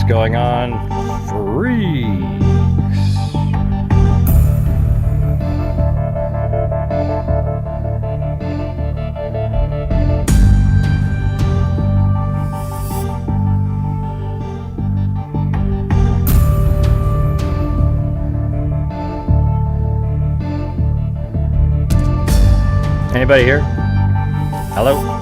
going on, freaks? Anybody here? Hello?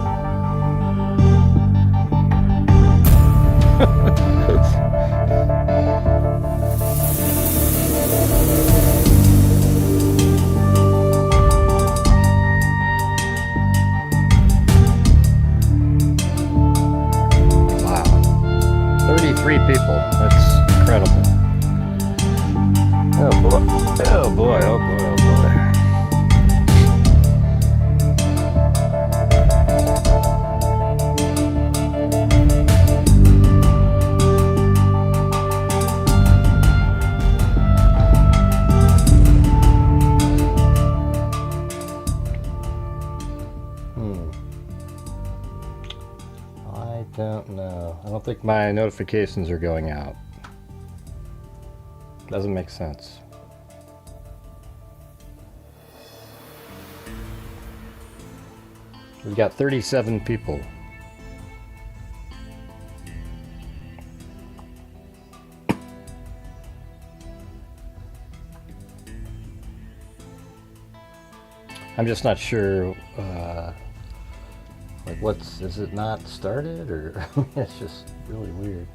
Wow. 33 people. That's incredible. Oh boy. Oh boy. Oh boy. Oh boy. Don't know. I don't think my notifications are going out. Doesn't make sense. We've got 37 people. I'm just not sure. Like, is it not started, or it's just really weird.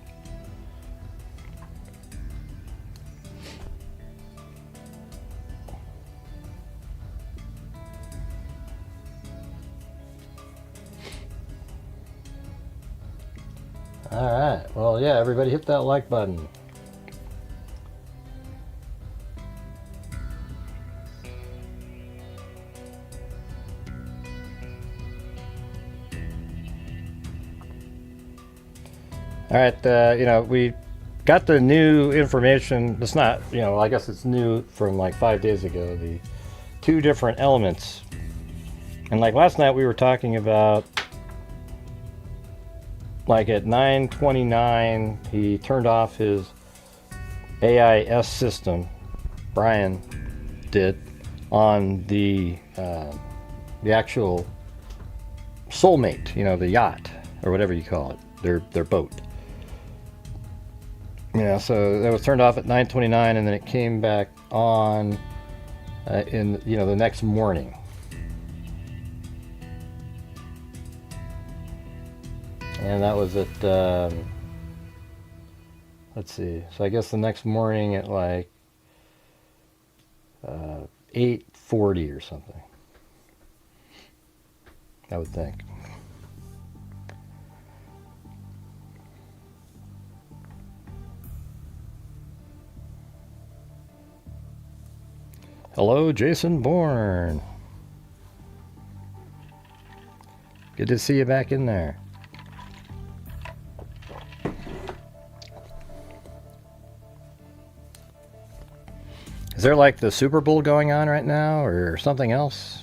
All right. Well, yeah, everybody hit that like button. All right, we got the new information. It's not, I guess it's new from like 5 days ago, the 2 different elements. And like last night we were talking about, like at 9:29, he turned off his AIS system, Brian did, on the actual soulmate, the yacht, or whatever you call it, their boat. So that was turned off at 9:29, and then it came back on in the next morning. And that was at let's see. So I guess the next morning at like 8:40 or something, I would think. Hello, Jason Bourne. Good to see you back in there. Is there like the Super Bowl going on right now, or something else?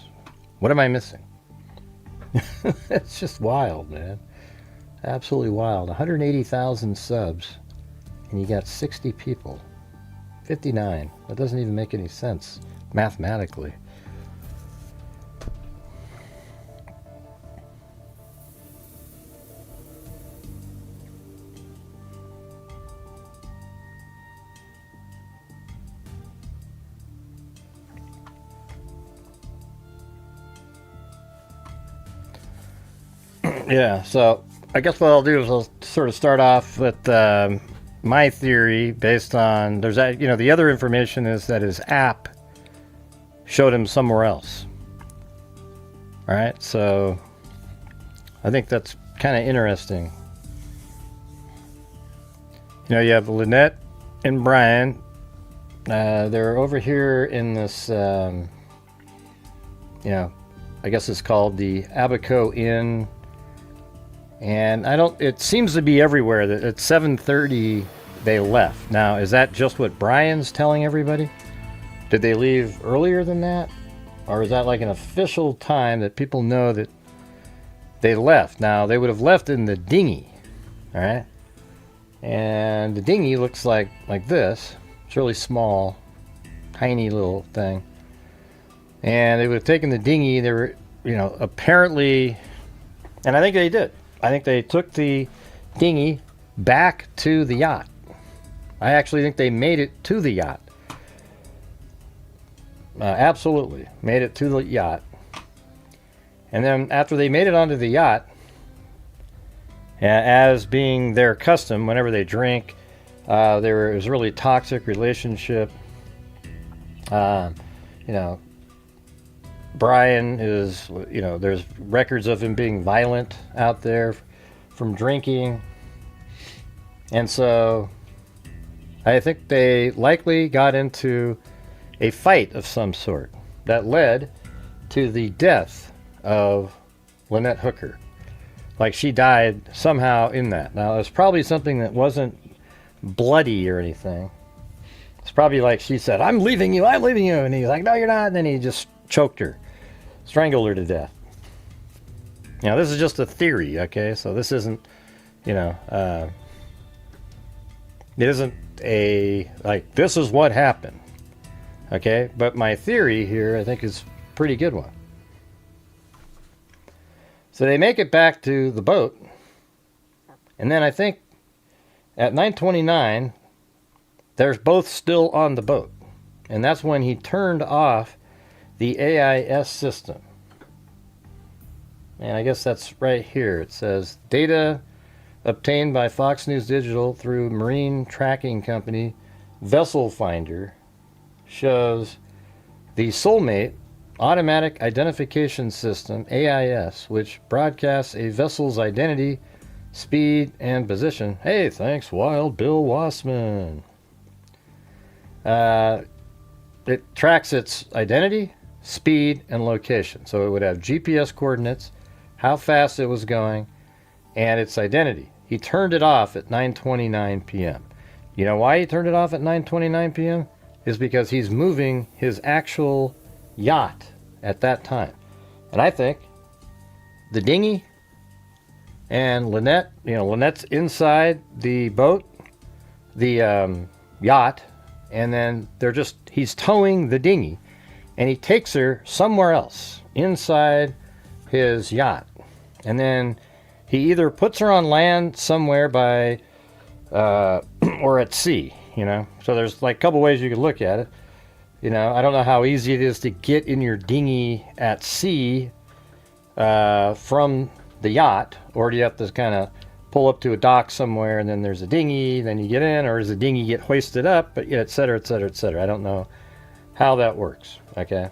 What am I missing? It's just wild, man. Absolutely wild. 180,000 subs, and you got 60 people. 59. That doesn't even make any sense mathematically. Yeah, so I guess what I'll do is I'll sort of start off with my theory based on, there's that, the other information is that his app showed him somewhere else. All right, so I think that's kind of interesting. You have Lynette and Brian. They're over here in this, I guess it's called the Abaco Inn. And it seems to be everywhere that at 7:30 they left. Now, is that just what Brian's telling everybody? Did they leave earlier than that? Or is that like an official time that people know that they left? Now, they would have left in the dinghy, all right? And the dinghy looks like this. It's really small, tiny little thing. And they would have taken the dinghy. They were, apparently, and I think they did. I think they took the dinghy back to the yacht. I actually think they made it to the yacht. Absolutely. Made it to the yacht. And then after they made it onto the yacht, as being their custom, whenever they drink, it was a really toxic relationship. Brian is, there's records of him being violent out there from drinking. And so I think they likely got into a fight of some sort that led to the death of Lynette Hooker. Like she died somehow in that. Now, it's probably something that wasn't bloody or anything. It's probably like she said, I'm leaving you. And he's like, no, you're not. And then he just choked her, strangled her to death. This is just a theory, okay? So this isn't, it isn't this is what happened, okay? But my theory here, I think, is a pretty good one. So they make it back to the boat, and then I think at 9:29, they're both still on the boat, and that's when he turned off the AIS system. And I guess that's right here. It says, data obtained by Fox News Digital through marine tracking company Vessel Finder shows the Soulmate Automatic Identification System, AIS, which broadcasts a vessel's identity, speed, and position. Hey, thanks, Wild Bill Wassman. It tracks its identity, speed, and location. So it would have GPS coordinates, how fast it was going, and its identity. He turned it off at 9:29 p.m. You know why he turned it off at 9:29 p.m.? Is because he's moving his actual yacht at that time. And I think the dinghy and Lynette, Lynette's inside the boat, the yacht, and then he's towing the dinghy, and he takes her somewhere else inside his yacht. And then he either puts her on land somewhere by, or at sea, So there's like a couple ways you could look at it. I don't know how easy it is to get in your dinghy at sea from the yacht, or do you have to kind of pull up to a dock somewhere and then there's a dinghy, then you get in, or does the dinghy get hoisted up, but et cetera, et cetera, et cetera. I don't know how that works, okay?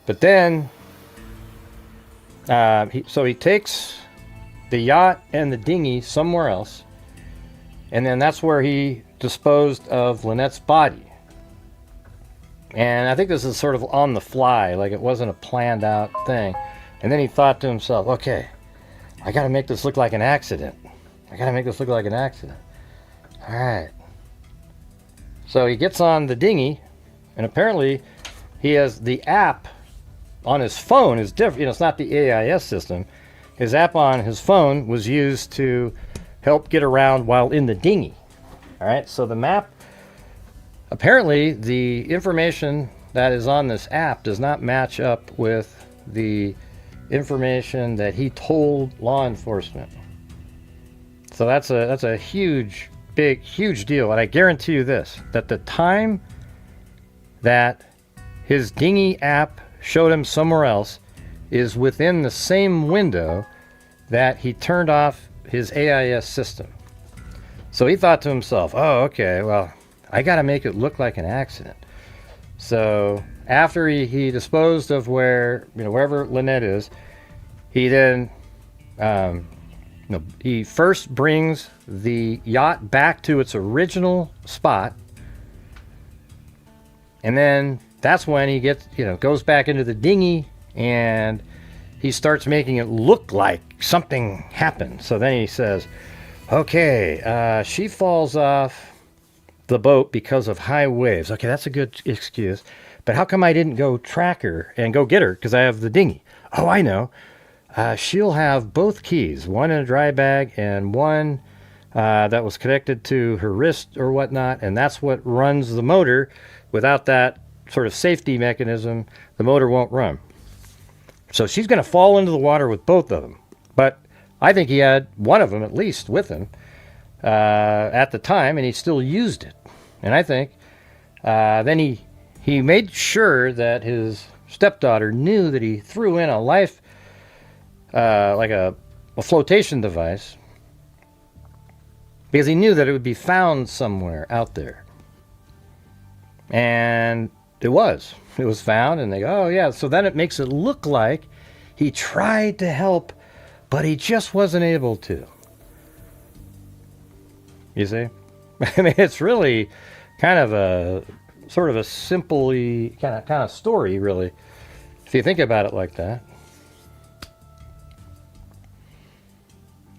But then, he takes the yacht and the dinghy somewhere else, and then that's where he disposed of Lynette's body. And I think this is sort of on the fly, like it wasn't a planned out thing. And then he thought to himself, okay, I got to make this look like an accident. All right. So he gets on the dinghy, and apparently he has the app on his phone is different. It's not the AIS system. His app on his phone was used to help get around while in the dinghy. All right. So the map, apparently the information that is on this app does not match up with the information that he told law enforcement. So that's a huge deal. And I guarantee you this, that the time that his dinghy app showed him somewhere else is within the same window that he turned off his AIS system. So he thought to himself, oh, okay, well, I got to make it look like an accident. So after he disposed of wherever Lynette is, he then, he first brings the yacht back to its original spot. And then that's when he goes back into the dinghy and he starts making it look like something happened. So then he says, okay, she falls off the boat because of high waves. Okay, that's a good excuse. But how come I didn't go track her and go get her? Because I have the dinghy. Oh, I know. She'll have both keys, one in a dry bag and one that was connected to her wrist or whatnot, and that's what runs the motor. Without that sort of safety mechanism, the motor won't run. So she's going to fall into the water with both of them. But I think he had one of them at least with him at the time, and he still used it. And I think then he made sure that his stepdaughter knew that he threw in a life, like a flotation device, because he knew that it would be found somewhere out there. And it was found, and they go, oh yeah. So then it makes it look like he tried to help, but he just wasn't able to. You see? I mean, it's really kind of a sort of a simply kind of story, really, if you think about it like that.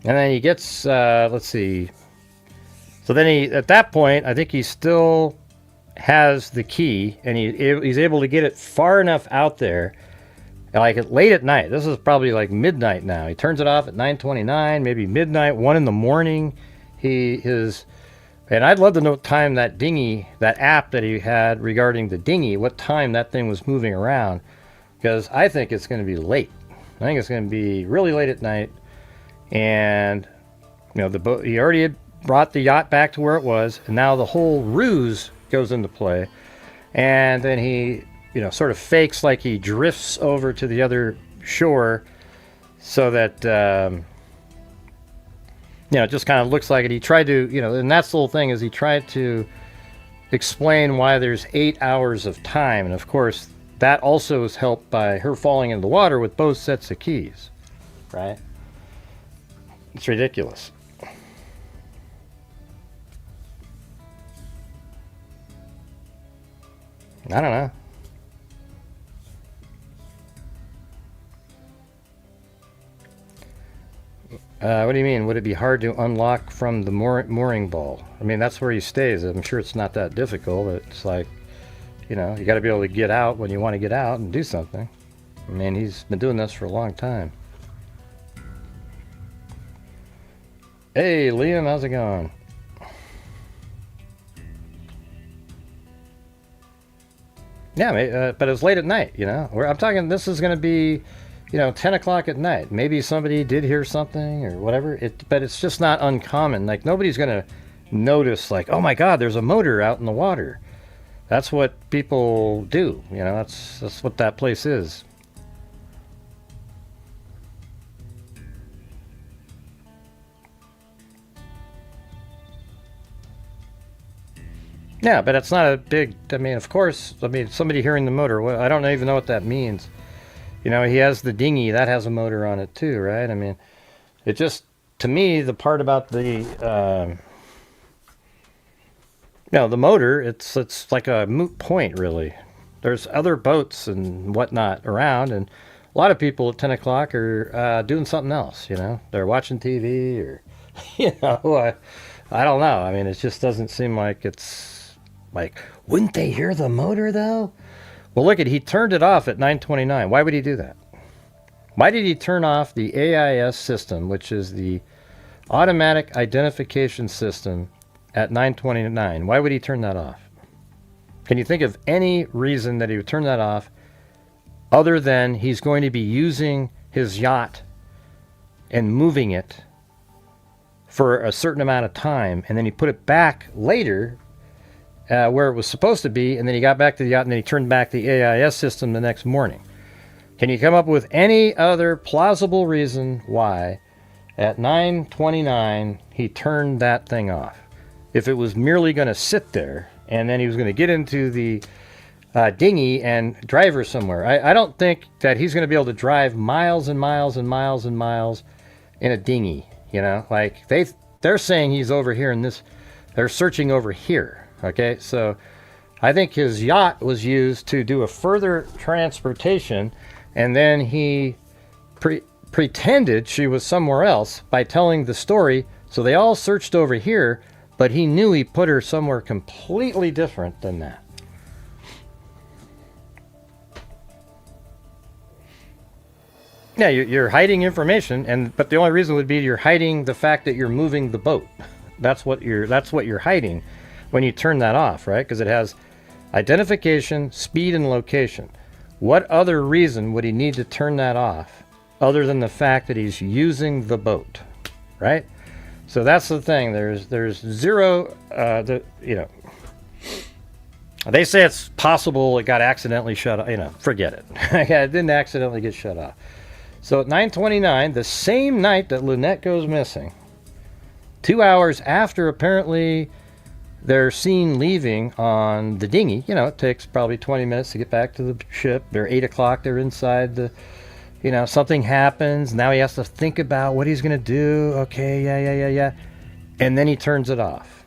And then he gets, let's see. So then at that point, I think he still has the key, and he's able to get it far enough out there, like late at night. This is probably like midnight now. He turns it off at 9:29, maybe midnight, 1 in the morning. And I'd love to know what time that dinghy, that app that he had regarding the dinghy, what time that thing was moving around, because I think it's going to be late. I think it's going to be really late at night, and the boat. He already had brought the yacht back to where it was, and now the whole ruse goes into play, and then he sort of fakes like he drifts over to the other shore, so that it just kind of looks like it. He tried to, and that's the whole thing, is he tried to explain why there's 8 hours of time, and of course that also is helped by her falling into the water with both sets of keys, right? It's ridiculous. I don't know. What do you mean? Would it be hard to unlock from the mooring ball? I mean, that's where he stays. I'm sure it's not that difficult. It's like, you got to be able to get out when you want to get out and do something. I mean, he's been doing this for a long time. Hey, Liam, how's it going? Yeah, but it was late at night, I'm talking, this is going to be, 10 o'clock at night. Maybe somebody did hear something or whatever. But it's just not uncommon. Like, nobody's going to notice, like, oh my God, there's a motor out in the water. That's what people do. That's what that place is. Yeah, but it's not a big, of course, somebody hearing the motor, well, I don't even know what that means. He has the dinghy, that has a motor on it too, right? I mean, it just, to me, the part about the, the motor, it's like a moot point, really. There's other boats and whatnot around, and a lot of people at 10 o'clock are doing something else, They're watching TV or, I don't know. I mean, it just doesn't seem like it's, like, wouldn't they hear the motor, though? Well, look, he turned it off at 9:29. Why would he do that? Why did he turn off the AIS system, which is the automatic identification system, at 9:29? Why would he turn that off? Can you think of any reason that he would turn that off other than he's going to be using his yacht and moving it for a certain amount of time, and then he put it back later where it was supposed to be, and then he got back to the yacht, and then he turned back the AIS system the next morning? Can you come up with any other plausible reason why at 9:29 he turned that thing off? If it was merely going to sit there, and then he was going to get into the dinghy and drive her somewhere. I don't think that he's going to be able to drive miles and miles and miles and miles in a dinghy, Like, they're saying he's over here in this, they're searching over here. Okay, so I think his yacht was used to do a further transportation, and then he pretended she was somewhere else by telling the story. So they all searched over here, but he knew he put her somewhere completely different than that. Yeah, you're hiding information, but the only reason would be you're hiding the fact that you're moving the boat. That's what you're hiding when you turn that off, right? Because it has identification, speed, and location. What other reason would he need to turn that off other than the fact that he's using the boat, right? So that's the thing. There's zero, they say it's possible it got accidentally shut off. Forget it. It didn't accidentally get shut off. So at 9:29, the same night that Lynette goes missing, 2 hours after apparently they're seen leaving on the dinghy, it takes probably 20 minutes to get back to the ship. They're 8 o'clock, they're inside the, something happens. Now he has to think about what he's going to do. Okay, yeah. And then he turns it off.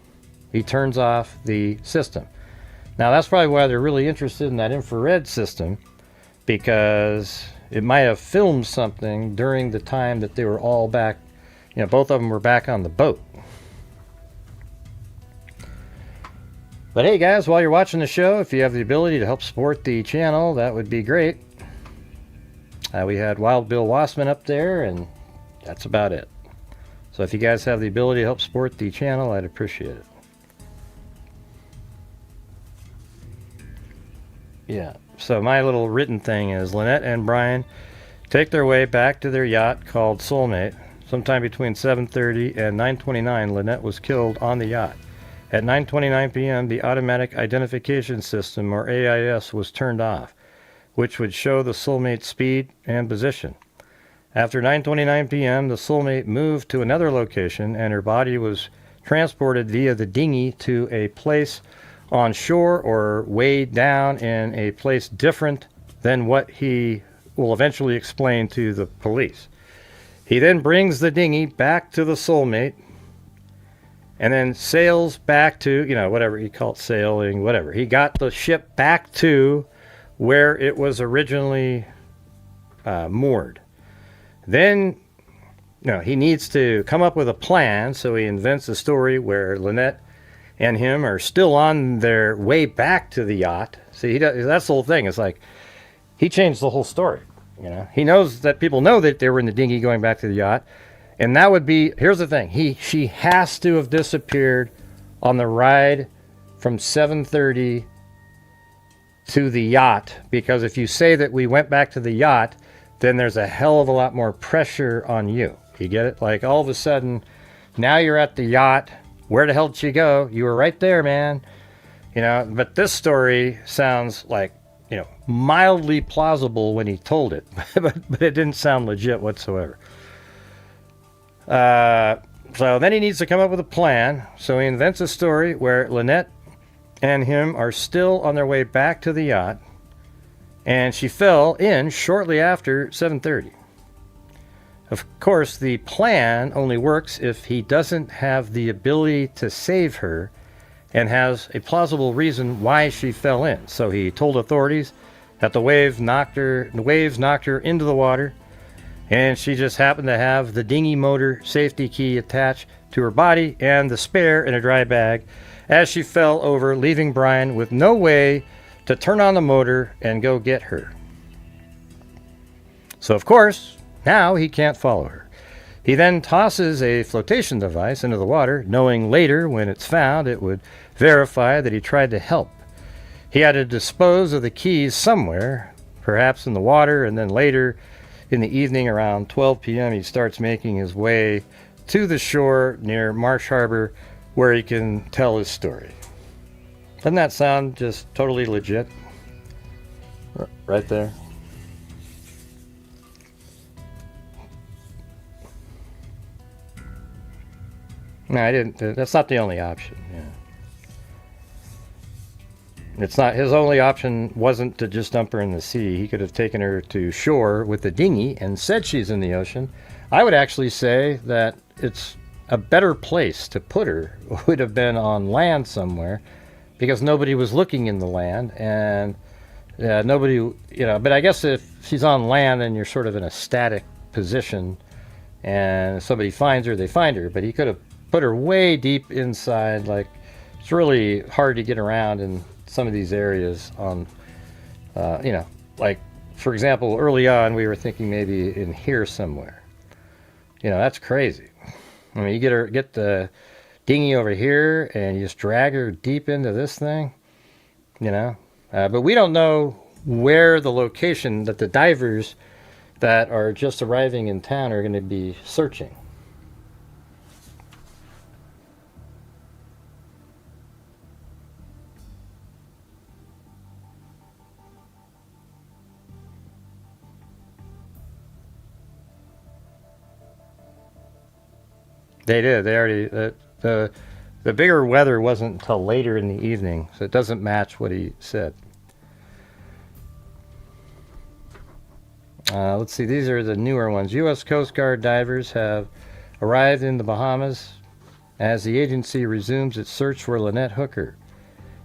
He turns off the system. Now that's probably why they're really interested in that infrared system, because it might have filmed something during the time that they were all back, both of them were back on the boat. But hey guys, while you're watching the show, if you have the ability to help support the channel, that would be great. We had Wild Bill Wassman up there, and that's about it. So if you guys have the ability to help support the channel, I'd appreciate it. Yeah, so my little written thing is Lynette and Brian take their way back to their yacht called Soulmate. Sometime between 7:30 and 9:29, Lynette was killed on the yacht. At 9:29 p.m., the Automatic Identification System, or AIS, was turned off, which would show the Soulmate's speed and position. After 9:29 p.m., the Soulmate moved to another location, and her body was transported via the dinghy to a place on shore or way down in a place different than what he will eventually explain to the police. He then brings the dinghy back to the Soulmate and then sails back to, whatever he called sailing, whatever. He got the ship back to where it was originally moored. Then, he needs to come up with a plan, so he invents a story where Lynette and him are still on their way back to the yacht. See, that's the whole thing. It's like he changed the whole story. He knows that people know that they were in the dinghy going back to the yacht, and that would be. Here's the thing: she has to have disappeared on the ride from 7:30 to the yacht, because if you say that we went back to the yacht, then there's a hell of a lot more pressure on you. You get it? Like all of a sudden, now you're at the yacht. Where the hell did she go? You were right there, man. But this story sounds like, mildly plausible when he told it, but it didn't sound legit whatsoever. So then he needs to come up with a plan. So he invents a story where Lynette and him are still on their way back to the yacht, and she fell in shortly after 7:30. Of course, the plan only works if he doesn't have the ability to save her and has a plausible reason why she fell in. So he told authorities that the waves knocked her into the water, and she just happened to have the dinghy motor safety key attached to her body and the spare in a dry bag as she fell over, leaving Brian with no way to turn on the motor and go get her. So of course, now he can't follow her. He then tosses a flotation device into the water, knowing later when it's found it would verify that he tried to help. He had to dispose of the keys somewhere, perhaps in the water, and then later in the evening around 12 p.m. he starts making his way to the shore near Marsh Harbor where he can tell his story. Doesn't that sound just totally legit? Right there. No, I didn't. That's not the only option. Yeah. It's not his only option. Wasn't to just dump her in the sea. He could have taken her to shore with the dinghy and said she's in the ocean. I would actually say that it's a better place to put her would have been on land somewhere, because nobody was looking in the land, and nobody, But I guess if she's on land and you're sort of in a static position, and if somebody finds her, they find her. But he could have put her way deep inside. Like, it's really hard to get around in some of these areas on, like, for example, early on we were thinking maybe in here somewhere. That's crazy. I mean, you get the dinghy over here and you just drag her deep into this thing, you know. But we don't know where the location that the divers that are just arriving in town are going to be searching. They did. They already the bigger weather wasn't until later in the evening, so it doesn't match what he said. Let's see. These are the newer ones. U.S. Coast Guard divers have arrived in the Bahamas as the agency resumes its search for Lynette Hooker,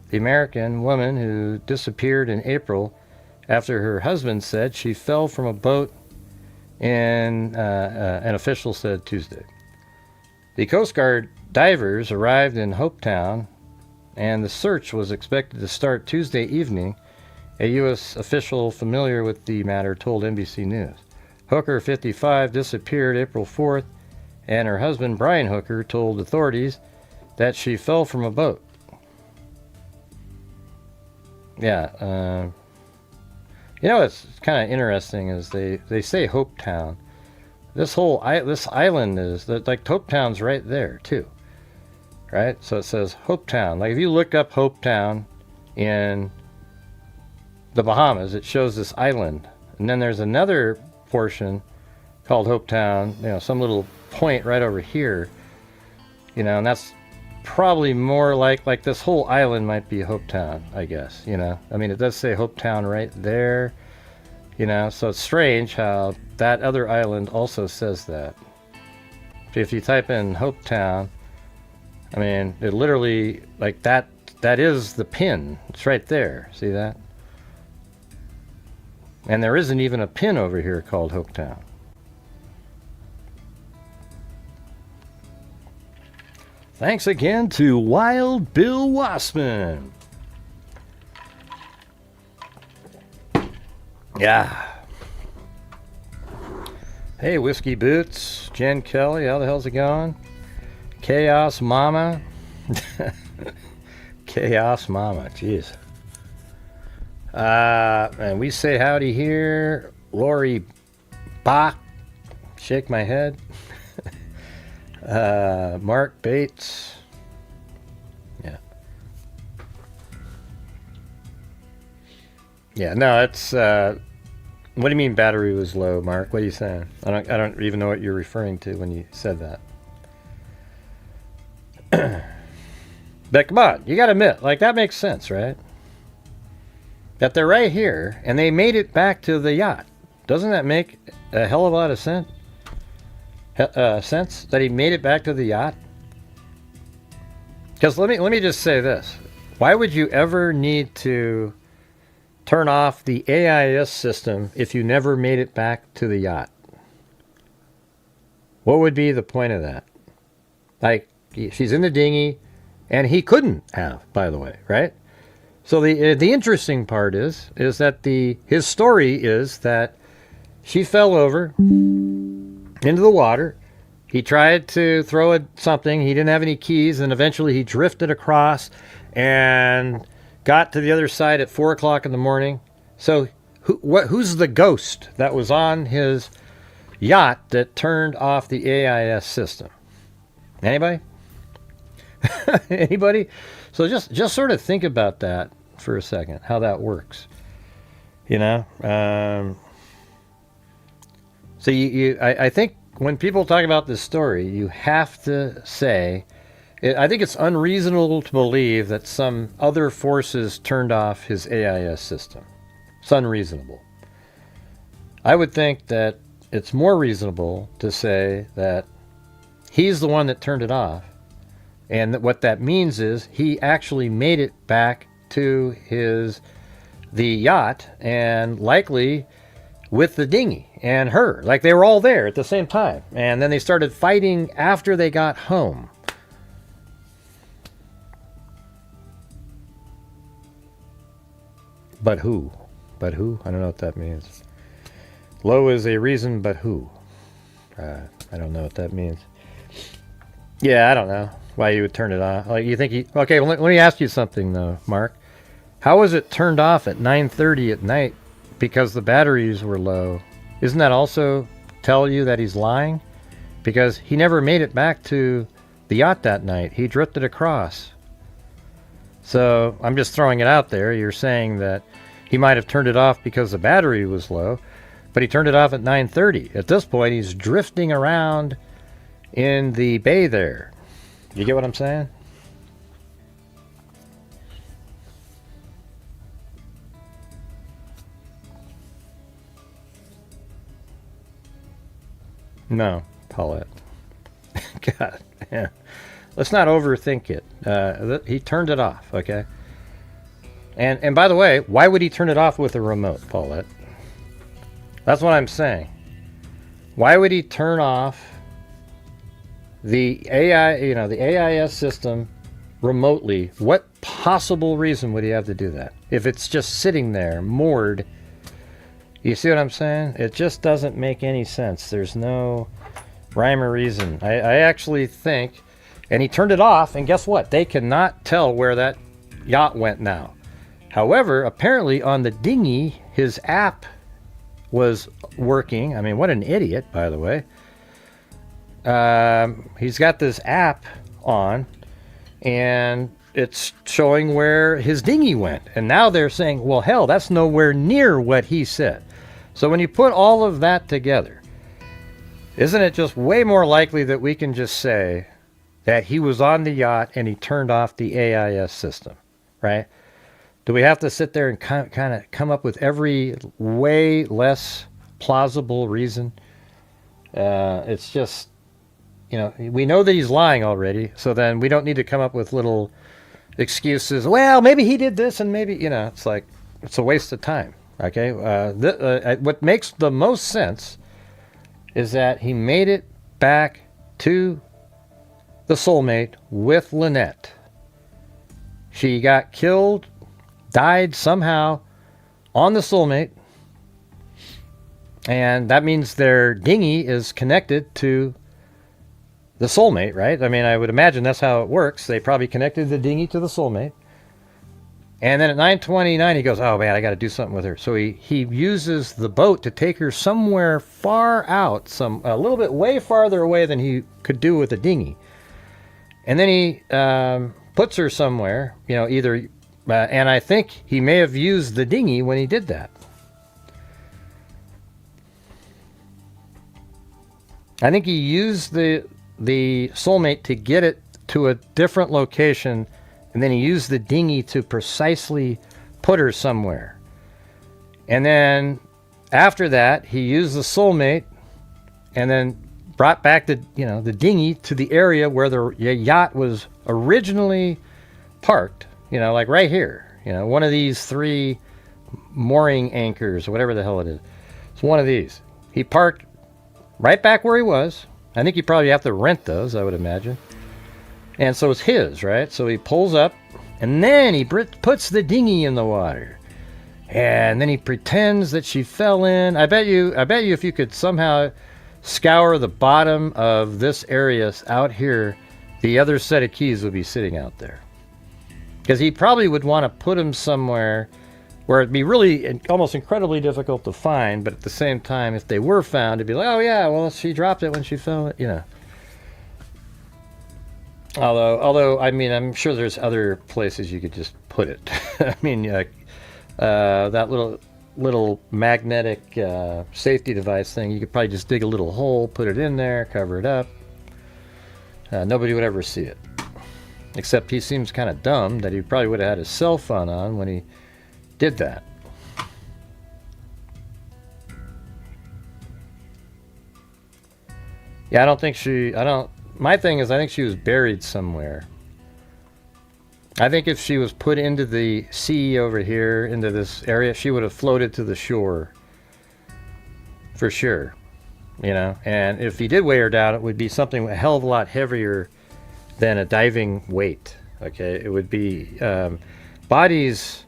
the American woman who disappeared in April after her husband said she fell from a boat in an official said Tuesday. The Coast Guard divers arrived in Hopetown, and the search was expected to start Tuesday evening, a U.S. official familiar with the matter told NBC News. Hooker, 55, disappeared April 4th, and her husband, Brian Hooker, told authorities that she fell from a boat. Yeah, you know what's kind of interesting is they say Hopetown. This island is like Hopetown's right there too, right? So it says Hopetown. Like if you look up Hopetown in the Bahamas, it shows this island, and then there's another portion called Hopetown. You know, some little point right over here. You know, and that's probably more like this whole island might be Hopetown, I guess. You know, I mean it does say Hopetown right there. You know, so it's strange how that other island also says that. If you type in Hopetown, I mean, it literally, like that is the pin. It's right there. See that? And there isn't even a pin over here called Hopetown. Thanks again to Wild Bill Wassman. Yeah. Hey, Whiskey Boots, Jen Kelly, how the hell's it going? Chaos Mama. Chaos Mama, jeez. And we say howdy here. Lori Bach, shake my head. Mark Bates. Yeah. Yeah, no, it's what do you mean battery was low, Mark? What are you saying? I don't even know what you're referring to when you said that. But come on, you gotta admit, like that makes sense, right? That they're right here and they made it back to the yacht. Doesn't that make a hell of a lot of sense? Sense that he made it back to the yacht? Because let me just say this: why would you ever need to turn off the AIS system if you never made it back to the yacht? What would be the point of that? Like, she's in the dinghy, and he couldn't have, by the way, right? So the interesting part is that his story is that she fell over into the water. He tried to throw something. He didn't have any keys, and eventually he drifted across and got to the other side at 4 o'clock in the morning. So who's the ghost that was on his yacht that turned off the AIS system? Anybody? Anybody? So just sort of think about that for a second, how that works. You know? So I think when people talk about this story, you have to say, I think it's unreasonable to believe that some other forces turned off his AIS system. It's unreasonable. I would think that it's more reasonable to say that he's the one that turned it off, and that what that means is he actually made it back to the yacht, and likely with the dinghy and her. Like they were all there at the same time. And then they started fighting after they got home. But who? But who? I don't know what that means. Low is a reason, but who? I don't know what that means. Yeah, I don't know. Why you would turn it off? Like you think he? Okay, well, let me ask you something though, Mark. How was it turned off at 9:30 at night? Because the batteries were low. Isn't that also tell you that he's lying? Because he never made it back to the yacht that night. He drifted across. So I'm just throwing it out there. You're saying that he might have turned it off because the battery was low, but he turned it off at 9:30. At this point, he's drifting around in the bay there. You get what I'm saying? No, Paulette. God, yeah. Let's not overthink it. He turned it off, okay? And by the way, why would he turn it off with a remote, Paulette? That's what I'm saying. Why would he turn off the AI, the AIS system remotely? What possible reason would he have to do that? If it's just sitting there, moored. You see what I'm saying? It just doesn't make any sense. There's no rhyme or reason. I actually think, and he turned it off, and guess what? They cannot tell where that yacht went now. However, apparently on the dinghy, his app was working. I mean, what an idiot, by the way. He's got this app on, and it's showing where his dinghy went. And now they're saying, well, hell, that's nowhere near what he said. So when you put all of that together, isn't it just way more likely that we can just say that he was on the yacht and he turned off the AIS system, right? Do we have to sit there and kind of come up with every way less plausible reason? It's just, we know that he's lying already, so then we don't need to come up with little excuses. Well, maybe he did this, and maybe, it's like, it's a waste of time, okay? What makes the most sense is that he made it back to the soulmate with Lynette. She got killed, died somehow on the soulmate, and that means their dinghy is connected to the soulmate, right? I mean, I would imagine that's how it works. They probably connected the dinghy to the soulmate. And then at 9:29, he goes, oh man, I got to do something with her. So he uses the boat to take her somewhere far out, a little bit way farther away than he could do with the dinghy. And then he puts her somewhere, either, and I think he may have used the dinghy when he did that. I think he used the soulmate to get it to a different location, and then he used the dinghy to precisely put her somewhere. And then after that, he used the soulmate and then brought back the dinghy to the area where the yacht was originally parked, like right here, one of these 3 mooring anchors, or whatever the hell it is. It's one of these. He parked right back where he was. I think you probably have to rent those, I would imagine. And so it's his, right? So he pulls up, and then he puts the dinghy in the water. And then he pretends that she fell in. I bet you if you could somehow scour the bottom of this area out here, the other set of keys would be sitting out there. Because he probably would want to put them somewhere where it'd be really almost incredibly difficult to find, but at the same time, if they were found, it'd be like, oh yeah, well, she dropped it when she fell, Although, I mean, I'm sure there's other places you could just put it. I mean, that little magnetic safety device thing, you could probably just dig a little hole, put it in there, cover it up. Nobody would ever see it. Except he seems kind of dumb that he probably would have had his cell phone on when he did that. Yeah, my thing is, I think she was buried somewhere. I think if she was put into the sea over here, into this area, she would have floated to the shore. For sure. And if he did weigh her down, it would be something a hell of a lot heavier than a diving weight. Okay, it would be bodies.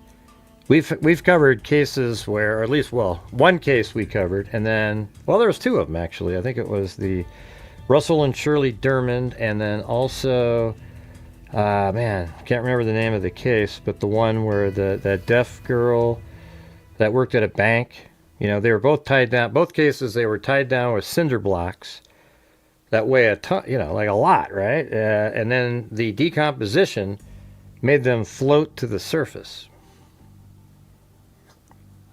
We've covered cases where, or at least, one case we covered, and then, there was 2 of them actually. I think it was the Russell and Shirley Dermond, and then also Man, can't remember the name of the case, but the one where that deaf girl that worked at a bank, you know, they were both tied down. Both cases, they were tied down with cinder blocks that weigh a ton, you know, like a lot, right? And then the decomposition made them float to the surface,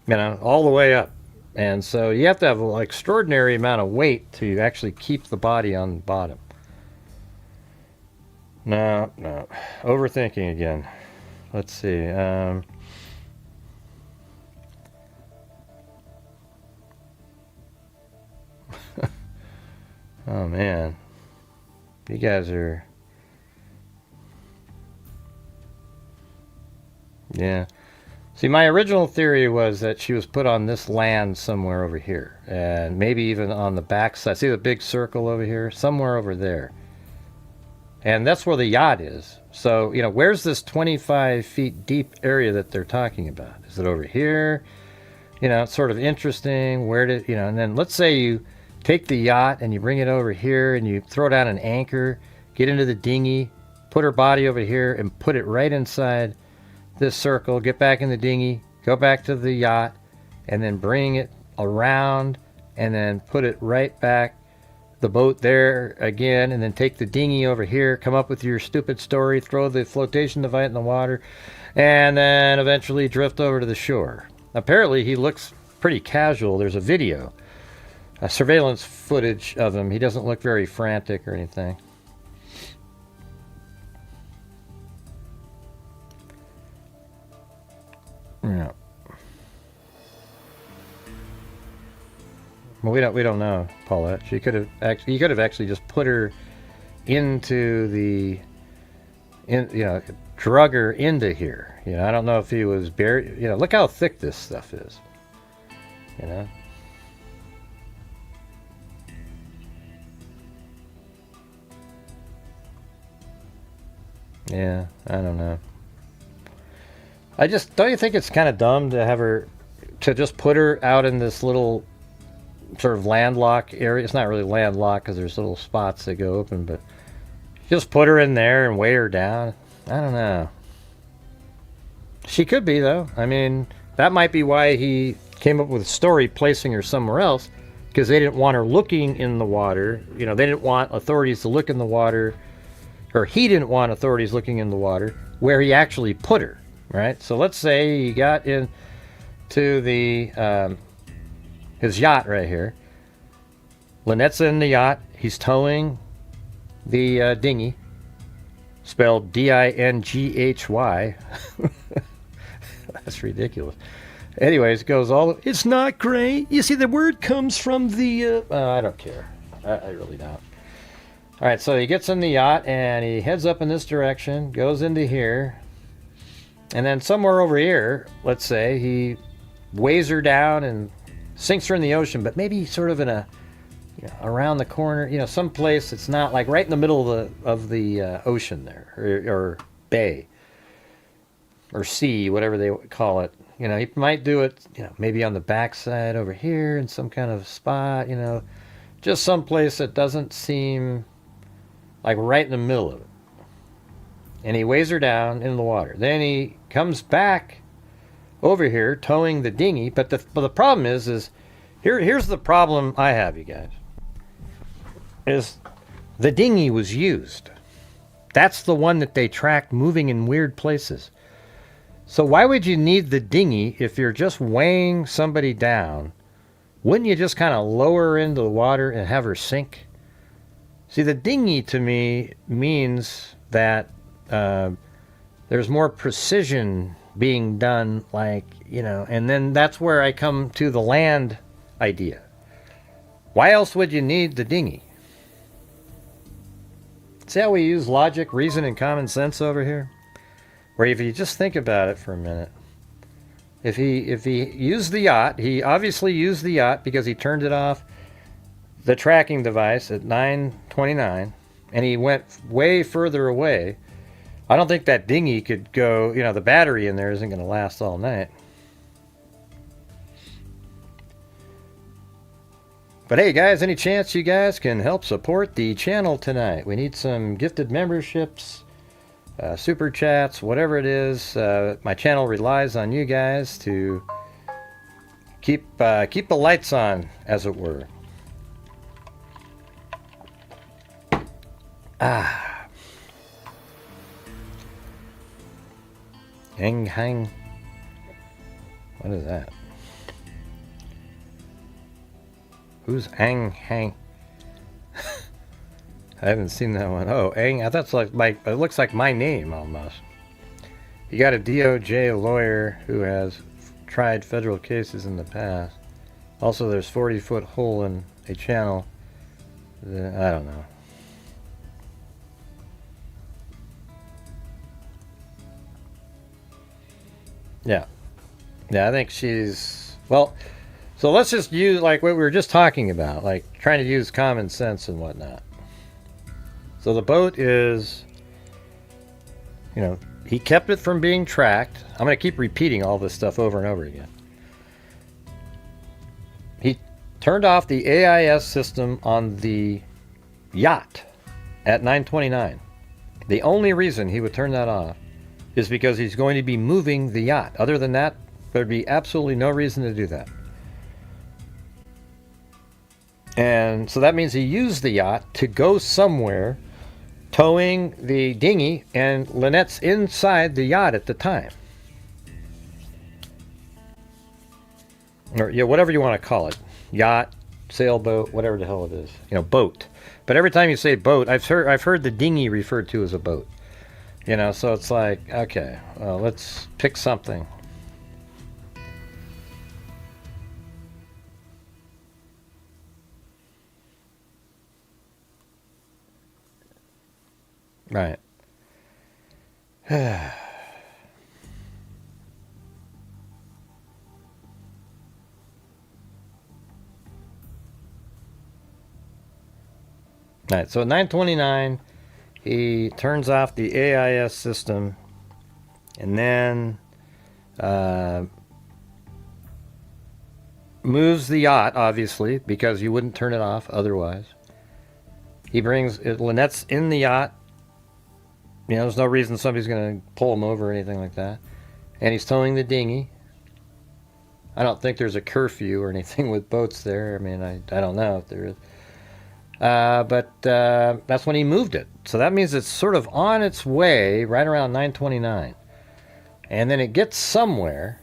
you know, all the way up. And so you have to have an extraordinary amount of weight to actually keep the body on the bottom. No. Overthinking again. Let's see. Oh, man. You guys are... Yeah. See, my original theory was that she was put on this land somewhere over here. And maybe even on the backside. See the big circle over here? Somewhere over there. And that's where the yacht is. So, you know, where's this 25 feet deep area that they're talking about? Is it over here? You know, it's sort of interesting. Where did, you know, and then let's say you take the yacht and you bring it over here and you throw down an anchor, get into the dinghy, put her body over here and put it right inside this circle, get back in the dinghy, go back to the yacht, and then bring it around and then put it right back the boat there again, and then take the dinghy over here, come up with your stupid story, throw the flotation device in the water, and then eventually drift over to the shore. Apparently he looks pretty casual. There's a video, a surveillance footage of him. He doesn't look very frantic or anything. Yeah. Well, we don't know, Paulette. He could have actually just put her into drug her into here. You know, I don't know if he was buried. You know, look how thick this stuff is. You know. Yeah, I don't know. Don't you think it's kind of dumb to just put her out in this little sort of landlocked area? It's not really landlocked because there's little spots that go open, but just put her in there and weigh her down. I don't know. She could be, though. I mean, that might be why he came up with a story placing her somewhere else, because they didn't want her looking in the water. You know, they didn't want authorities to look in the water, or he didn't want authorities looking in the water where he actually put her, right? So let's say he got into his yacht right here. Lynette's in the yacht. He's towing the dinghy, spelled D-I-N-G-H-Y. That's ridiculous. Anyways, it goes it's not great. You see, the word comes from the... I don't care. I really don't. All right, so he gets in the yacht, and he heads up in this direction, goes into here, and then somewhere over here, let's say, he weighs her down and sinks her in the ocean, but maybe sort of in a, you know, around the corner, you know, someplace that's not like right in the middle of the ocean there, or bay, or sea, whatever they call it. You know, he might do it, you know, maybe on the backside over here in some kind of spot, you know, just someplace that doesn't seem like right in the middle of it. And he weighs her down in the water. Then he comes back over here towing the dinghy, but the problem is here's the problem I have, you guys, is the dinghy was used. That's the one that they tracked moving in weird places. So why would you need the dinghy if you're just weighing somebody down? Wouldn't you just kind of lower her into the water and have her sink? See, the dinghy to me means that there's more precision being done, like, you know, and then that's where I come to the land idea. Why else would you need the dinghy? See how we use logic, reason, and common sense over here? Where if you just think about it for a minute, if he used the yacht, he obviously used the yacht because he turned it off the tracking device at 9:29, and he went way further away. I don't think that dinghy could go, you know, the battery in there isn't going to last all night. But hey guys, any chance you guys can help support the channel tonight? We need some gifted memberships. super chats, whatever it is. My channel relies on you guys to keep the lights on, as it were. Hang hang. What is that? Who's Ang Hang? I haven't seen that one. Oh, Ang. That's like it looks like my name almost. You got a DOJ lawyer who has tried federal cases in the past. Also, there's 40-foot hole in a channel. I don't know. Yeah. Yeah, I think she's... Well, so let's just use, like, what we were just talking about, like, trying to use common sense and whatnot. So the boat is, you know, he kept it from being tracked. I'm going to keep repeating all this stuff over and over again. He turned off the AIS system on the yacht at 9:29. The only reason he would turn that off is because he's going to be moving the yacht. Other than that, there'd be absolutely no reason to do that. And so that means he used the yacht to go somewhere, towing the dinghy, and Lynette's inside the yacht at the time. Or, yeah, whatever you want to call it. Yacht, sailboat, whatever the hell it is. You know, boat. But every time you say boat, I've heard the dinghy referred to as a boat. You know, so it's like, okay, well, let's pick something. Right. Right, so at 9:29, he turns off the AIS system, and then moves the yacht, obviously, because you wouldn't turn it off otherwise. He brings Lynette's in the yacht. You know, there's no reason somebody's going to pull him over or anything like that. And he's towing the dinghy. I don't think there's a curfew or anything with boats there. I mean, I don't know if there is. But that's when he moved it. So that means it's sort of on its way right around 9:29. And then it gets somewhere.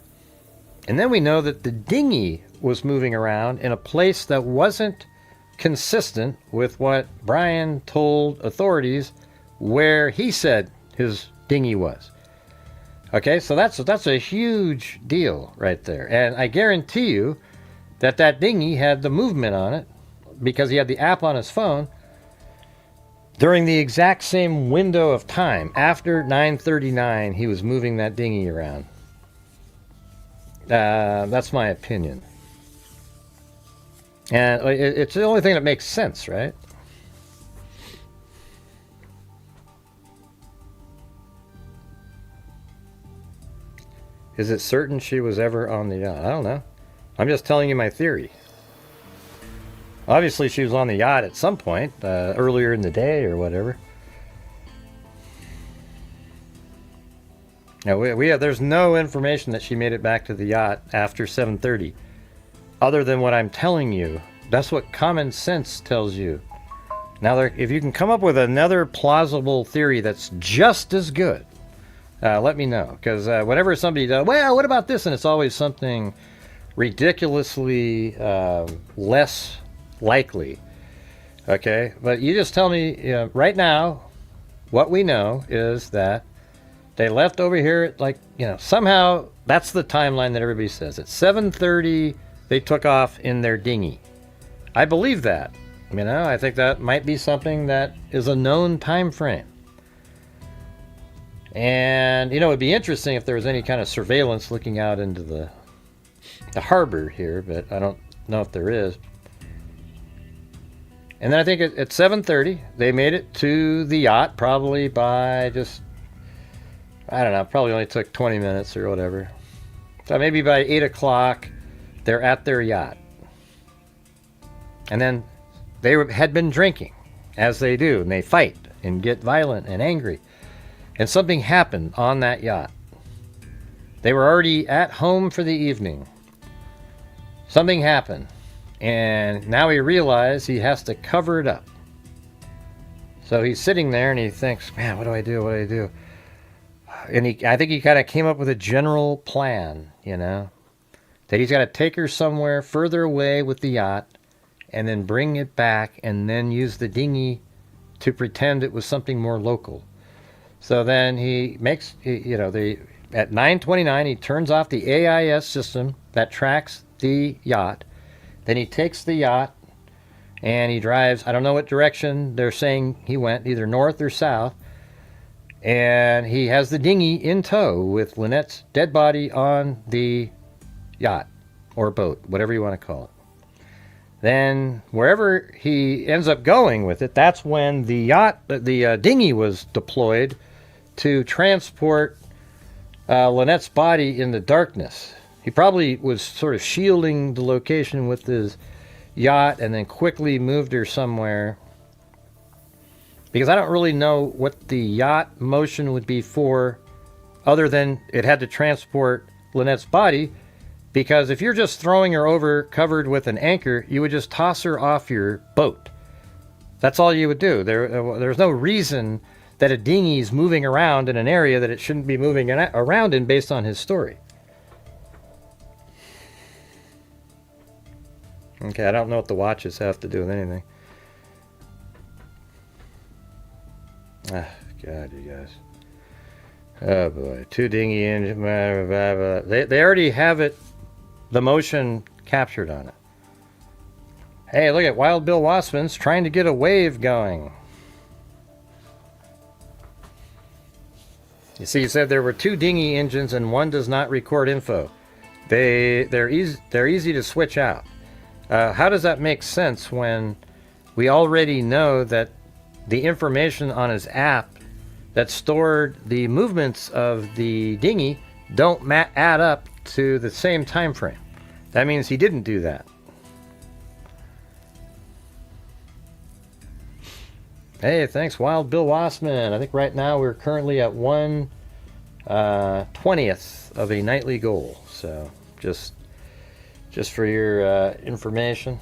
And then we know that the dinghy was moving around in a place that wasn't consistent with what Brian told authorities where he said his dinghy was. Okay, so that's a huge deal right there. And I guarantee you that dinghy had the movement on it because he had the app on his phone during the exact same window of time. After 9:39, he was moving that dinghy around. That's my opinion. And it's the only thing that makes sense, right? Is it certain she was ever on the yacht? I don't know. I'm just telling you my theory. Obviously, she was on the yacht at some point, earlier in the day or whatever. Now, there's no information that she made it back to the yacht after 7:30, other than what I'm telling you. That's what common sense tells you. Now, if you can come up with another plausible theory that's just as good, let me know. Because whenever somebody does, well, what about this? And it's always something ridiculously less likely. Okay? But you just tell me, right now, what we know is that they left over here at somehow that's the timeline that everybody says. At 7:30, they took off in their dinghy. I believe that. I think that might be something that is a known time frame. And, it'd be interesting if there was any kind of surveillance looking out into the harbor here, but I don't know if there is. And then I think at 7:30, they made it to the yacht, probably by I don't know, probably only took 20 minutes or whatever. So maybe by 8 o'clock, they're at their yacht. And then they had been drinking, as they do, and they fight and get violent and angry. And something happened on that yacht. They were already at home for the evening. Something happened. And now he realized he has to cover it up. So he's sitting there and he thinks, man, what do I do? What do I do? And I think he kind of came up with a general plan, that he's got to take her somewhere further away with the yacht and then bring it back and then use the dinghy to pretend it was something more local. So then he makes, at 9:29, he turns off the AIS system that tracks the yacht. Then he takes the yacht and he drives, I don't know what direction they're saying he went, either north or south. And he has the dinghy in tow with Lynette's dead body on the yacht or boat, whatever you want to call it. Then wherever he ends up going with it, that's when the dinghy was deployed to transport Lynette's body in the darkness. He probably was sort of shielding the location with his yacht and then quickly moved her somewhere. Because I don't really know what the yacht motion would be for, other than it had to transport Lynette's body. Because if you're just throwing her over covered with an anchor, you would just toss her off your boat. That's all you would do. There's no reason that a dinghy is moving around in an area that it shouldn't be moving around in based on his story. Okay, I don't know what the watches have to do with anything. Ah, God, you guys. Oh boy, 2 dinghy engine, blah, blah, blah. They already have it, the motion captured on it. Hey, look at Wild Bill Wassman's trying to get a wave going. You see, you said there were 2 dinghy engines and one does not record info. They're easy to switch out. How does that make sense when we already know that the information on his app that stored the movements of the dinghy don't add up to the same time frame? That means he didn't do that. Hey, thanks, Wild Bill Wassman. I think right now we're currently at 1/20th of a nightly goal. So just for your information.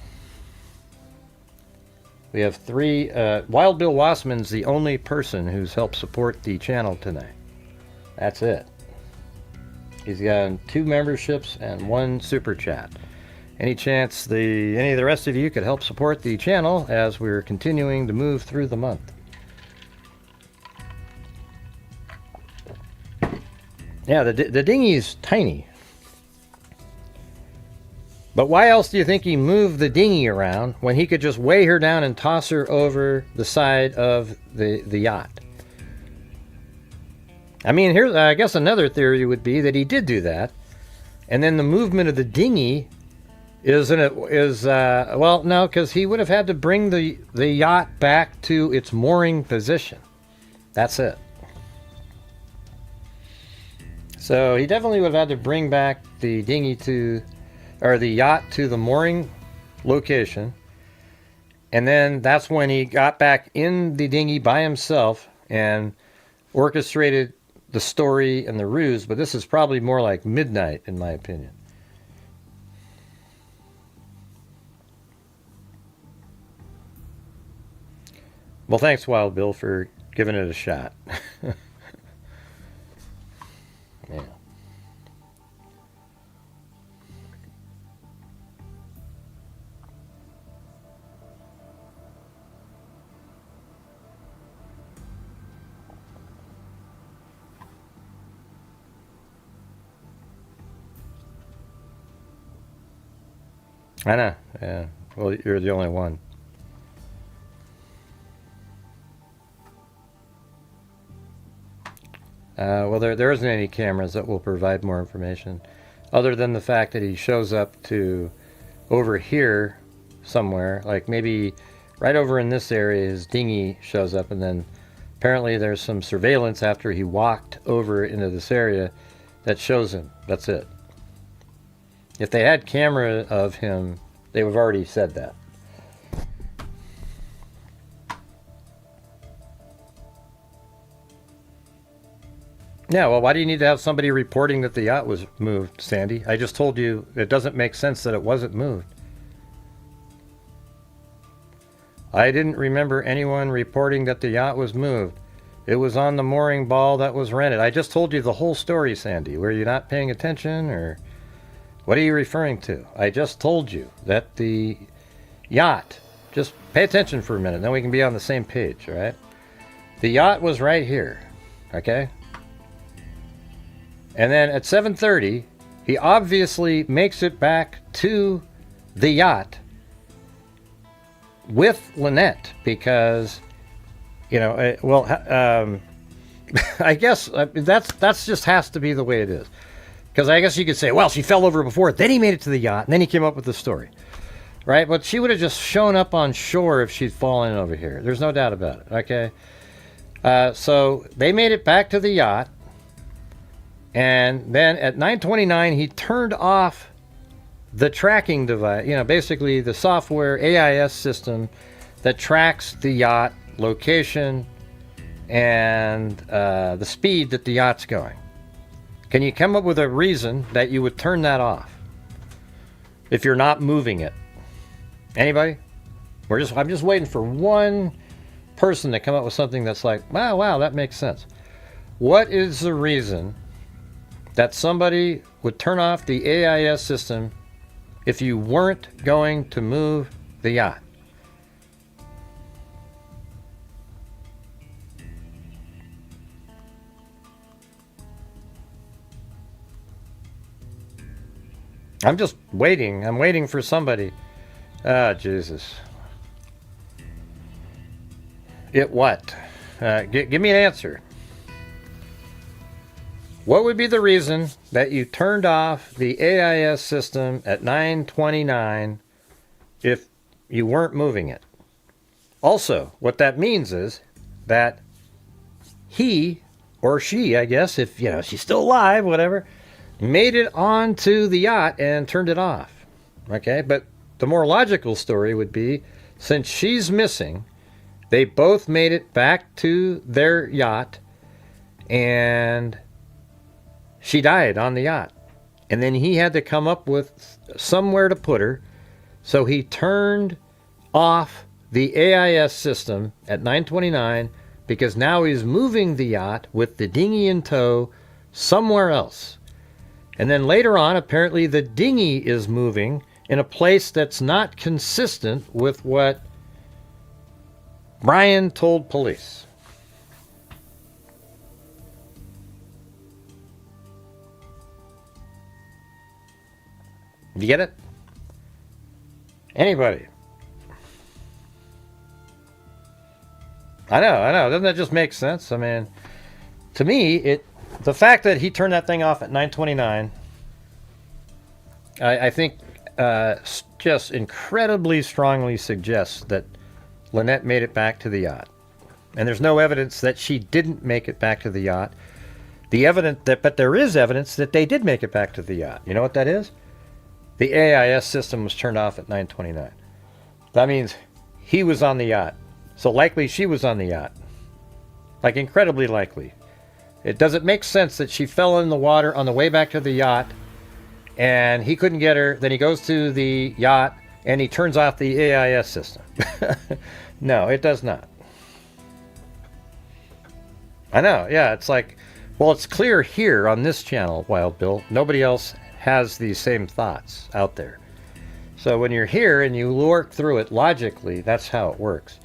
We have 3. Wild Bill Wassman's the only person who's helped support the channel tonight. That's it. He's got 2 memberships and 1 super chat. Any chance any of the rest of you could help support the channel as we're continuing to move through the month? Yeah, the dinghy's tiny. But why else do you think he moved the dinghy around when he could just weigh her down and toss her over the side of the yacht? I mean, here's, I guess another theory would be that he did do that, and then the movement of the dinghy well, no, because he would have had to bring the yacht back to its mooring position. That's it. So he definitely would have had to bring back the dinghy or the yacht to the mooring location. And then that's when he got back in the dinghy by himself and orchestrated the story and the ruse. But this is probably more like midnight, in my opinion. Well, thanks, Wild Bill, for giving it a shot. Yeah. I know. Yeah. Well, you're the only one. Well, there isn't any cameras that will provide more information, other than the fact that he shows up to over here somewhere, like maybe right over in this area. His dinghy shows up, and then apparently there's some surveillance after he walked over into this area that shows him. That's it. If they had camera of him, they would have already said that. Yeah, well, why do you need to have somebody reporting that the yacht was moved, Sandy? I just told you it doesn't make sense that it wasn't moved. I didn't remember anyone reporting that the yacht was moved. It was on the mooring ball that was rented. I just told you the whole story, Sandy. Were you not paying attention, or what are you referring to? I just told you that the yacht, just pay attention for a minute, then we can be on the same page, all right? The yacht was right here, okay? And then at 7:30, he obviously makes it back to the yacht with Lynette because, you know, I guess that's just has to be the way it is. Because I guess you could say, well, she fell over before, then he made it to the yacht, and then he came up with the story, right? But she would have just shown up on shore if she'd fallen over here. There's no doubt about it, okay? So they made it back to the yacht. And then at 9:29, he turned off the tracking device, you know, basically the software AIS system that tracks the yacht location and the speed that the yacht's going. Can you come up with a reason that you would turn that off if you're not moving it? Anybody? I'm just waiting for one person to come up with something that's like, wow, that makes sense. What is the reason that somebody would turn off the AIS system if you weren't going to move the yacht? I'm just waiting. I'm waiting for somebody. Ah, Jesus. It what? Give me an answer. What would be the reason that you turned off the AIS system at 9:29 if you weren't moving it? Also, what that means is that he or she, I guess, if you know she's still alive, whatever, made it onto the yacht and turned it off. Okay, but the more logical story would be, since she's missing, they both made it back to their yacht and she died on the yacht. And then he had to come up with somewhere to put her. So he turned off the AIS system at 9:29 because now he's moving the yacht with the dinghy in tow somewhere else. And then later on, apparently the dinghy is moving in a place that's not consistent with what Brian told police. You get it? Anybody? I know. Doesn't that just make sense? I mean, to me, the fact that he turned that thing off at 9:29, I think just incredibly strongly suggests that Lynette made it back to the yacht. And there's no evidence that she didn't make it back to the yacht. But there is evidence that they did make it back to the yacht. You know what that is? The AIS system was turned off at 9:29. That means he was on the yacht. So likely she was on the yacht. Like incredibly likely. It doesn't make sense that she fell in the water on the way back to the yacht and he couldn't get her. Then he goes to the yacht and he turns off the AIS system. No, it does not. I know, yeah, it's like, well, it's clear here on this channel, Wild Bill. Nobody else has these same thoughts out there. So when you're here and you work through it logically, that's how it works.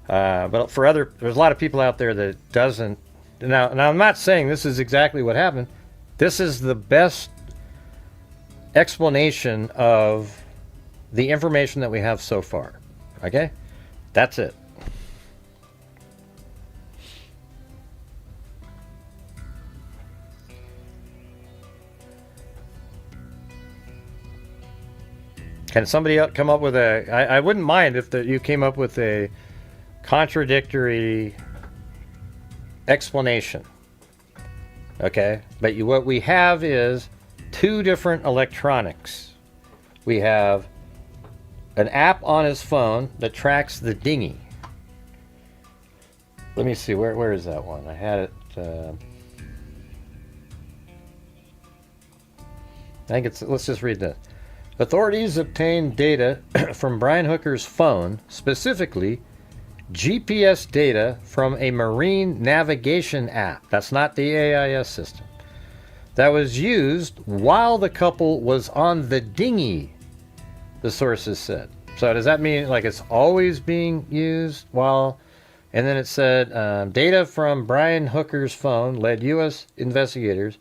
But there's a lot of people out there that doesn't. Now I'm not saying this is exactly what happened. This is the best explanation of the information that we have so far. Okay? That's it. Can somebody else come up with I wouldn't mind if you came up with a contradictory explanation. Okay? But what we have is two different electronics. We have an app on his phone that tracks the dinghy. Let me see, where is that one? I had it. I think it's, let's just read this. Authorities obtained data from Brian Hooker's phone, specifically GPS data from a marine navigation app. That's not the AIS system. That was used while the couple was on the dinghy, the sources said. So does that mean like it's always being used while... And then it said, data from Brian Hooker's phone led U.S. investigators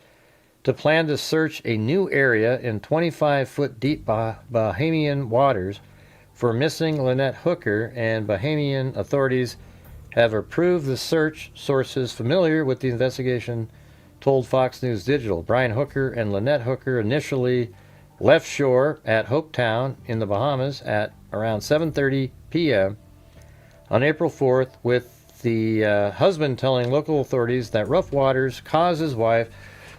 to plan to search a new area in 25-foot deep Bahamian waters for missing Lynette Hooker, and Bahamian authorities have approved the search. Sources familiar with the investigation told Fox News Digital. Brian Hooker and Lynette Hooker initially left shore at Hopetown in the Bahamas at around 7:30 p.m. on April 4th, with the husband telling local authorities that rough waters caused his wife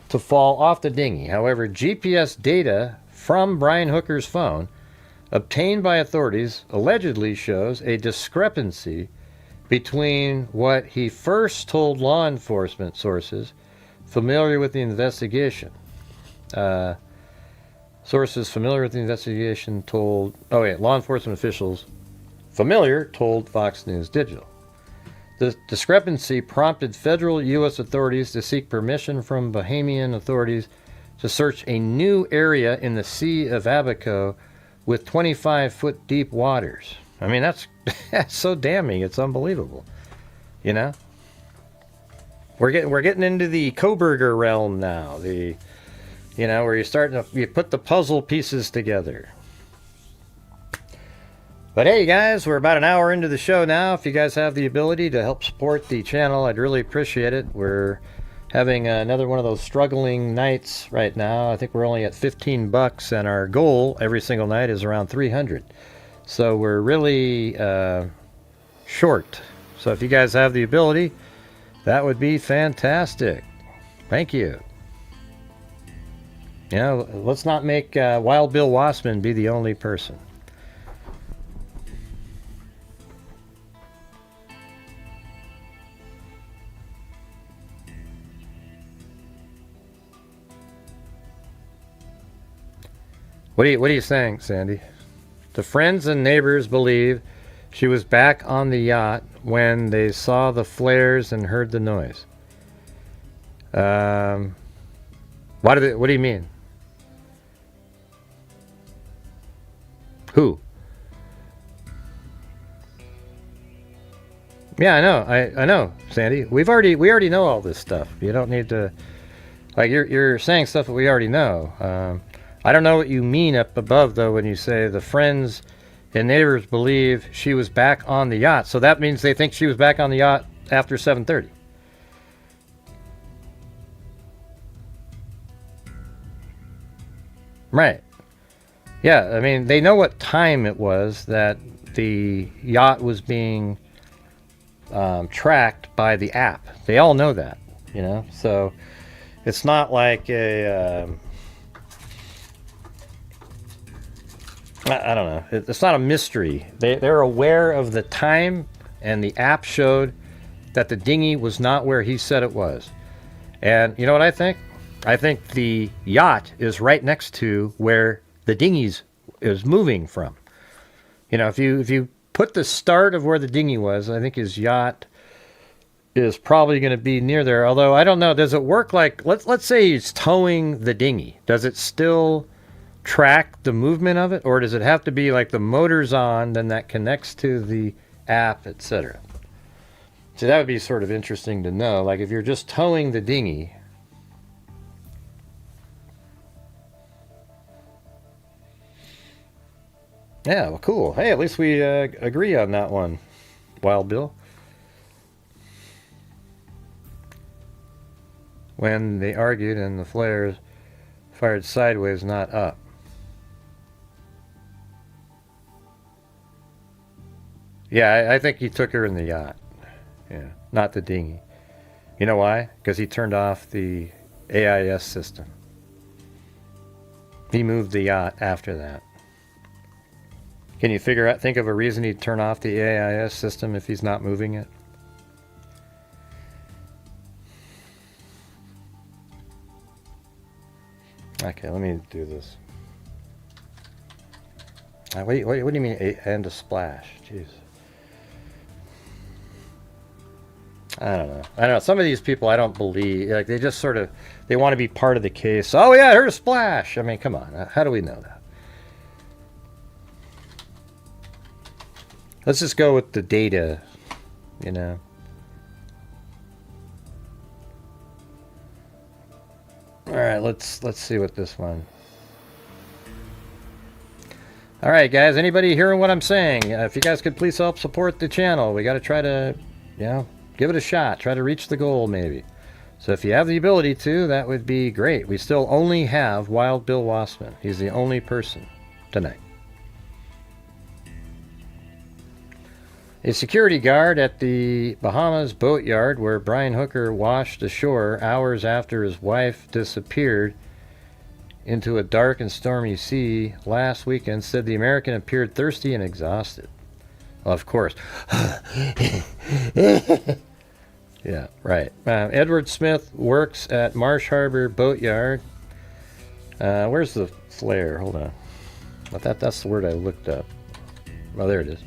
to fall off the dinghy. However, GPS data from Brian Hooker's phone obtained by authorities allegedly shows a discrepancy between what he first told law enforcement sources familiar with the investigation. Sources familiar with the investigation told... Oh, wait. Law enforcement officials familiar told Fox News Digital. The discrepancy prompted federal U.S. authorities to seek permission from Bahamian authorities to search a new area in the Sea of Abaco with 25-foot deep waters. I mean, that's so damning. It's unbelievable. You know? We're getting into the Koberger realm now. Where you put the puzzle pieces together. But hey, guys, we're about an hour into the show now. If you guys have the ability to help support the channel, I'd really appreciate it. We're having another one of those struggling nights right now. I think we're only at $15, and our goal every single night is around 300. So we're really short. So if you guys have the ability, that would be fantastic. Thank you. You know, let's not make Wild Bill Wassman be the only person. What are you saying, Sandy? The friends and neighbors believe she was back on the yacht when they saw the flares and heard the noise. What do you mean? Who? Yeah, I know. I know, Sandy. We already know all this stuff. You don't need to, like, you're saying stuff that we already know. I don't know what you mean up above, though, when you say the friends and neighbors believe she was back on the yacht. So that means they think she was back on the yacht after 7:30. Right. Yeah, I mean, they know what time it was that the yacht was being tracked by the app. They all know that, you know? So it's not like a... I don't know. It's not a mystery. They're aware of the time, and the app showed that the dinghy was not where he said it was. And you know what I think? I think the yacht is right next to where the dinghy is moving from. You know, if you put the start of where the dinghy was, I think his yacht is probably going to be near there. Although I don't know. Does it work like let's say he's towing the dinghy? Does it still track the movement of it, or does it have to be like the motor's on, then that connects to the app, etc.? So that would be sort of interesting to know. Like if you're just towing the dinghy. Yeah, well, cool. Hey, at least we agree on that one, Wild Bill. When they argued and the flares fired sideways, not up. Yeah, I think he took her in the yacht. Yeah, not the dinghy. You know why? Because he turned off the AIS system. He moved the yacht after that. Can you think of a reason he'd turn off the AIS system if he's not moving it? Okay, let me do this. What do you mean, and a splash? Jeez. I don't know. Some of these people I don't believe. Like, they just sort of, they want to be part of the case. Oh yeah, I heard a splash. I mean, come on. How do we know that? Let's just go with the data, you know. All right, let's see what this one. All right, guys. Anybody hearing what I'm saying? If you guys could please help support the channel, we got to try to, you know, give it a shot. Try to reach the goal, maybe. So if you have the ability to, that would be great. We still only have Wild Bill Wassman. He's the only person tonight. A security guard at the Bahamas boatyard where Brian Hooker washed ashore hours after his wife disappeared into a dark and stormy sea last weekend said the American appeared thirsty and exhausted. Well, of course. Yeah, right. Edward Smith works at Marsh Harbor Boatyard. Where's the flare? Hold on. That's the word I looked up. Oh, there it is.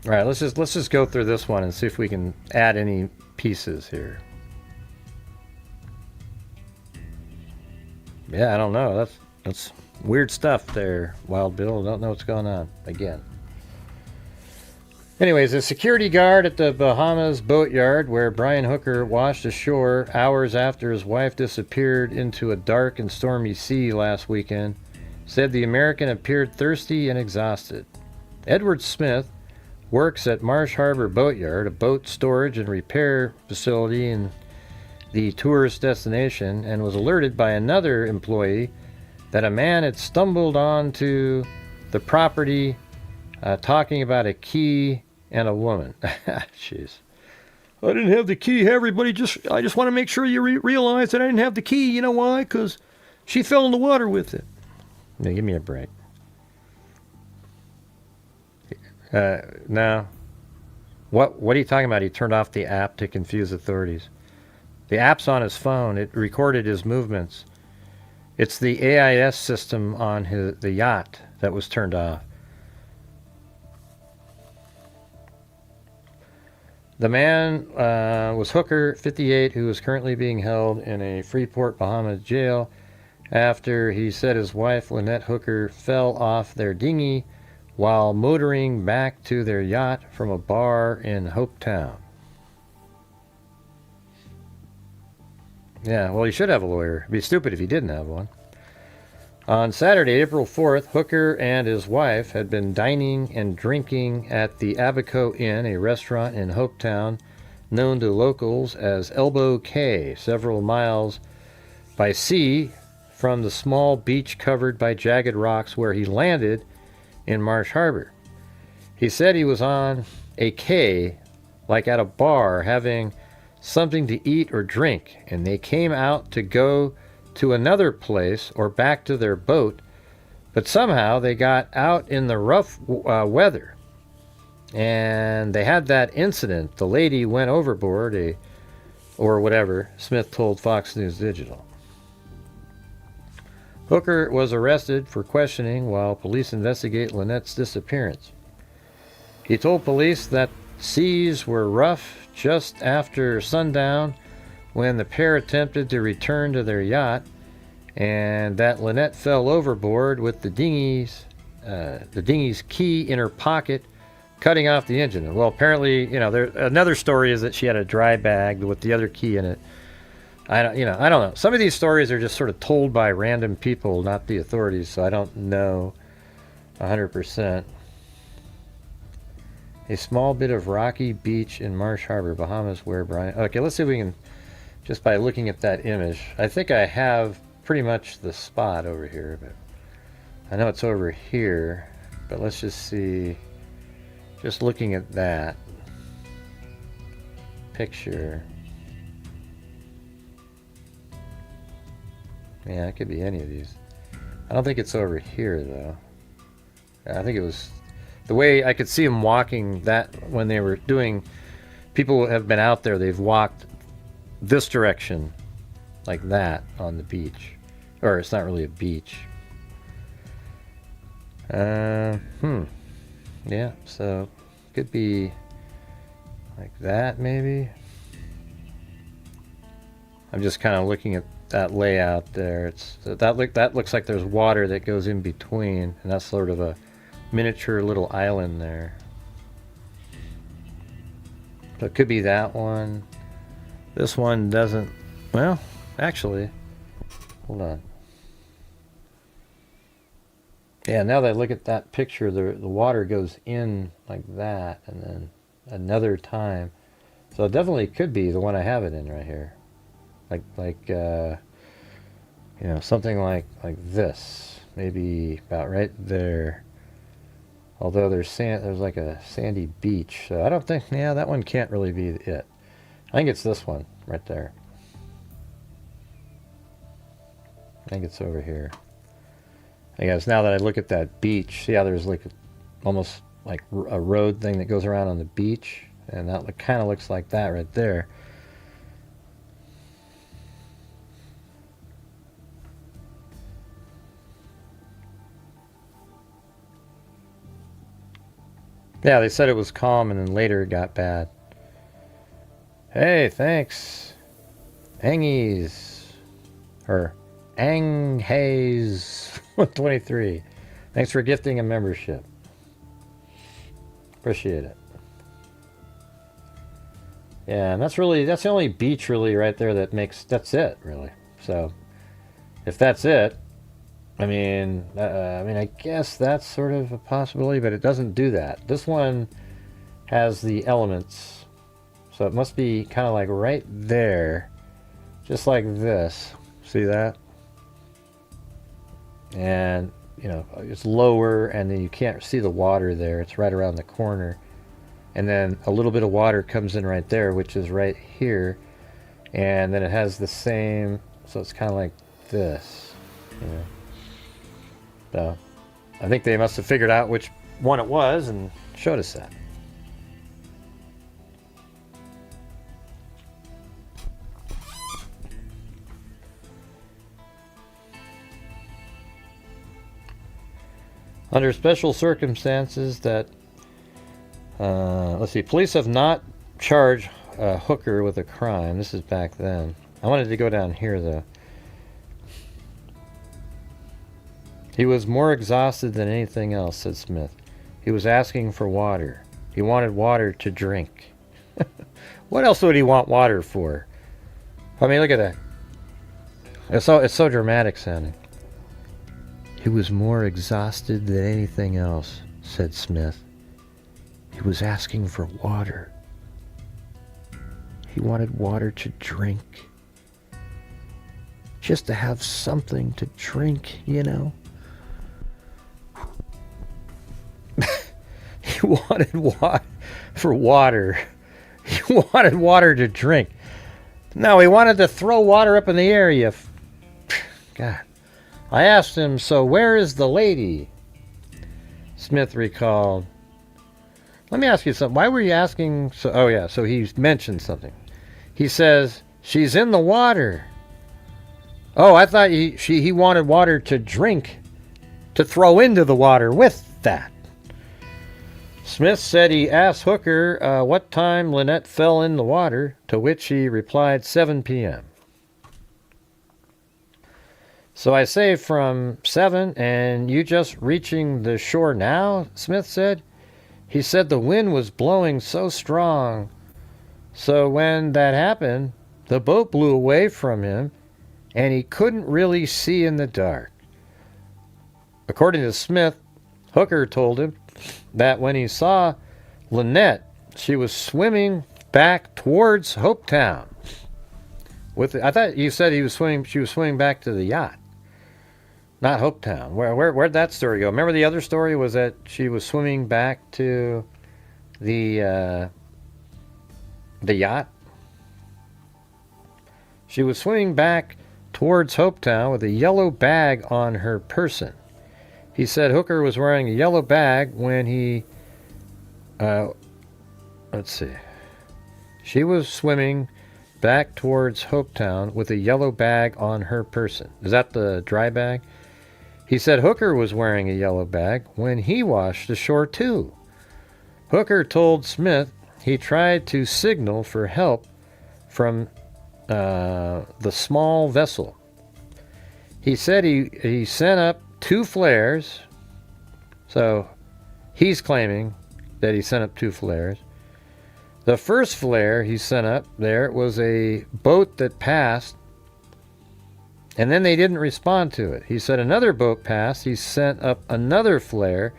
All right, let's just go through this one and see if we can add any pieces here. Yeah, I don't know. That's weird stuff there, Wild Bill. Don't know what's going on again. Anyways, a security guard at the Bahamas boatyard where Brian Hooker washed ashore hours after his wife disappeared into a dark and stormy sea last weekend said the American appeared thirsty and exhausted. Edward Smith works at Marsh Harbor Boatyard, a boat storage and repair facility in the tourist destination, and was alerted by another employee that a man had stumbled onto the property talking about a key and a woman. Jeez. I didn't have the key. Hey, everybody, I just want to make sure you realize that I didn't have the key. You know why? Because she fell in the water with it. Now, give me a break. No. What are you talking about? He turned off the app to confuse authorities. The app's on his phone. It recorded his movements. It's the AIS system on the yacht that was turned off. The man was Hooker, 58, who is currently being held in a Freeport, Bahamas jail after he said his wife, Lynette Hooker, fell off their dinghy while motoring back to their yacht from a bar in Hopetown. Yeah, well, he should have a lawyer. It'd be stupid if he didn't have one. On Saturday, April 4th, Hooker and his wife had been dining and drinking at the Abaco Inn, a restaurant in Hopetown known to locals as Elbow Cay, several miles by sea from the small beach covered by jagged rocks where he landed in Marsh Harbor. He said he was on a quay, like at a bar, having something to eat or drink, and they came out to go to another place or back to their boat, but somehow they got out in the rough weather, and they had that incident. The lady went overboard, or whatever, Smith told Fox News Digital. Hooker was arrested for questioning while police investigate Lynette's disappearance. He told police that seas were rough just after sundown when the pair attempted to return to their yacht, and that Lynette fell overboard with the dinghy's key in her pocket, cutting off the engine. Well, apparently, another story is that she had a dry bag with the other key in it. I don't know. Some of these stories are just sort of told by random people, not the authorities, so I don't know 100%. A small bit of rocky beach in Marsh Harbor, Bahamas, where Brian... Okay, let's see if we can, just by looking at that image, I think I have pretty much the spot over here, but I know it's over here, but let's just see, just looking at that picture. Yeah, it could be any of these. I don't think it's over here, though. I think it was... The way I could see them walking that when they were doing... People have been out there, they've walked this direction, like that, on the beach. Or it's not really a beach. Yeah, so could be like that maybe. I'm just kind of looking at that layout there. That looks like there's water that goes in between, and that's sort of a miniature little island there. So it could be that one. This one doesn't. Well, actually, hold on. Yeah, now that I look at that picture, the water goes in like that, and then another time. So it definitely could be the one I have it in right here. Something like this, maybe about right there. Although there's like a sandy beach, so I don't think. Yeah, that one can't really be it. I think it's this one right there. I think it's over here. I guess now that I look at that beach, see how there's like almost like a road thing that goes around on the beach, and that kind of looks like that right there. Yeah, they said it was calm and then later it got bad. Hey, thanks. Angies. Or Anghaze 123. Thanks for gifting a membership. Appreciate it. Yeah, and that's the only beach really right there that's it really. So if that's it, I mean, I guess that's sort of a possibility, but it doesn't do that. This one has the elements, so it must be kind of like right there, just like this. See that? And, it's lower, and then you can't see the water there. It's right around the corner. And then a little bit of water comes in right there, which is right here. And then it has the same, so it's kind of like this, So I think they must have figured out which one it was and showed us that. Under special circumstances that, let's see, police have not charged a hooker with a crime. This is back then. I wanted to go down here though. He was more exhausted than anything else, said Smith. He was asking for water. He wanted water to drink. What else would he want water for? I mean, look at that. It's so dramatic sounding. He was more exhausted than anything else, said Smith. He was asking for water. He wanted water to drink. Just to have something to drink, He wanted water. He wanted water to drink. No, he wanted to throw water up in the air, God. I asked him, so where is the lady? Smith recalled. Let me ask you something. Why were you asking? So he mentioned something. He says, she's in the water. Oh, I thought he wanted water to drink, to throw into the water with that. Smith said he asked Hooker what time Lynette fell in the water, to which he replied 7 p.m. So I say from 7, and you just reaching the shore now, Smith said. He said the wind was blowing so strong. So when that happened, the boat blew away from him, and he couldn't really see in the dark. According to Smith, Hooker told him that when he saw Lynette, she was swimming back towards Hopetown. I thought you said she was swimming back to the yacht, not Hopetown. Where'd that story go? Remember the other story was that she was swimming back to the yacht? She was swimming back towards Hopetown with a yellow bag on her person. He said Hooker was wearing a yellow bag when he, let's see. She was swimming back towards Hopetown with a yellow bag on her person. Is that the dry bag? He said Hooker was wearing a yellow bag when he washed ashore too. Hooker told Smith he tried to signal for help from the small vessel. He said he sent up 2 flares. So he's claiming that he sent up 2 flares. The first flare he sent up there was a boat that passed, and then they didn't respond to it. He said another boat passed. He sent up another flare,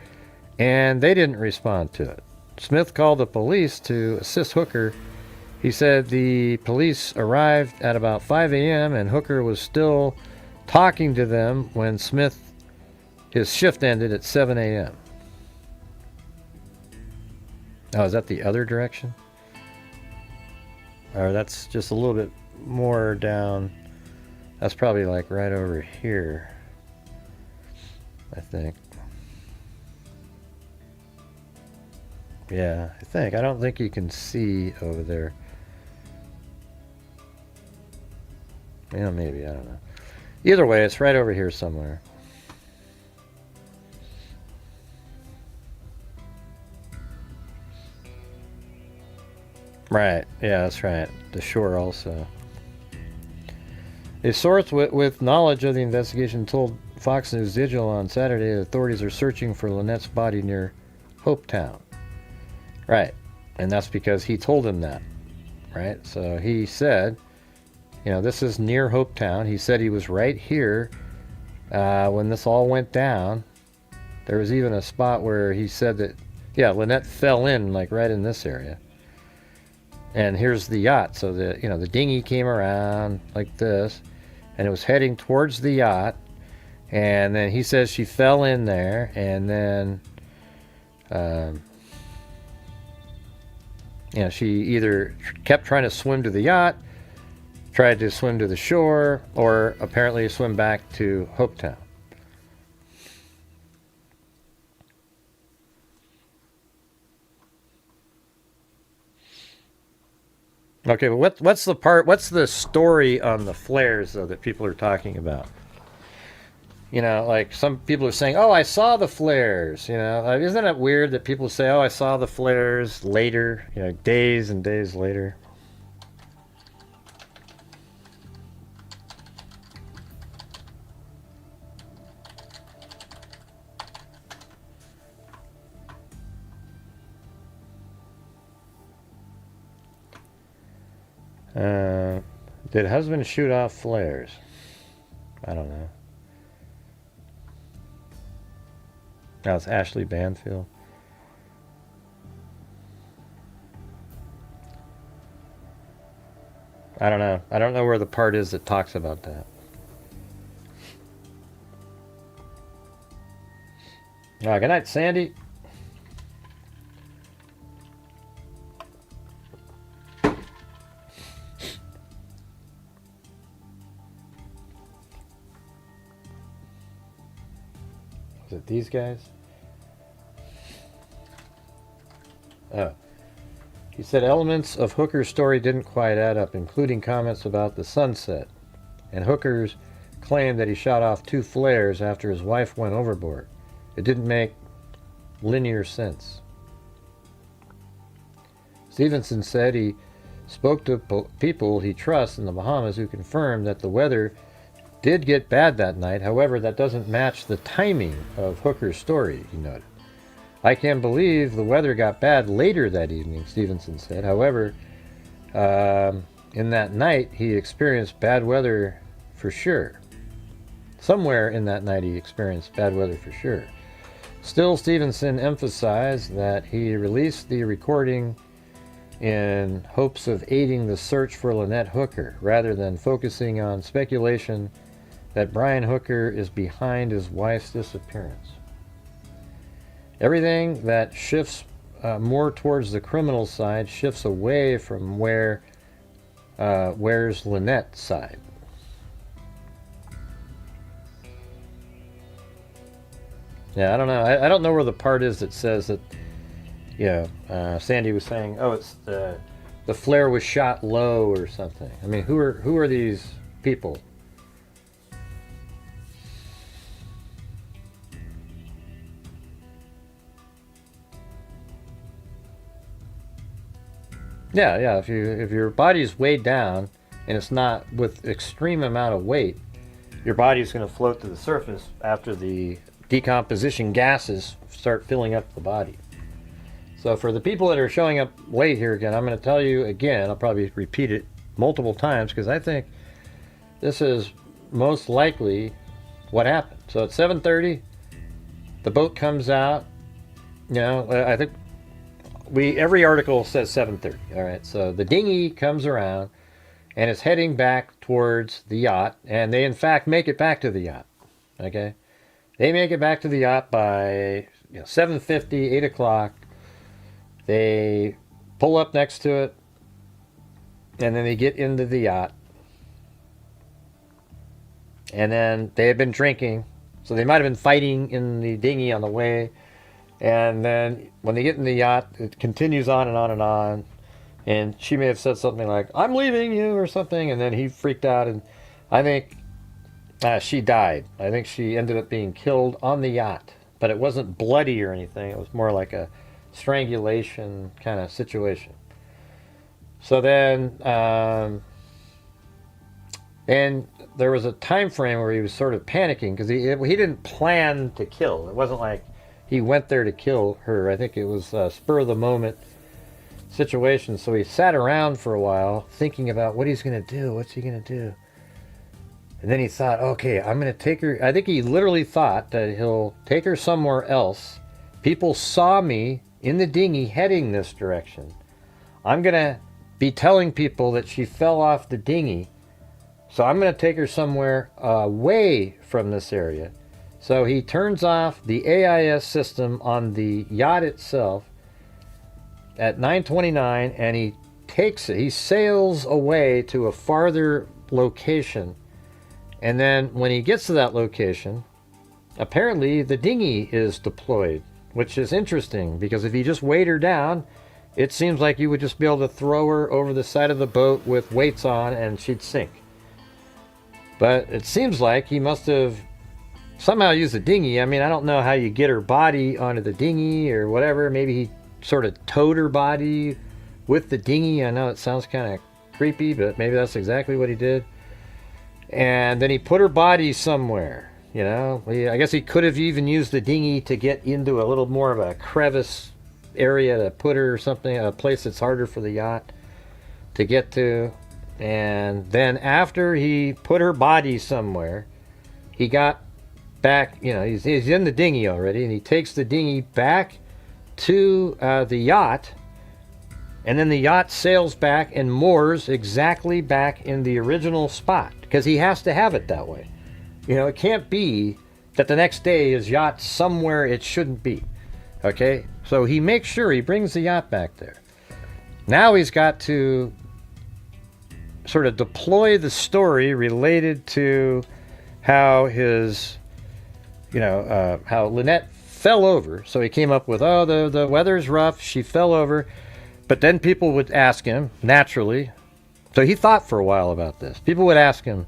and they didn't respond to it. Smith called the police to assist Hooker. He said the police arrived at about 5 a.m. and Hooker was still talking to them when his shift ended at 7 a.m. Oh, is that the other direction? Or that's just a little bit more down. That's probably like right over here, I think. Yeah, I think. I don't think you can see over there. Yeah, maybe. I don't know. Either way, it's right over here somewhere. Right. Yeah, that's right. The shore also. A source with knowledge of the investigation told Fox News Digital on Saturday that authorities are searching for Lynette's body near Hopetown. Right. And that's because he told him that. Right? So he said, this is near Hopetown. He said he was right here when this all went down. There was even a spot where he said that, Lynette fell in, like right in this area. And here's the yacht. So the dinghy came around like this, and it was heading towards the yacht. And then he says she fell in there, and then, she either kept trying to swim to the yacht, tried to swim to the shore, or apparently swim back to Hopetown. Okay, but what's the story on the flares, though, that people are talking about? Like some people are saying, oh, I saw the flares, isn't it weird that people say, oh, I saw the flares later, days and days later? Did husband shoot off flares? I don't know. That was Ashley Banfield. I don't know. I don't know where the part is that talks about that. All right, good night, Sandy. Is it these guys? Oh. He said elements of Hooker's story didn't quite add up, including comments about the sunset, and Hooker's claim that he shot off 2 flares after his wife went overboard. It didn't make linear sense. Stevenson said he spoke to people he trusts in the Bahamas who confirmed that the weather did get bad that night. However, that doesn't match the timing of Hooker's story, he noted. I can believe the weather got bad later that evening, Stevenson said. However, in that night, he experienced bad weather for sure. Somewhere in that night, he experienced bad weather for sure. Still, Stevenson emphasized that he released the recording in hopes of aiding the search for Lynette Hooker, rather than focusing on speculation that Brian Hooker is behind his wife's disappearance. Everything that shifts more towards the criminal side shifts away from where's Lynette's side. Yeah, I don't know. I don't know where the part is that says that, Sandy was saying, oh, it's the the flare was shot low or something. I mean, who are these people? Yeah. If your body's weighed down and it's not with extreme amount of weight, your body's going to float to the surface after the decomposition gases start filling up the body. So for the people that are showing up late here again, I'm going to tell you again, I'll probably repeat it multiple times because I think this is most likely what happened. So at 7:30, the boat comes out. I think every article says 7:30. All right, so the dinghy comes around and it's heading back towards the yacht, and they in fact make it back to the yacht. Okay, they make it back to the yacht by 7:50, 8 o'clock. They pull up next to it, and then they get into the yacht. And then they had been drinking, so they might have been fighting in the dinghy on the way. And then when they get in the yacht, it continues on and on and on. And she may have said something like, "I'm leaving you," or something. And then he freaked out, and I think she died. I think she ended up being killed on the yacht. But it wasn't bloody or anything. It was more like a strangulation kind of situation. So then, and there was a time frame where he was sort of panicking because he didn't plan to kill. It wasn't like he went there to kill her. I think it was a spur of the moment situation. So he sat around for a while thinking about what he's going to do. What's he going to do? And then he thought, okay, I'm going to take her. I think he literally thought that he'll take her somewhere else. People saw me in the dinghy heading this direction. I'm going to be telling people that she fell off the dinghy. So I'm going to take her somewhere away from this area. So he turns off the AIS system on the yacht itself at 9:29, and he sails away to a farther location. And then when he gets to that location, apparently the dinghy is deployed, which is interesting because if he just weighed her down, it seems like you would just be able to throw her over the side of the boat with weights on and she'd sink. But it seems like he must have somehow used the dinghy. I mean, I don't know how you get her body onto the dinghy or whatever. Maybe he sort of towed her body with the dinghy. I know it sounds kind of creepy, but maybe that's exactly what he did. And then he put her body somewhere. I guess he could have even used the dinghy to get into a little more of a crevice area to put her or something, a place that's harder for the yacht to get to. And then after he put her body somewhere, he got back, he's in the dinghy already, and he takes the dinghy back to the yacht, and then the yacht sails back and moors exactly back in the original spot because he has to have it that way. It can't be that the next day his yacht's somewhere it shouldn't be. Okay, so he makes sure he brings the yacht back there. Now he's got to sort of deploy the story related to how his, how Lynette fell over. So he came up with, the weather's rough, she fell over. But then people would ask him, naturally. So he thought for a while about this. People would ask him,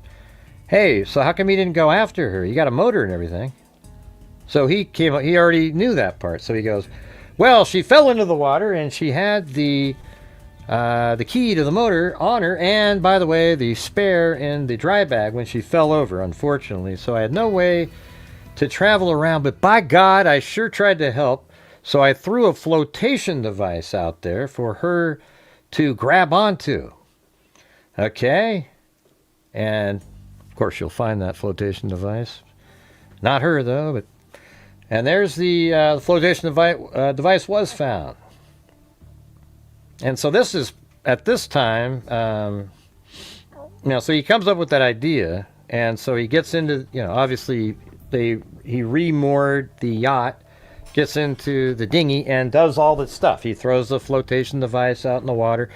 hey, so how come you didn't go after her? You got a motor and everything. So he already knew that part. So he goes, well, she fell into the water and she had the key to the motor on her, and by the way, the spare in the dry bag when she fell over, unfortunately. So I had no way to travel around, but by God, I sure tried to help. So I threw a flotation device out there for her to grab onto. Okay? And of course, you'll find that flotation device. Not her, though, and there's the flotation device was found. And so this is, at this time, so he comes up with that idea, and so he gets into, obviously he remoored the yacht, gets into the dinghy, and does all this stuff. He throws the flotation device out in the water,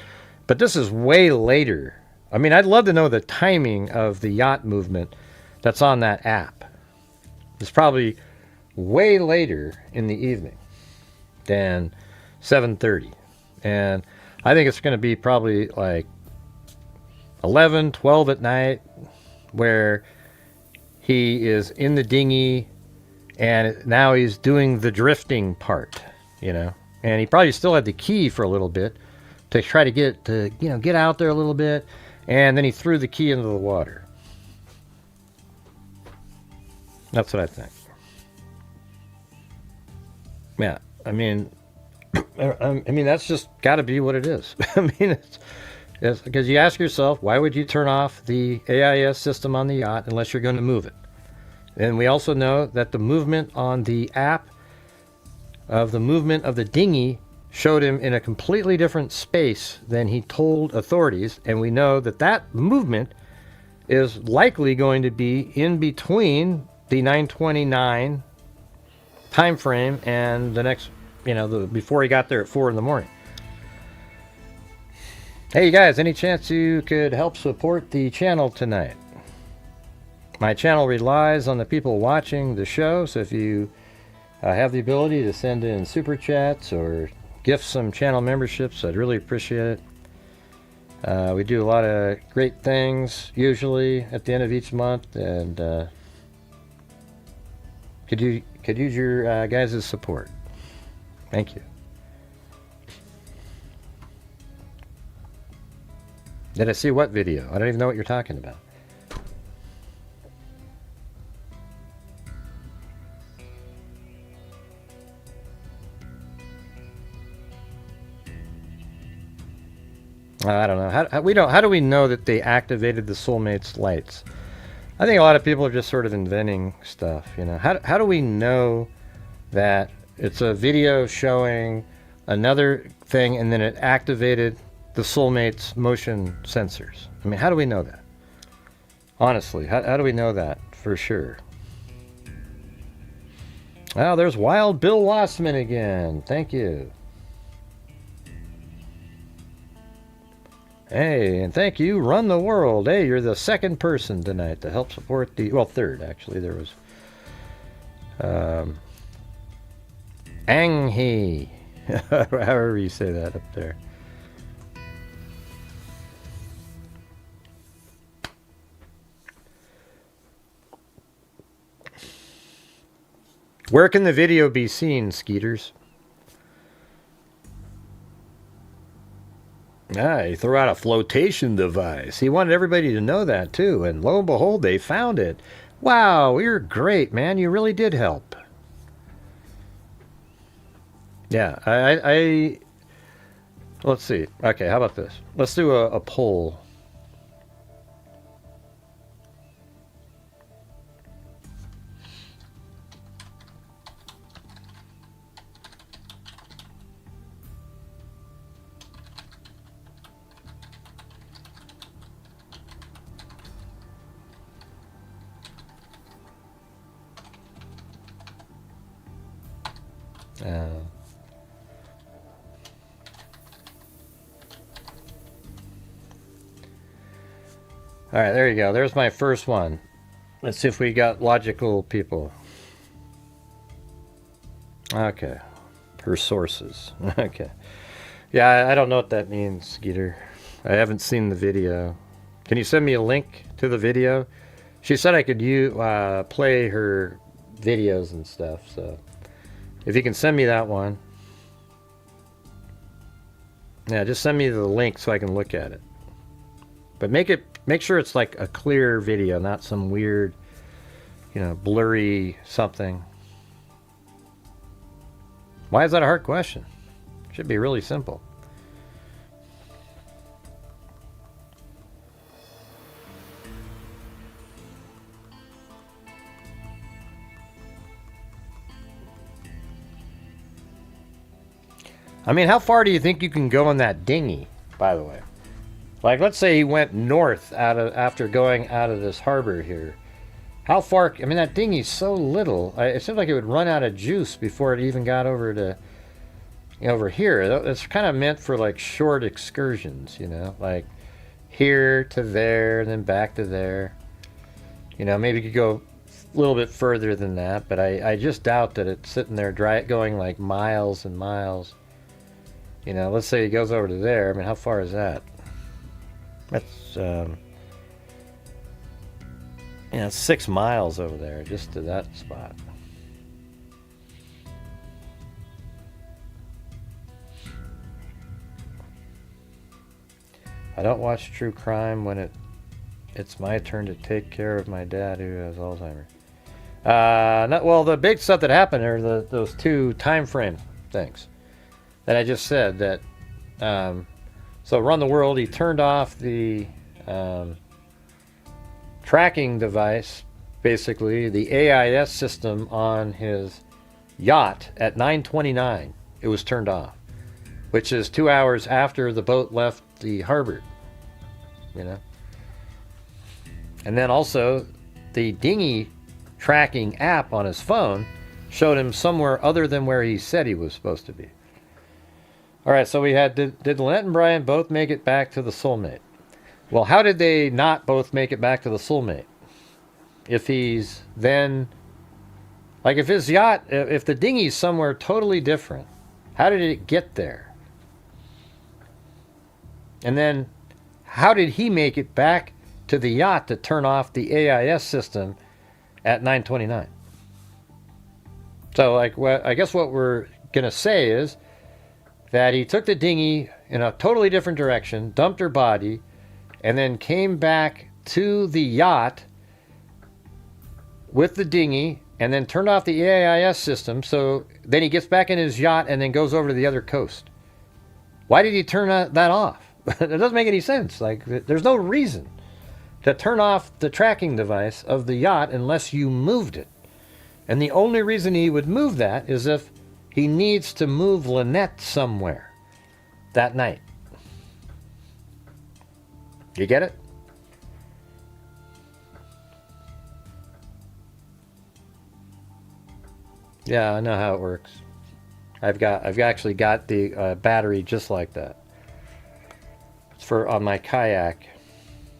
but this is way later. I mean, I'd love to know the timing of the yacht movement that's on that app. It's probably way later in the evening than 7:30. And I think it's going to be probably like 11, 12 at night, where he is in the dinghy and now he's doing the drifting part, you know. And he probably still had the key for a little bit to try to get out there a little bit, and then he threw the key into the water. That's what I think. Yeah, I mean that's just got to be what it is. I mean, it's because you ask yourself, why would you turn off the AIS system on the yacht unless you're going to move it? And we also know that the movement on the app of the movement of the dinghy showed him in a completely different space than he told authorities, and we know that that movement is likely going to be in between the 9:29 time frame and the next, before he got there at 4 in the morning. Hey, you guys, any chance you could help support the channel tonight? My channel relies on the people watching the show, so if you have the ability to send in super chats or gift some channel memberships, I'd really appreciate it. We do a lot of great things usually at the end of each month, and could use your guys' support. Thank you. Did I see what video? I don't even know what you're talking about. I don't know. How do we know that they activated the soulmates lights? I think a lot of people are just sort of inventing stuff, you know. How do we know that it's a video showing another thing and then it activated the soulmates motion sensors? I mean, how do we know that? Honestly, how do we know that for sure? Oh, there's Wild Bill Wassman again. Thank you. Hey, and thank you, Run the World. Hey, you're the second person tonight to help support the... Well, third, actually. There was... Anghe. However you say that up there. Where can the video be seen, Skeeters? He threw out a flotation device. He wanted everybody to know that, too. And lo and behold, they found it. Wow, you're great, man. You really did help. Yeah, I let's see. Okay, how about this? Let's do a poll. All right, there you go. There's my first one. Let's see if we got logical people. Okay. Her sources. Okay. Yeah, I don't know what that means, Skeeter. I haven't seen the video. Can you send me a link to the video? She said I could play her videos and stuff, so if you can send me that one. Yeah, just send me the link so I can look at it. But make sure it's like a clear video, not some weird, blurry something. Why is that a hard question? It should be really simple. I mean, how far do you think you can go in that dinghy, by the way? Like, let's say he went north after going out of this harbor here. How far? I mean, that dinghy's so little. It seems like it would run out of juice before it even got over to over here. It's kind of meant for like short excursions, like here to there and then back to there. Maybe you could go a little bit further than that, but I just doubt that it's sitting there going like miles and miles. You know, let's say he goes over to there. I mean, how far is that? That's, 6 miles over there, just to that spot. I don't watch true crime when it's my turn to take care of my dad who has Alzheimer's. Well, the big stuff that happened are those 2 time frame things that I just said. That so around the world, he turned off the tracking device, basically the AIS system on his yacht at 9:29. It was turned off, which is 2 hours after the boat left the harbor. You know, and then also the dinghy tracking app on his phone showed him somewhere other than where he said he was supposed to be. All right, so we had, did Lynette and Brian both make it back to the soulmate? Well, how did they not both make it back to the soulmate? If he's then, like if his yacht, if the dinghy's somewhere totally different, how did it get there? And then how did he make it back to the yacht to turn off the AIS system at 9:29? So, like, I guess what we're going to say is that he took the dinghy in a totally different direction, dumped her body, and then came back to the yacht with the dinghy, and then turned off the AIS system. So then he gets back in his yacht and then goes over to the other coast. Why did he turn that off? It doesn't make any sense. Like, there's no reason to turn off the tracking device of the yacht unless you moved it. And the only reason he would move that is if he needs to move Lynette somewhere that night. You get it? Yeah, I know how it works. I've actually got the battery just like that. It's on my kayak.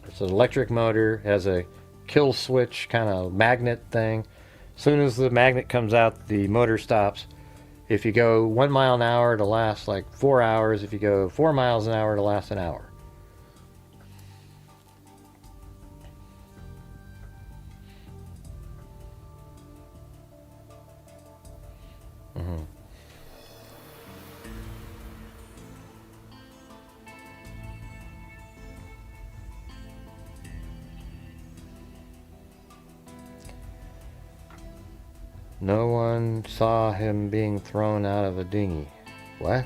It's an electric motor, has a kill switch kind of magnet thing. As soon as the magnet comes out, the motor stops. If you go 1 mile an hour, it'll last like 4 hours. If you go 4 miles an hour, it'll last an hour. Mm-hmm. No one saw him being thrown out of a dinghy. What?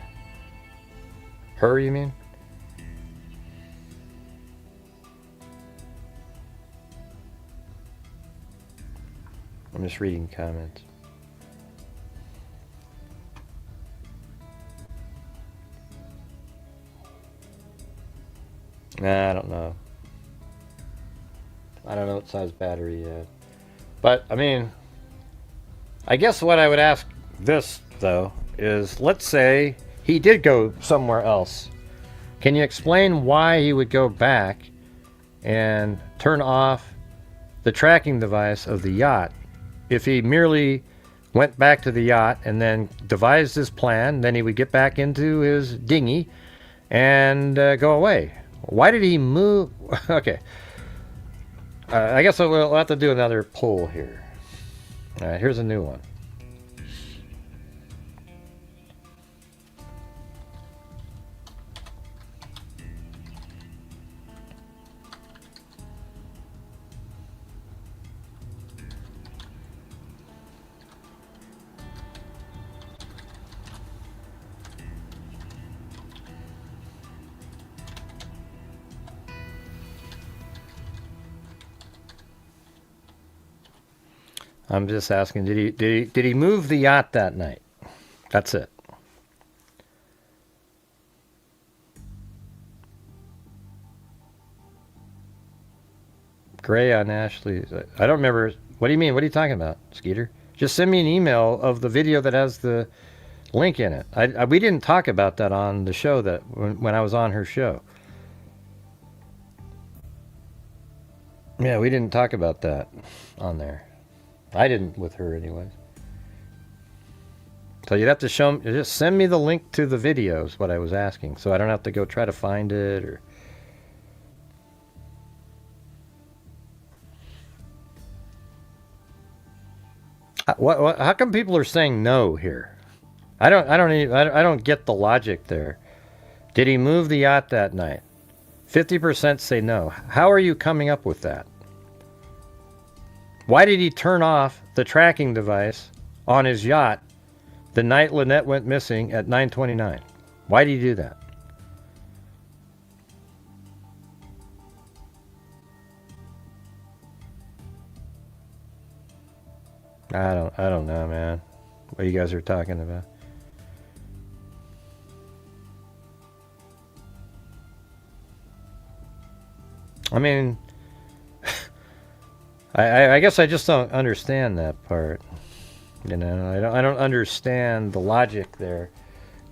Her, you mean? I'm just reading comments. Nah, I don't know. I don't know what size battery yet. But, I mean, I guess what I would ask this, though, is let's say he did go somewhere else. Can you explain why he would go back and turn off the tracking device of the yacht if he merely went back to the yacht and then devised his plan? Then he would get back into his dinghy and go away. Why did he move? Okay. I guess we'll have to do another poll here. All right, here's a new one. I'm just asking, did he move the yacht that night? That's it. Gray on Ashley. I don't remember. What do you mean? What are you talking about, Skeeter? Just send me an email of the video that has the link in it. We didn't talk about that on the show that when I was on her show. Yeah, we didn't talk about that on there. I didn't with her anyways. So you'd have to show me, just send me the link to the videos, what I was asking, so I don't have to go try to find it or... How come people are saying no here? I don't get the logic there. Did he move the yacht that night? 50% say no. How are you coming up with that? Why did he turn off the tracking device on his yacht the night Lynette went missing at 9:29? Why did he do that? I don't know, man. What you guys are talking about. I mean, I guess I just don't understand that part. You know, I don't understand the logic there.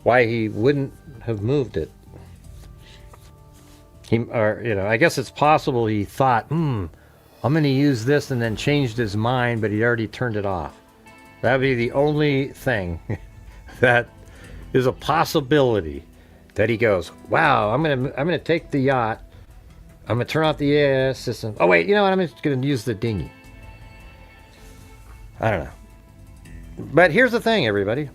Why he wouldn't have moved it. I guess it's possible he thought, I'm going to use this, and then changed his mind, but he already turned it off. That would be the only thing that is a possibility, that he goes, wow, I'm gonna take the yacht, I'm going to turn off the AIS system. Oh, wait, you know what? I'm just going to use the dinghy. I don't know. But here's the thing, everybody.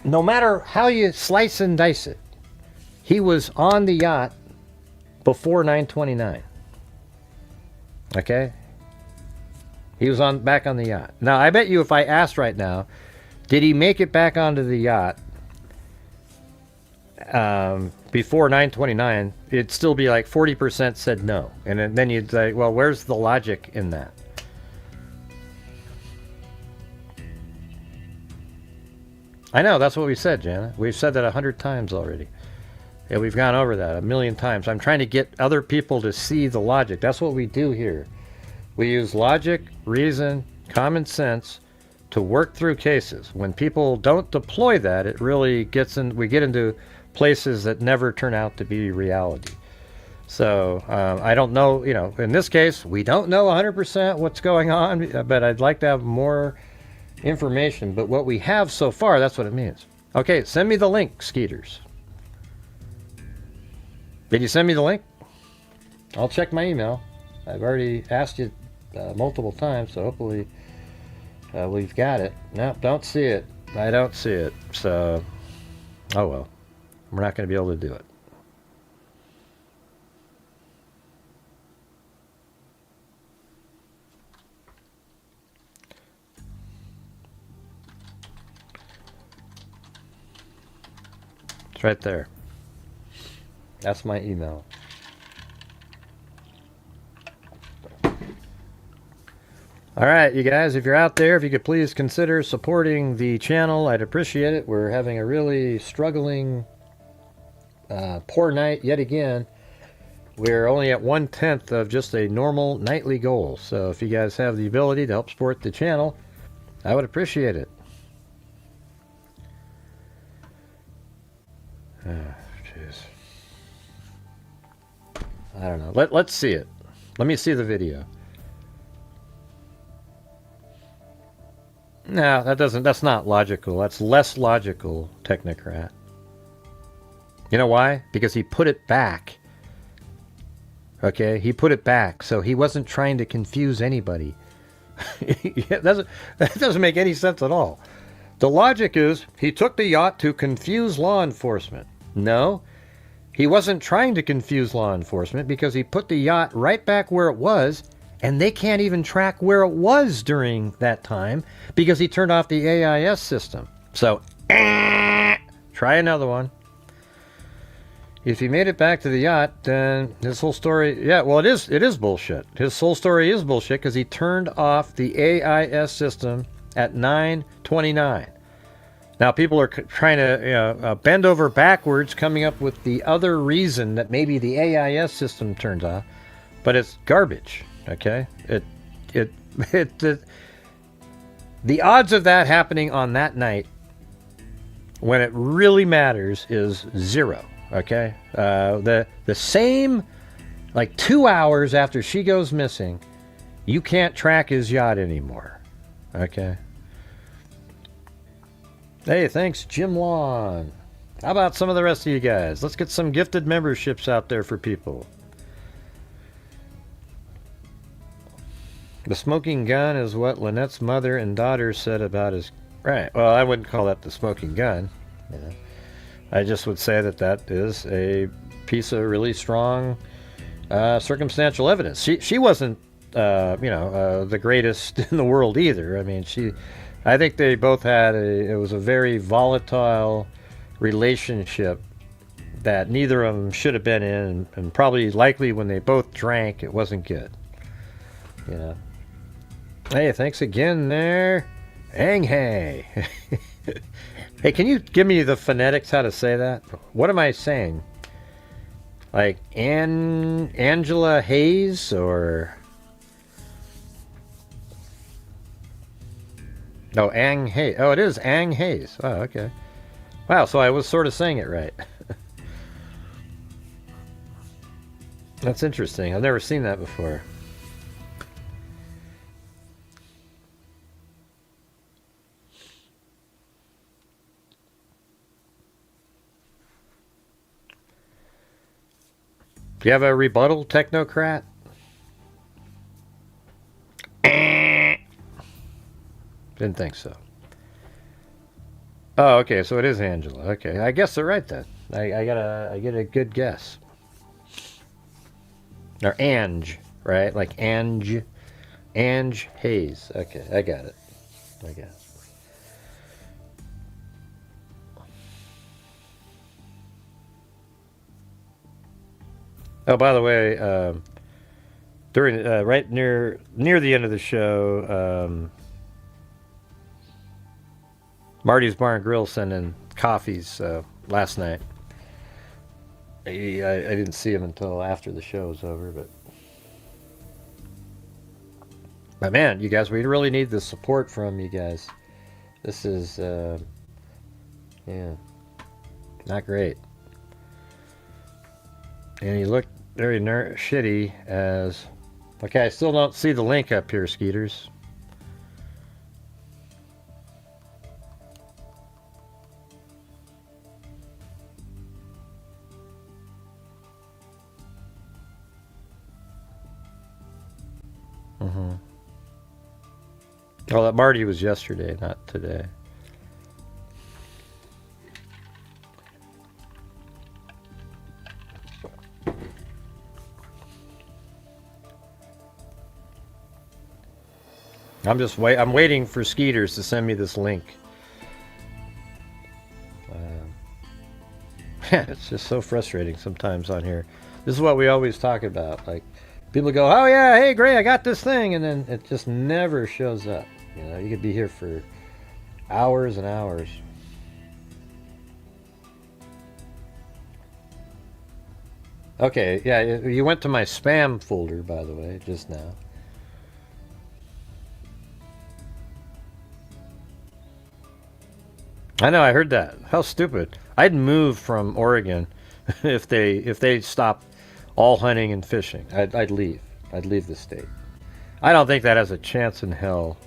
No matter how you slice and dice it, he was on the yacht before 9:29. Okay? He was back on the yacht. Now, I bet you if I asked right now, did he make it back onto the yacht before 9:29, it'd still be like 40% said no. And then you'd say, well, where's the logic in that? I know, that's what we said, Jana. We've said that 100 times already. Yeah, we've gone over that 1,000,000 times. I'm trying to get other people to see the logic. That's what we do here. We use logic, reason, common sense to work through cases. When people don't deploy that, it really we get into places that never turn out to be reality. So I don't know, in this case, we don't know 100% what's going on, but I'd like to have more information. But what we have so far, that's what it means. Okay, send me the link, Skeeters. Did you send me the link? I'll check my email. I've already asked you multiple times, so hopefully we've got it. No, don't see it. I don't see it. So, oh well. We're not going to be able to do it. It's right there. That's my email. All right, you guys, if you're out there, if you could please consider supporting the channel, I'd appreciate it. We're having a really struggling, poor night yet again. We're only at 1/10 of just a normal nightly goal. So if you guys have the ability to help support the channel, I would appreciate it. Jeez. I don't know. Let's see it. Let me see the video. No, that's not logical. That's less logical, Technocrat. You know why? Because he put it back. Okay? He put it back, so he wasn't trying to confuse anybody. That doesn't make any sense at all. The logic is, he took the yacht to confuse law enforcement. No, he wasn't trying to confuse law enforcement because he put the yacht right back where it was, and they can't even track where it was during that time because he turned off the AIS system. So, try another one. If he made it back to the yacht, then his whole story... Yeah, well, it is bullshit. His whole story is bullshit because he turned off the AIS system at 9:29. Now, people are trying to bend over backwards, coming up with the other reason that maybe the AIS system turns off, but it's garbage. Okay, the odds of that happening on that night, when it really matters, is 0. Okay, the same, like 2 hours after she goes missing, you can't track his yacht anymore. Okay. Hey, thanks, Jim Long. How about some of the rest of you guys? Let's get some gifted memberships out there for people. The smoking gun is what Lynette's mother and daughter said about his... Right, well, I wouldn't call that the smoking gun. You know. I just would say that that is a piece of really strong circumstantial evidence. She wasn't, the greatest in the world either. I mean, I think they both had it was a very volatile relationship that neither of them should have been in, and probably likely when they both drank, it wasn't good. You know. Hey, thanks again there. Ang hey. Hey, can you give me the phonetics how to say that? What am I saying? Like Angela Hayes or... No, Ang Hayes. Oh, it is Ang Hayes. Oh, okay. Wow, so I was sort of saying it right. That's interesting. I've never seen that before. Do you have a rebuttal, technocrat? Didn't think so. Oh, okay, so it is Angela. Okay, I guess they're right then. I get a good guess. Or Ange, right? Like Ange Hayes. Okay, I got it. Oh, by the way, during right near the end of the show, Marty's Bar and Grill sent in coffees last night. I didn't see him until after the show was over, but man, you guys, we really need the support from you guys. This is not great. And you look very shitty as... Okay, I still don't see the link up here, Skeeters. Oh, that Marty was yesterday, not today. I'm waiting for Skeeters to send me this link. It's just so frustrating sometimes on here. This is what we always talk about. Like, people go, "Oh yeah, hey Gray, I got this thing," and then it just never shows up. You know, you could be here for hours and hours. Okay, yeah, you went to my spam folder, by the way, just now. I know, I heard that. How stupid. I'd move from Oregon if they stopped all hunting and fishing. I'd leave. I'd leave the state. I don't think that has a chance in hell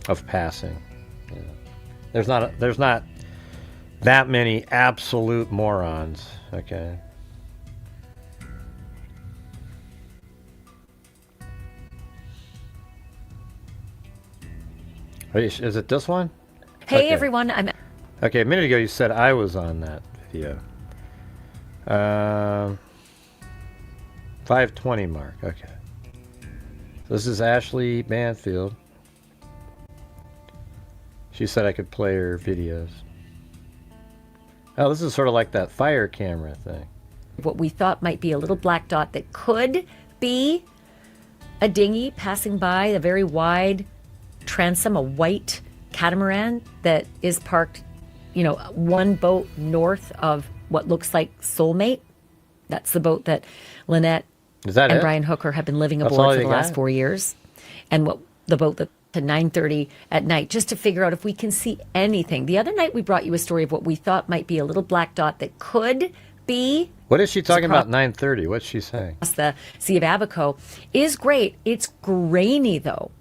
of passing. You know, there's not that many absolute morons, okay? Is it this one? Hey, okay. Everyone, I'm... Okay, a minute ago you said I was on that video. 5:20 mark, okay. This is Ashley Banfield. She said I could play her videos. Oh, this is sort of like that fire camera thing. What we thought might be a little black dot that could be a dinghy passing by, a very wide transom, a white catamaran that is parked, you know, one boat north of what looks like Soulmate. That's the boat that Lynette and Brian Hooker have been living aboard for the last 4 years. And what the boat that to 9:30 at night, just to figure out if we can see anything. The other night we brought you a story of what we thought might be a little black dot that could be... What is she talking about 9:30? What's she saying? The Sea of Abaco is great. It's grainy though.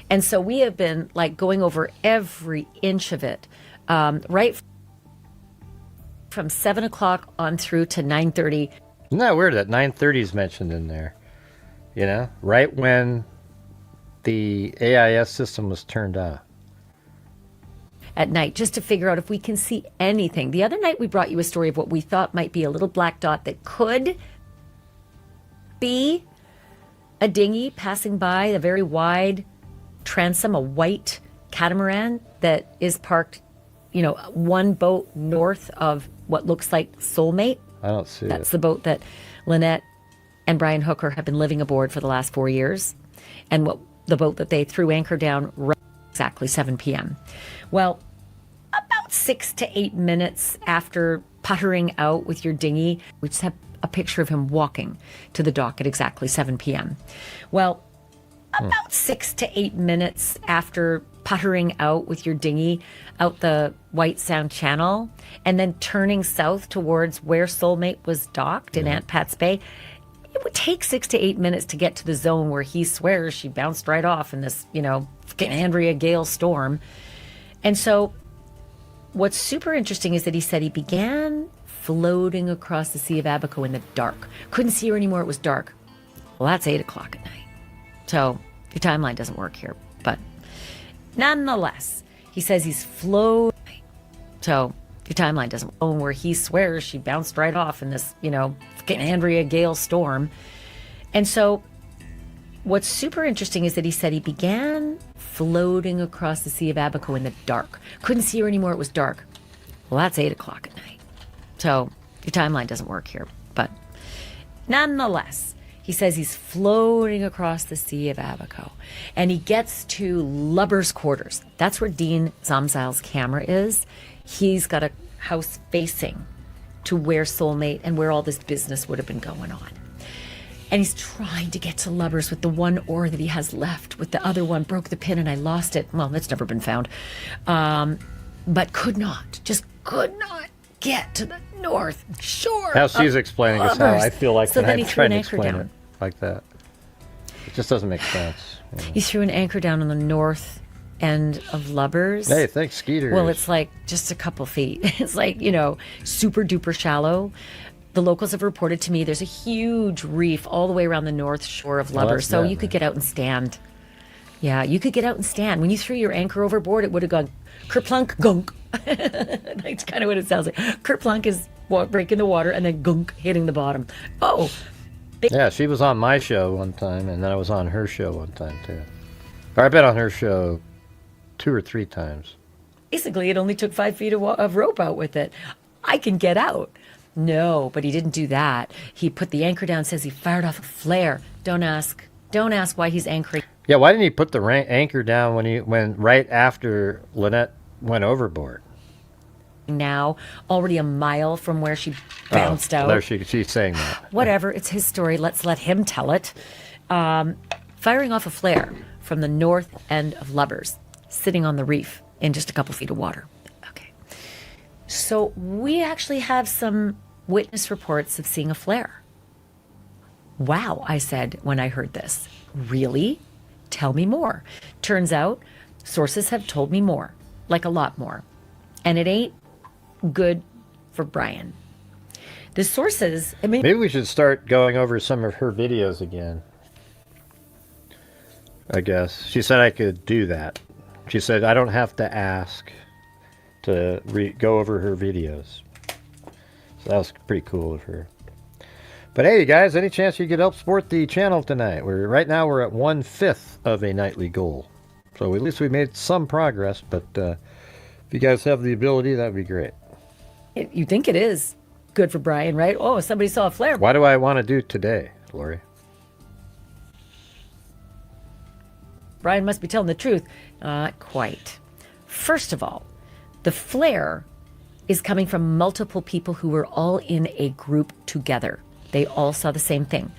And so we have been like going over every inch of it Right from 7 o'clock on through to 9:30. Isn't that weird that 9:30 is mentioned in there? You know, right when the AIS system was turned off. At night, just to figure out if we can see anything. The other night we brought you a story of what we thought might be a little black dot that could be a dinghy passing by, a very wide transom, a white catamaran that is parked, one boat north of what looks like Soulmate. I don't see That's it. the boat that Lynette and Brian Hooker have been living aboard for the last 4 years, and the boat that they threw anchor down right exactly 7 p.m. Well, about 6 to 8 minutes after puttering out with your dinghy, we just have a picture of him walking to the dock at exactly 7 p.m. Well, about 6 to 8 minutes after puttering out with your dinghy out the White Sound Channel and then turning south towards where Soulmate was docked in Aunt Pat's Bay, it would take 6 to 8 minutes to get to the zone where he swears she bounced right off in this, fucking Andrea Gale storm. And so what's super interesting is that he said he began floating across the Sea of Abaco in the dark. Couldn't see her anymore. It was dark. Well, that's 8 o'clock at night. So your timeline doesn't work here. But nonetheless, he says he's floating. So your timeline doesn't work. Where he swears she bounced right off in this, fucking Andrea Gale storm. And so what's super interesting is that he said he began floating across the Sea of Abaco in the dark. Couldn't see her anymore. It was dark. Well, that's 8 o'clock at night. So your timeline doesn't work here. But nonetheless, he says he's floating across the Sea of Abaco. And he gets to Lubber's quarters. That's where Dean Zomzil's camera is. He's got a house facing to where Soulmate and where all this business would have been going on. And he's trying to get to Lubbers with the one oar that he has left. With the other one, broke the pin and I lost it. Well, that's never been found. But could not get to the north shore. How she's explaining is how I feel like so when then I'm he threw trying an to anchor explain down. it like that. It just doesn't make sense. He threw an anchor down on the north end of Lubbers. Hey, thanks, Skeeter. Well, it's like just a couple feet. It's like, super duper shallow. The locals have reported to me there's a huge reef all the way around the north shore of Lubbers. that's So bad, you could man. get out and stand. Yeah, you could get out and stand. When you threw your anchor overboard, it would have gone kerplunk, gunk. That's kind of what it sounds like. Kerplunk is breaking the water and then gunk hitting the bottom. Oh, Yeah, she was on my show one time, and then I was on her show one time, too. Or I've been on her show 2 or 3 times. basically it only took 5 feet of rope out with it. I can get out. No, but he didn't do that. He put the anchor down, says he fired off a flare. Don't ask why he's anchoring. Yeah, why didn't he put the anchor down when right after Lynette went overboard? Now, already a mile from where she bounced out. There she's saying that. Whatever, it's his story. Let's let him tell it. Firing off a flare from the north end of Lubbers, sitting on the reef in just a couple feet of water. Okay. So we actually have some witness reports of seeing a flare. Wow, I said when I heard this. Really? Tell me more. Turns out, sources have told me more, like a lot more. And it ain't good for Brian. The sources, Maybe we should start going over some of her videos again. I guess. She said I could do that. She said I don't have to ask to go over her videos. So that was pretty cool of her. But hey, you guys, any chance you could help support the channel tonight? Right now we're at 1/5 of a nightly goal. So at least we made some progress, but if you guys have the ability, that would be great. you think it is good for Brian, right? Oh, somebody saw a flare. Why do I want to do it today, Lori? Brian must be telling the truth. Not quite. First of all, the flare is coming from multiple people who were all in a group together. They all saw the same thing.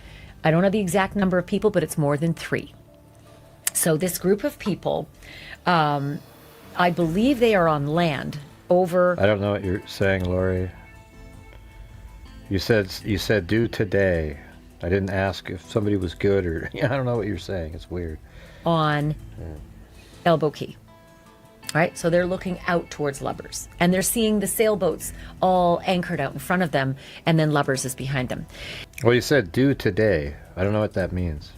I don't know the exact number of people, but it's more than 3. So this group of people, I believe they are on land over... I don't know what you're saying, Lori. You said do today. I didn't ask if somebody was good or... I don't know what you're saying. It's weird. on Elbow Key. right? So they're looking out towards Lubbers, and they're seeing the sailboats all anchored out in front of them, and then Lubbers is behind them. Well, you said due today. I don't know what that means.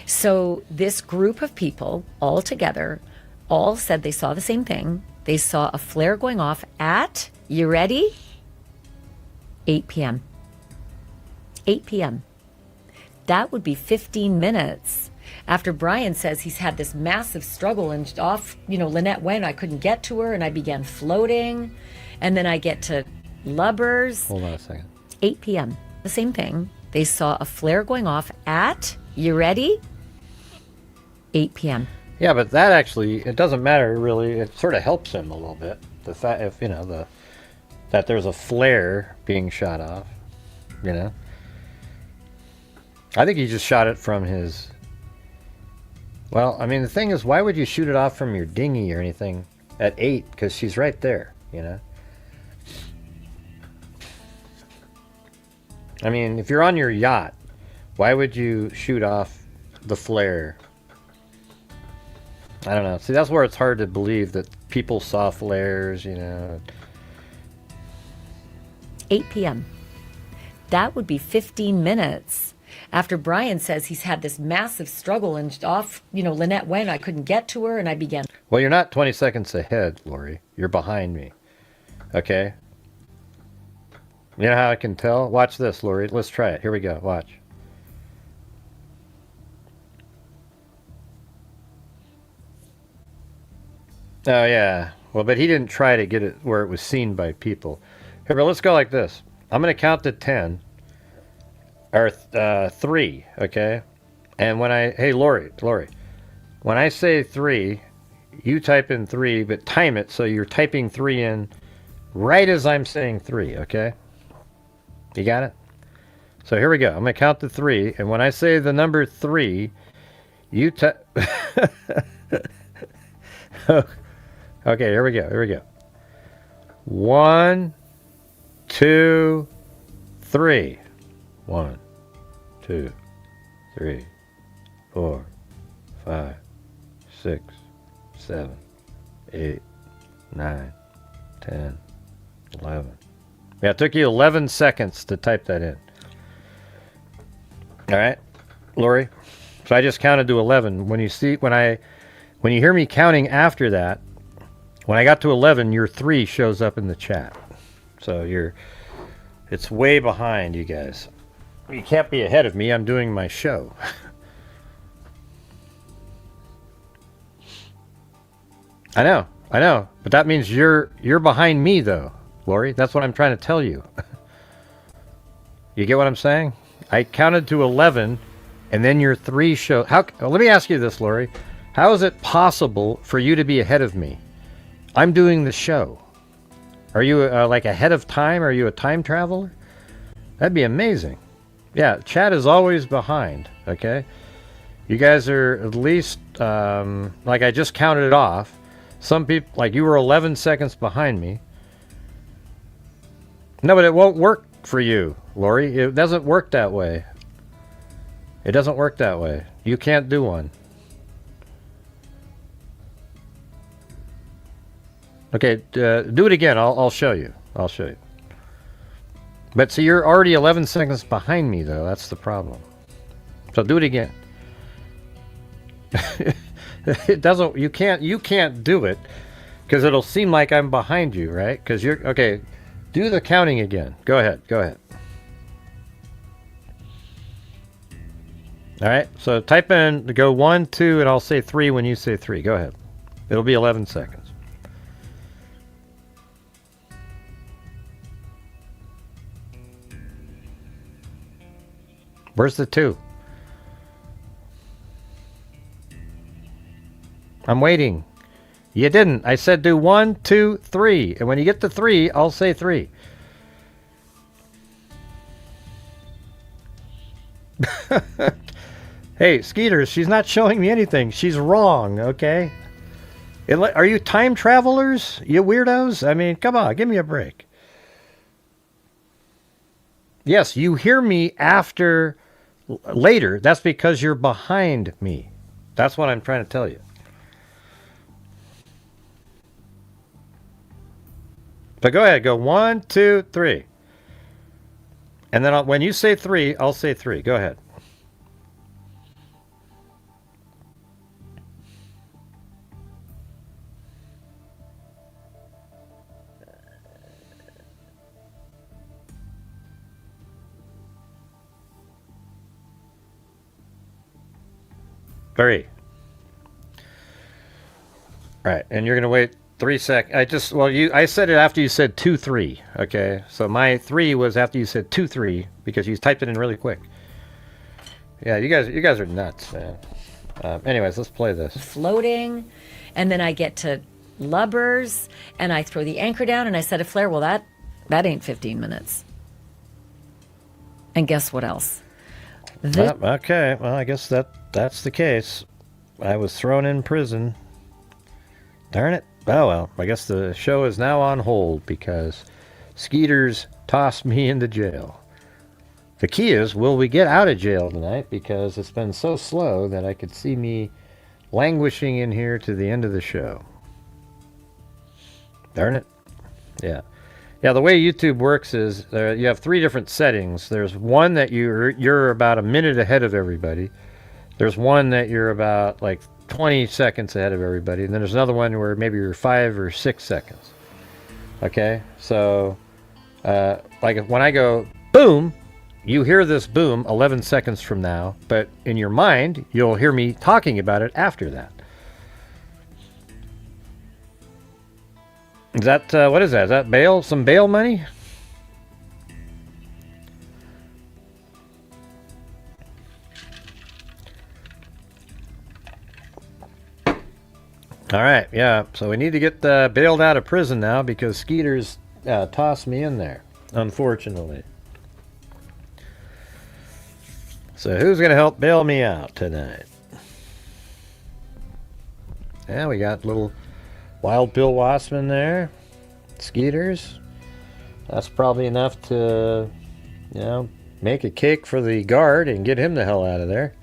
So this group of people all together all said they saw the same thing. They saw a flare going off at, you ready? 8 p.m. 8 p.m. That would be 15 minutes after Brian says he's had this massive struggle, and off, Lynette went, I couldn't get to her, and I began floating, and then I get to Lubbers. Hold on a second. 8 p.m. The same thing. They saw a flare going off at, you ready? 8 p.m. Yeah, but that actually, it doesn't matter really. It sort of helps him a little bit. The fact, if that there's a flare being shot off, I think he just shot it from his. Well, I mean, the thing is, why would you shoot it off from your dinghy or anything at 8? Because she's right there, I mean, if you're on your yacht, why would you shoot off the flare? I don't know. See, that's where it's hard to believe that people saw flares, 8 p.m. That would be 15 minutes after Brian says he's had this massive struggle, and off, Lynette went, I couldn't get to her, and I began. Well, you're not 20 seconds ahead, Lori. You're behind me. Okay? You know how I can tell? Watch this, Lori. Let's try it. Here we go. Watch. Oh, yeah. Well, but he didn't try to get it where it was seen by people. Here, but let's go like this. I'm going to count to 10. Or 3, okay? And when hey, Lori, when I say 3, you type in 3, but time it so you're typing 3 in right as I'm saying 3, okay? You got it? So here we go. I'm going to count to 3, and when I say the number 3, you type... Okay, here we go. 1, 2, 3. 1, 2, 3, 4, 5, 6, 7, 8, 9, 10, 11. Yeah, it took you 11 seconds to type that in. All right, Lori. So I just counted to 11. When you hear me counting after that, when I got to 11, your 3 shows up in the chat. So it's way behind you guys. You can't be ahead of me. I'm doing my show. I know. But that means you're behind me, though, Lori. That's what I'm trying to tell you. You get what I'm saying? I counted to 11, and then your 3 show. Let me ask you this, Lori. How is it possible for you to be ahead of me? I'm doing the show. Are you like ahead of time? Are you a time traveler? That'd be amazing. Yeah, chat is always behind, okay? You guys are at least, like I just counted it off. Some people, like you were 11 seconds behind me. No, but it won't work for you, Lori. It doesn't work that way. It doesn't work that way. You can't do one. Okay, do it again. I'll show you. I'll show you. But see, you're already 11 seconds behind me, though. That's the problem. So do it again. It doesn't. You can't do it because it'll seem like I'm behind you, right? Because you're okay. Do the counting again. Go ahead. All right. So type in. Go 1, 2, and I'll say 3 when you say 3. Go ahead. It'll be 11 seconds. Where's the 2? I'm waiting. You didn't. I said do 1, 2, 3. And when you get to 3, I'll say 3. Hey, Skeeters, she's not showing me anything. She's wrong, okay? Are you time travelers, you weirdos? I mean, come on, give me a break. Yes, you hear me later. That's because you're behind me. That's what I'm trying to tell you. But go ahead. Go 1, 2, 3. And then when you say 3, I'll say 3. Go ahead. Three. Right, and you're gonna wait 3 seconds. I said it after you said 2, 3. Okay, so my 3 was after you said 2, 3 because you typed it in really quick. Yeah, you guys are nuts, man. Anyways, let's play this. Floating, and then I get to lubbers, and I throw the anchor down, and I set a flare. Well, that ain't 15 minutes. And guess what else? Okay, well, I guess that's the case. I was thrown in prison. Darn it. Oh, well, I guess the show is now on hold because Skeeters tossed me into jail. The key is, will we get out of jail tonight? Because it's been so slow that I could see me languishing in here to the end of the show. Darn it. Yeah. Yeah, the way YouTube works is you have 3 different settings. There's one that you're about a minute ahead of everybody. There's one that you're about like 20 seconds ahead of everybody. And then there's another one where maybe you're 5 or 6 seconds. Okay? So, like when I go boom, you hear this boom 11 seconds from now. But in your mind, you'll hear me talking about it after that. Is that, what is that? Is that bail? Some bail money? All right, yeah. So we need to get bailed out of prison now because Skeeters tossed me in there, unfortunately. So who's going to help bail me out tonight? Yeah, we got little Wild Bill Wassman there. Skeeters. That's probably enough to, make a cake for the guard and get him the hell out of there.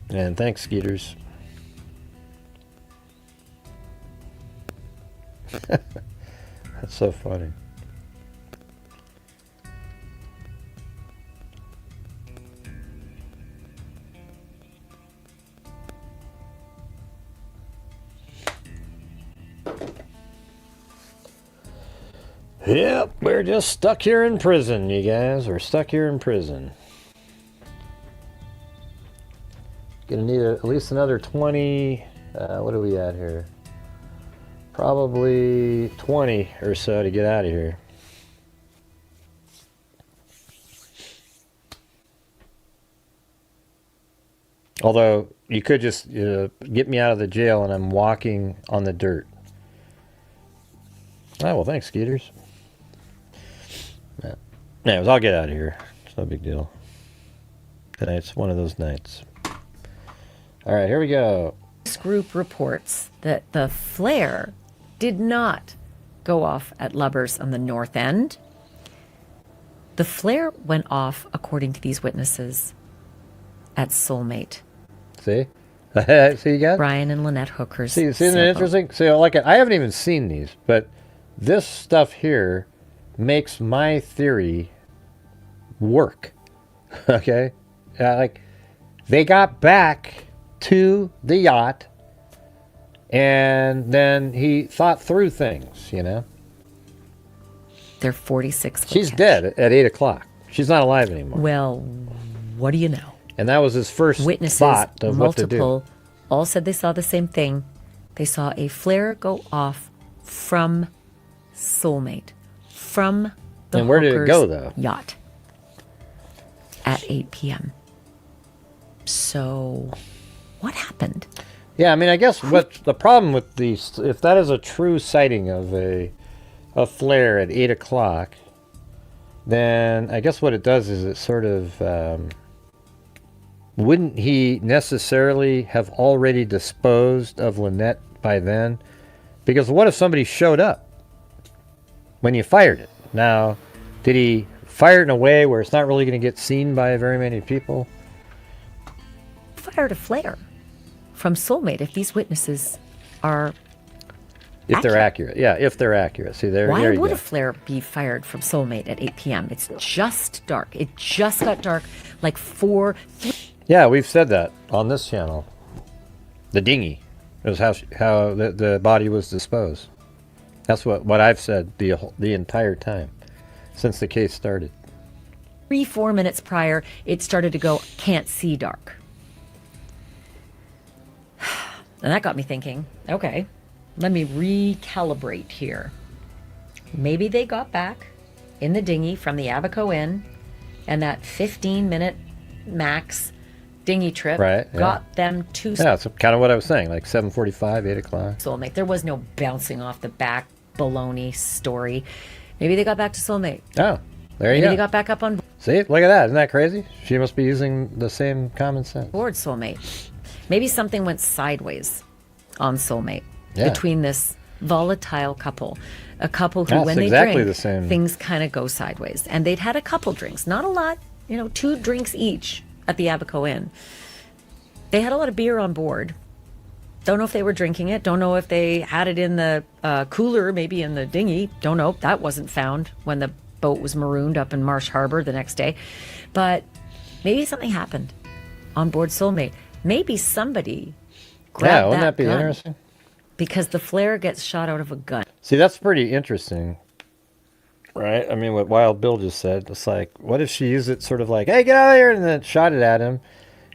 And thanks, Skeeters. That's so funny. Yep, we're just stuck here in prison, you guys. We're stuck here in prison. Gonna need at least another 20. What are we at here? Probably 20 or so to get out of here. Although, you could just get me out of the jail and I'm walking on the dirt. Oh, well, thanks, Skeeters. Yeah. Anyways, I'll get out of here. It's no big deal. Tonight's one of those nights. All right, here we go. This group reports that the flare did not go off at Lubbers on the north end. The flare went off, according to these witnesses, at Soulmate. See? See, you got Brian and Lynette Hooker's. See, isn't it interesting? See, I haven't even seen these, but this stuff here makes my theory work. Okay? They got back to the yacht, and then he thought through things, They're 46. She's dead at 8 o'clock. She's not alive anymore. Well, what do you know? And that was his first Witnesses, thought of what to do. multiple, all said they saw the same thing. They saw a flare go off from Soulmate, from the And where did it Hooker's go, though? yacht at 8 p.m. So, what happened? Yeah, I mean, I guess what the problem with these, if that is a true sighting of a flare at 8 o'clock, then I guess what it does is it sort of, wouldn't he necessarily have already disposed of Lynette by then? Because what if somebody showed up when you fired it? Now, did he fire it in a way where it's not really going to get seen by very many people? Fired a flare from Soulmate if these witnesses are If they're accurate. Yeah, if they're accurate. See, there Why you would go. a flare be fired from Soulmate at 8 p.m.? It's just dark. It just got dark like 3. Yeah, we've said that on this channel. The dinghy. It was how the body was disposed. That's what I've said the entire time since the case started. 4 minutes prior, it started to go, can't see dark. And that got me thinking, okay, let me recalibrate here. Maybe they got back in the dinghy from the Abaco Inn, and that 15-minute max dinghy trip got them to Yeah, that's kind of what I was saying, like 7:45, 8 o'clock. Soulmate. There was no bouncing off the back baloney story. Maybe they got back to Soulmate. Oh, there you Maybe go. they got back up on See, look at that. Isn't that crazy? She must be using the same common sense. board Soulmate. Maybe something went sideways on Soulmate Yeah. between this volatile couple. A couple who, That's when they exactly drink, the same. things kind of go sideways. And they'd had a couple drinks, not a lot, 2 drinks each at the Abaco Inn. They had a lot of beer on board. Don't know if they were drinking it. Don't know if they had it in the cooler, maybe in the dinghy. Don't know. That wasn't found when the boat was marooned up in Marsh Harbor the next day. But maybe something happened on board Soulmate. Maybe somebody grabbed Wouldn't that be gun interesting? because the flare gets shot out of a gun. See, that's pretty interesting, right? I mean, what Wild Bill just said, it's like, what if she used it sort of like, hey, get out of here, and then shot it at him,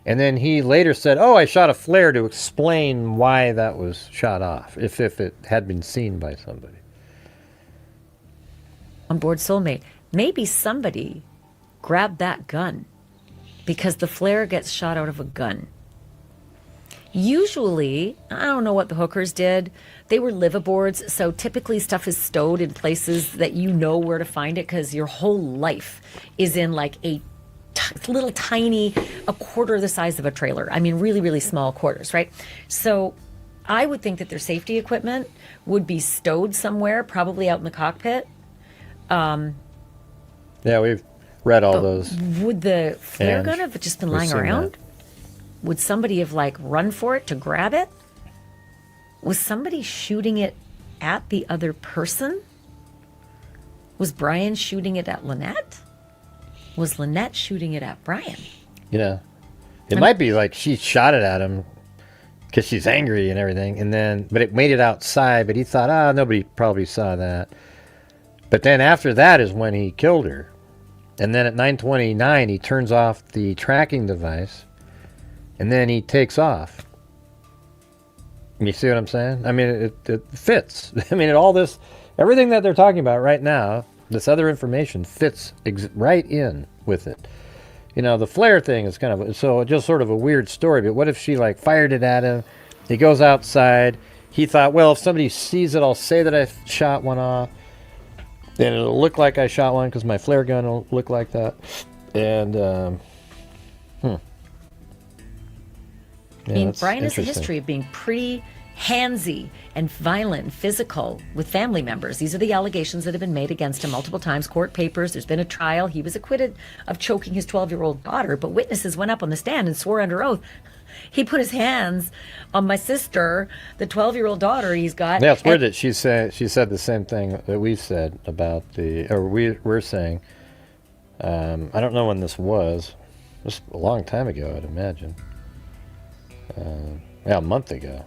and then he later said, oh, I shot a flare to explain why that was shot off, if it had been seen by somebody. On board Soulmate, maybe somebody grabbed that gun because the flare gets shot out of a gun. Usually, I don't know what the hookers did. They were liveaboards, so typically stuff is stowed in places that you know where to find it because your whole life is in like a little tiny, a quarter the size of a trailer. I mean, really, really small quarters, right? So I would think that their safety equipment would be stowed somewhere, probably out in the cockpit. Yeah, we've read all those. Would the flare And gun have just been we've lying seen around? that. Would somebody have like run for it to grab it? Was somebody shooting it at the other person? Was Brian shooting it at Lynette? Was Lynette shooting it at Brian? It might be like she shot it at him because she's angry and everything, but it made it outside, but he thought, nobody probably saw that. But then after that is when he killed her. And then at 9:29, he turns off the tracking device, and then he takes off. You see what I'm saying? I mean, it fits. I mean, everything that they're talking about right now, this other information fits right in with it. The flare thing is kind of, so just sort of a weird story, but what if she like fired it at him? He goes outside. He thought, well, if somebody sees it, I'll say that I shot one off. Then it'll look like I shot one because my flare gun will look like that. And, I mean, Brian has a history of being pretty handsy and violent and physical with family members. These are the allegations that have been made against him multiple times. Court papers, there's been a trial. He was acquitted of choking his 12-year-old daughter, but witnesses went up on the stand and swore under oath. He put his hands on my sister, the 12-year-old daughter he's got. Yeah, it's weird that she said the same thing that we've said about we're saying. I don't know when this was. It was a long time ago, I'd imagine. A month ago.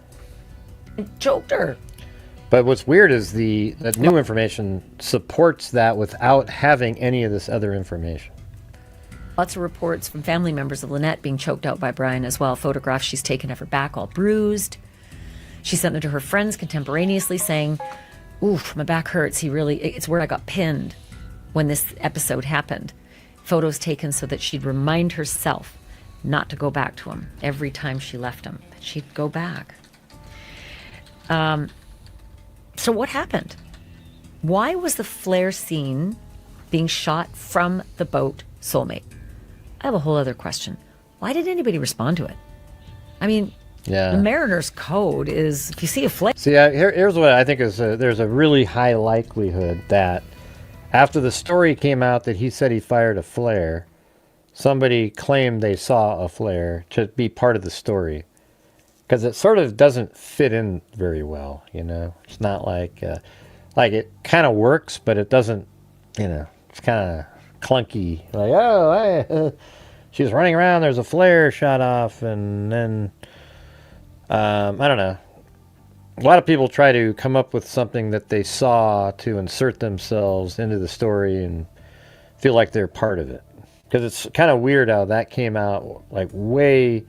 Choked her. But what's weird is that new information supports that without having any of this other information. Lots of reports from family members of Lynette being choked out by Brian as well. Photographs she's taken of her back all bruised. She sent them to her friends contemporaneously saying, oof, my back hurts. It's where I got pinned when this episode happened. Photos taken so that she'd remind herself not to go back to him every time she left him. But she'd go back. So what happened? Why was the flare scene being shot from the boat Soulmate? I have a whole other question. Why did anybody respond to it? I mean, the Mariner's Code is, if you see a flare... See, here's what I think is there's a really high likelihood that after the story came out that he said he fired a flare, somebody claimed they saw a flare to be part of the story. because it sort of doesn't fit in very well, you know. It's not like it kind of works, but it doesn't, you know. It's kind of clunky. Like, oh, hey, she's running around. There's a flare shot off, and then I don't know. A lot of people try to come up with something that they saw to insert themselves into the story and feel like they're part of it. Because it's kind of weird how that came out like way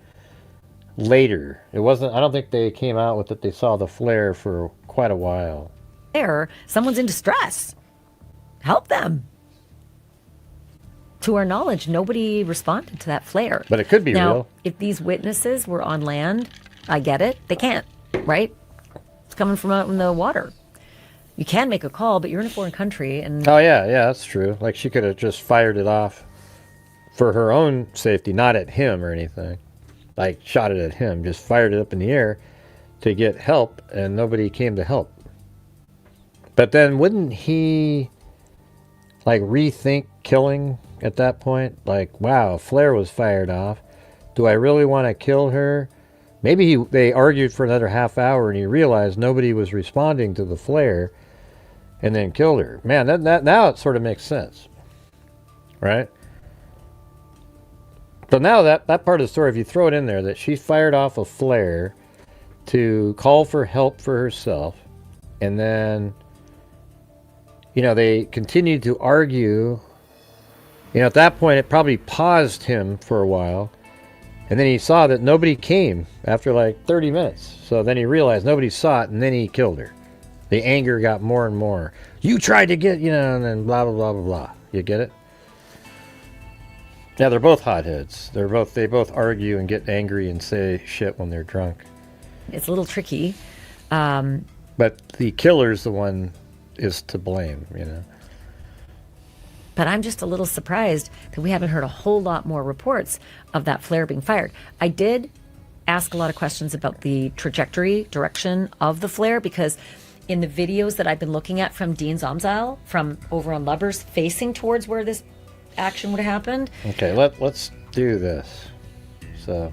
later. It wasn't, I don't think they came out with that they saw the flare for quite a while. There, someone's in distress. Help them. To our knowledge, nobody responded to that flare. But it could be now, real. If these witnesses were on land, I get it. They can't, right? It's coming from out in the water. You can make a call, but you're in a foreign country. And oh, yeah, that's true. Like she could have just fired it off for her own safety, not at him or anything. Like shot it at him, just fired it up in the air to get help, and nobody came to help. But then wouldn't he like rethink killing at that point? Like, wow, a flare was fired off. Do I really want to kill her? Maybe they argued for another half hour and he realized nobody was responding to the flare and then killed her. Man, that now it sort of makes sense. Right? So now that part of the story, if you throw it in there, that she fired off a flare to call for help for herself, and then, you know, they continued to argue. You know, at that point, it probably paused him for a while, and then he saw that nobody came after like 30 minutes. So then he realized nobody saw it, and then he killed her. The anger got more and more. You tried to get, you know, and then blah, blah, blah, blah, blah. You get it? Yeah, they're both hotheads. They both argue and get angry and say shit when they're drunk. it's a little tricky. But the killer's the one is to blame, you know. But I'm just a little surprised that we haven't heard a whole lot more reports of that flare being fired. I did ask a lot of questions about the direction of the flare, because in the videos that I've been looking at from Dean's Amsal, from over on Lubbers, facing towards where this action would have happened. Okay, let's do this. So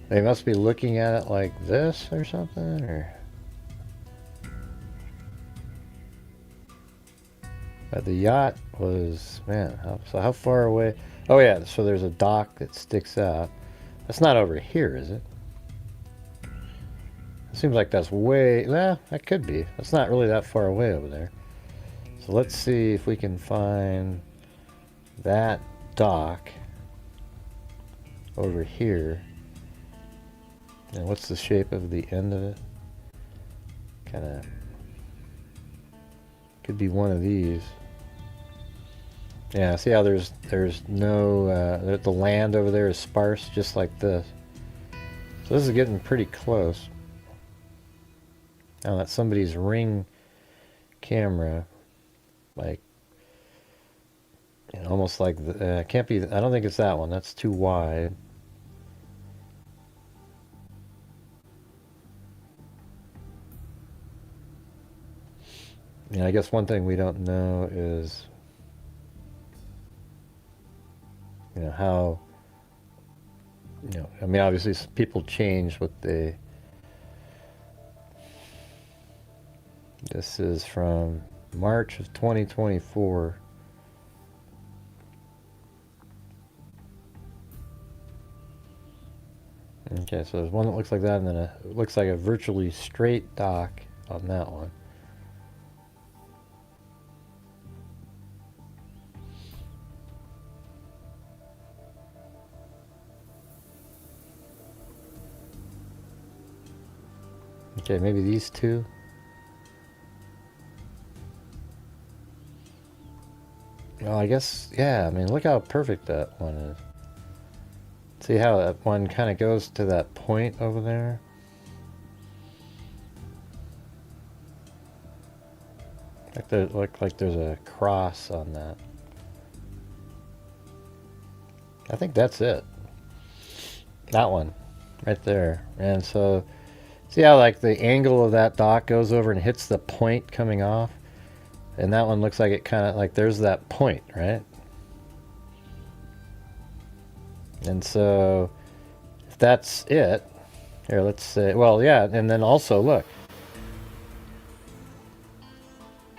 they must be looking at it like this or something, or... the yacht was, man, how far away? Oh yeah, so there's a dock that sticks out. That's not over here, is it? It seems like that's way, well, that could be. That's not really that far away over there. So let's see if we can find that dock over here. And what's the shape of the end of it? Kind of could be one of these. Yeah, see how there's no, the land over there is sparse, just like this. So this is getting pretty close. Now that's somebody's Ring camera, like, you know, almost like, can't be, I don't think it's that one, that's too wide. Yeah, I guess one thing we don't know is, you know, how, you know, I mean, obviously people change what they, this is from March of 2024. Okay, so there's one that looks like that, and then it looks like a virtually straight dock on that one. Okay, maybe these two. Well, I guess, yeah, I mean, look how perfect that one is. See how that one kind of goes to that point over there? Look like there's a cross on that. I think that's it. That one, right there. And so, see how like the angle of that dock goes over and hits the point coming off? And that one looks like it kind of like there's that point, right? And so if that's it, Here, let's say, well, yeah, and then also, look.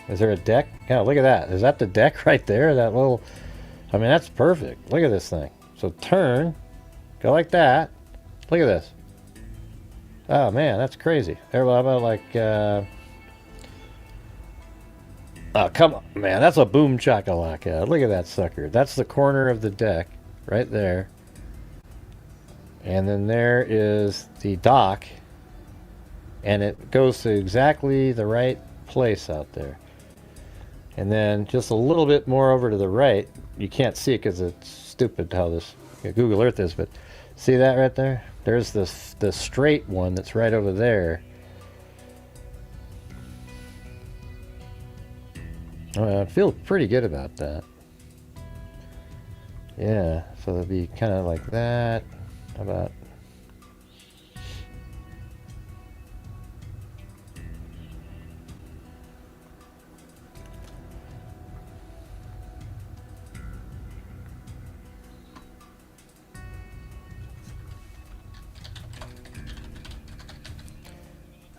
Is there a deck? Yeah, look at that. Is that the deck right there? That little, I mean, that's perfect. Look at this thing. So turn, go like that. Look at this. Oh, man, that's crazy. How about like, oh, come on, man, that's a boom chakalaka. Look at that sucker. That's the corner of the deck right there. And then there is the dock. And it goes to exactly the right place out there. And then just a little bit more over to the right. You can't see it because it's stupid how this Google Earth is, but see that right there? There's the straight one that's right over there. I feel pretty good about that. Yeah, so it'll be kind of like that. How about...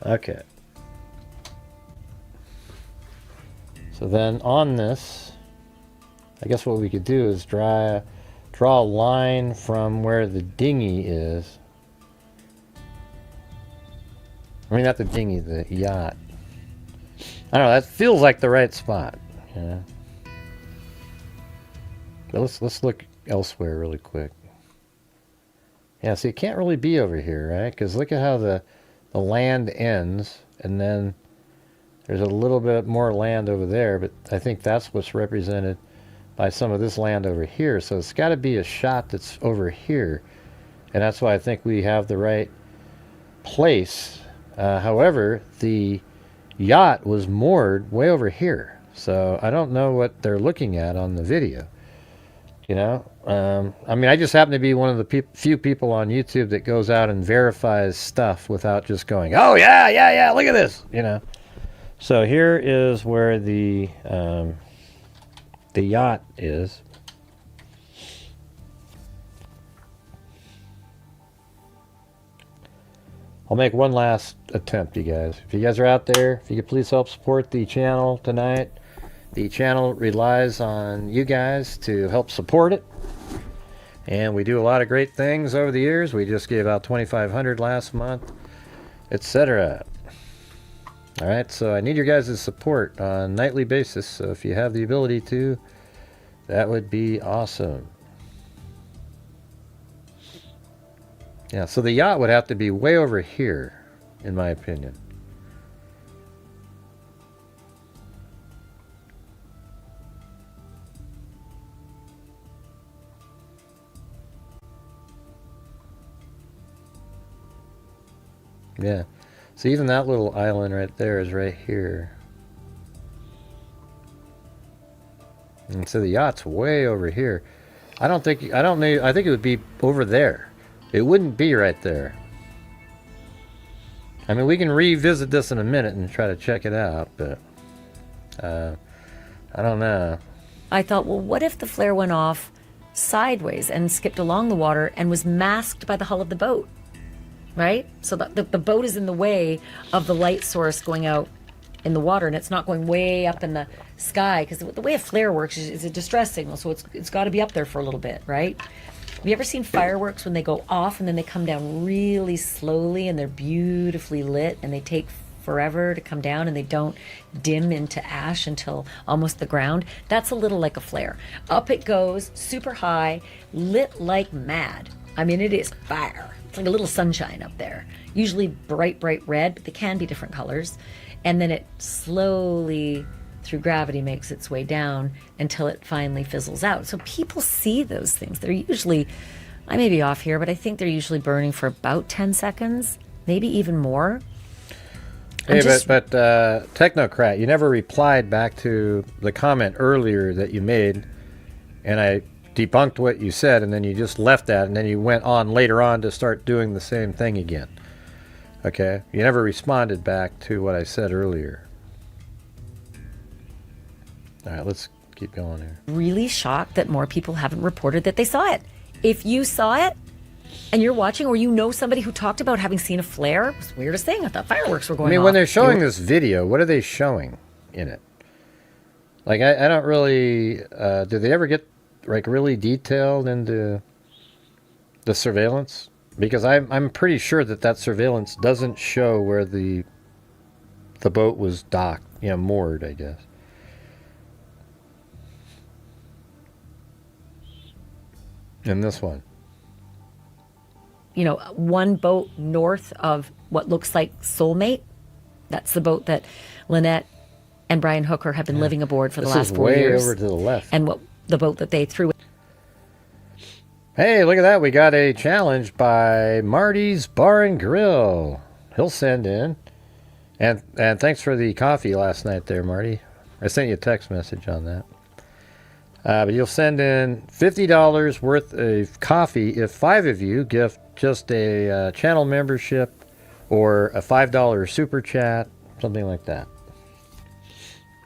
Okay. So then on this, I guess what we could do is draw a line from where the dinghy is. I mean, not the dinghy, the yacht. I don't know, that feels like the right spot. Yeah. But let's look elsewhere really quick. Yeah, see, it can't really be over here, right? Because look at how the land ends, and then there's a little bit more land over there, but I think that's what's represented by some of this land over here. So it's got to be a shot that's over here, and that's why I think we have the right place. However, the yacht was moored way over here, so I don't know what they're looking at on the video. You know, I mean, I just happen to be one of the few people on YouTube that goes out and verifies stuff without just going, oh, yeah, look at this, you know. So here is where the yacht is. I'll make one last attempt, you guys. If you guys are out there, if you could please help support the channel tonight. The channel relies on you guys to help support it. And we do a lot of great things over the years. We just gave out 2,500 last month, etc. All right, so I need your guys' support on a nightly basis. So if you have the ability to, that would be awesome. Yeah, so the yacht would have to be way over here, in my opinion. Yeah, so even that little island right there is right here. And so the yacht's way over here. I think it would be over there. It wouldn't be right there. I mean, we can revisit this in a minute and try to check it out, but I don't know. I thought, well, what if the flare went off sideways and skipped along the water and was masked by the hull of the boat? Right? So the boat is in the way of the light source going out in the water, and it's not going way up in the sky, because the way a flare works is a distress signal, so it's got to be up there for a little bit, right? Have you ever seen fireworks when they go off and then they come down really slowly and they're beautifully lit and they take forever to come down and they don't dim into ash until almost the ground? That's a little like a flare. Up it goes, super high, lit like mad. I mean, it is fire. It's like a little sunshine up there. Usually bright red, but they can be different colors. And then it slowly, through gravity, makes its way down until it finally fizzles out. So people see those things. They're usually, I may be off here, but I think they're usually burning for about 10 seconds, maybe even more. Hey, but Technocrat, you never replied back to the comment earlier that you made, and I debunked what you said, and then you just left that, and then you went on later on to start doing the same thing again. Okay? You never responded back to what I said earlier. All right, let's keep going here. Really shocked that more people haven't reported that they saw it. If you saw it, and you're watching, or you know somebody who talked about having seen a flare. It's the weirdest thing. I thought fireworks were going off. I mean, when they're showing this video, what are they showing in it? Like, I don't really... do they ever get, like, really detailed into the surveillance? Because I'm pretty sure that surveillance doesn't show where the boat was docked, moored, I guess. And this one. One boat north of what looks like Soulmate. That's the boat that Lynette and Brian Hooker have been living aboard for the last 4 years. This is way over to the left. And the boat that they threw. Hey, look at that. We got a challenge by Marty's Bar and Grill. He'll send in. And thanks for the coffee last night there, Marty. I sent you a text message on that. But you'll send in $50 worth of coffee if 5 of you gift just a channel membership or a $5 super chat, something like that.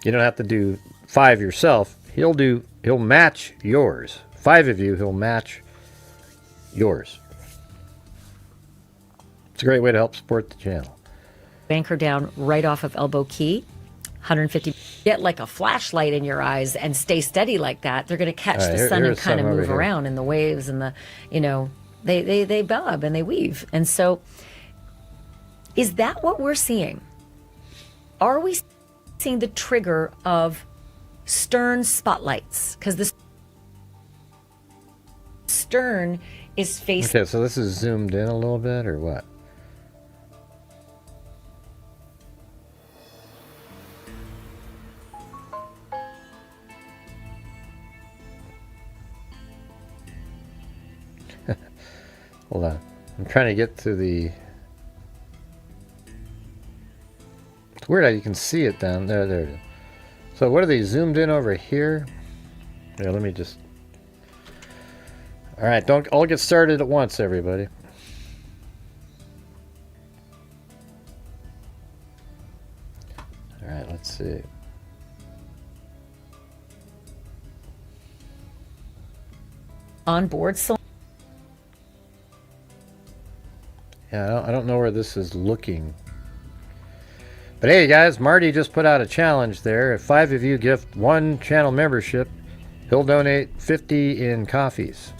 You don't have to do 5 yourself. He'll match yours. 5 of you, he'll match yours. It's a great way to help support the channel. Anchor down right off of Elbow Key. 150. Get like a flashlight in your eyes and stay steady like that. They're going to catch the sun and kind of move around in the waves and they bob and they weave. And so is that what we're seeing? Are we seeing the trigger of stern spotlights? Because the stern is facing... Okay, so this is zoomed in a little bit or what? Hold on. I'm trying to get to the... It's weird how you can see it down there. There it is. So what are they zoomed in over here? Yeah, let me just... Alright, don't all get started at once, everybody. Alright, let's see. On board, so yeah, I don't know where this is looking. But hey, guys, Marty just put out a challenge there. If 5 of you gift 1 channel membership, he'll donate 50 in coffees.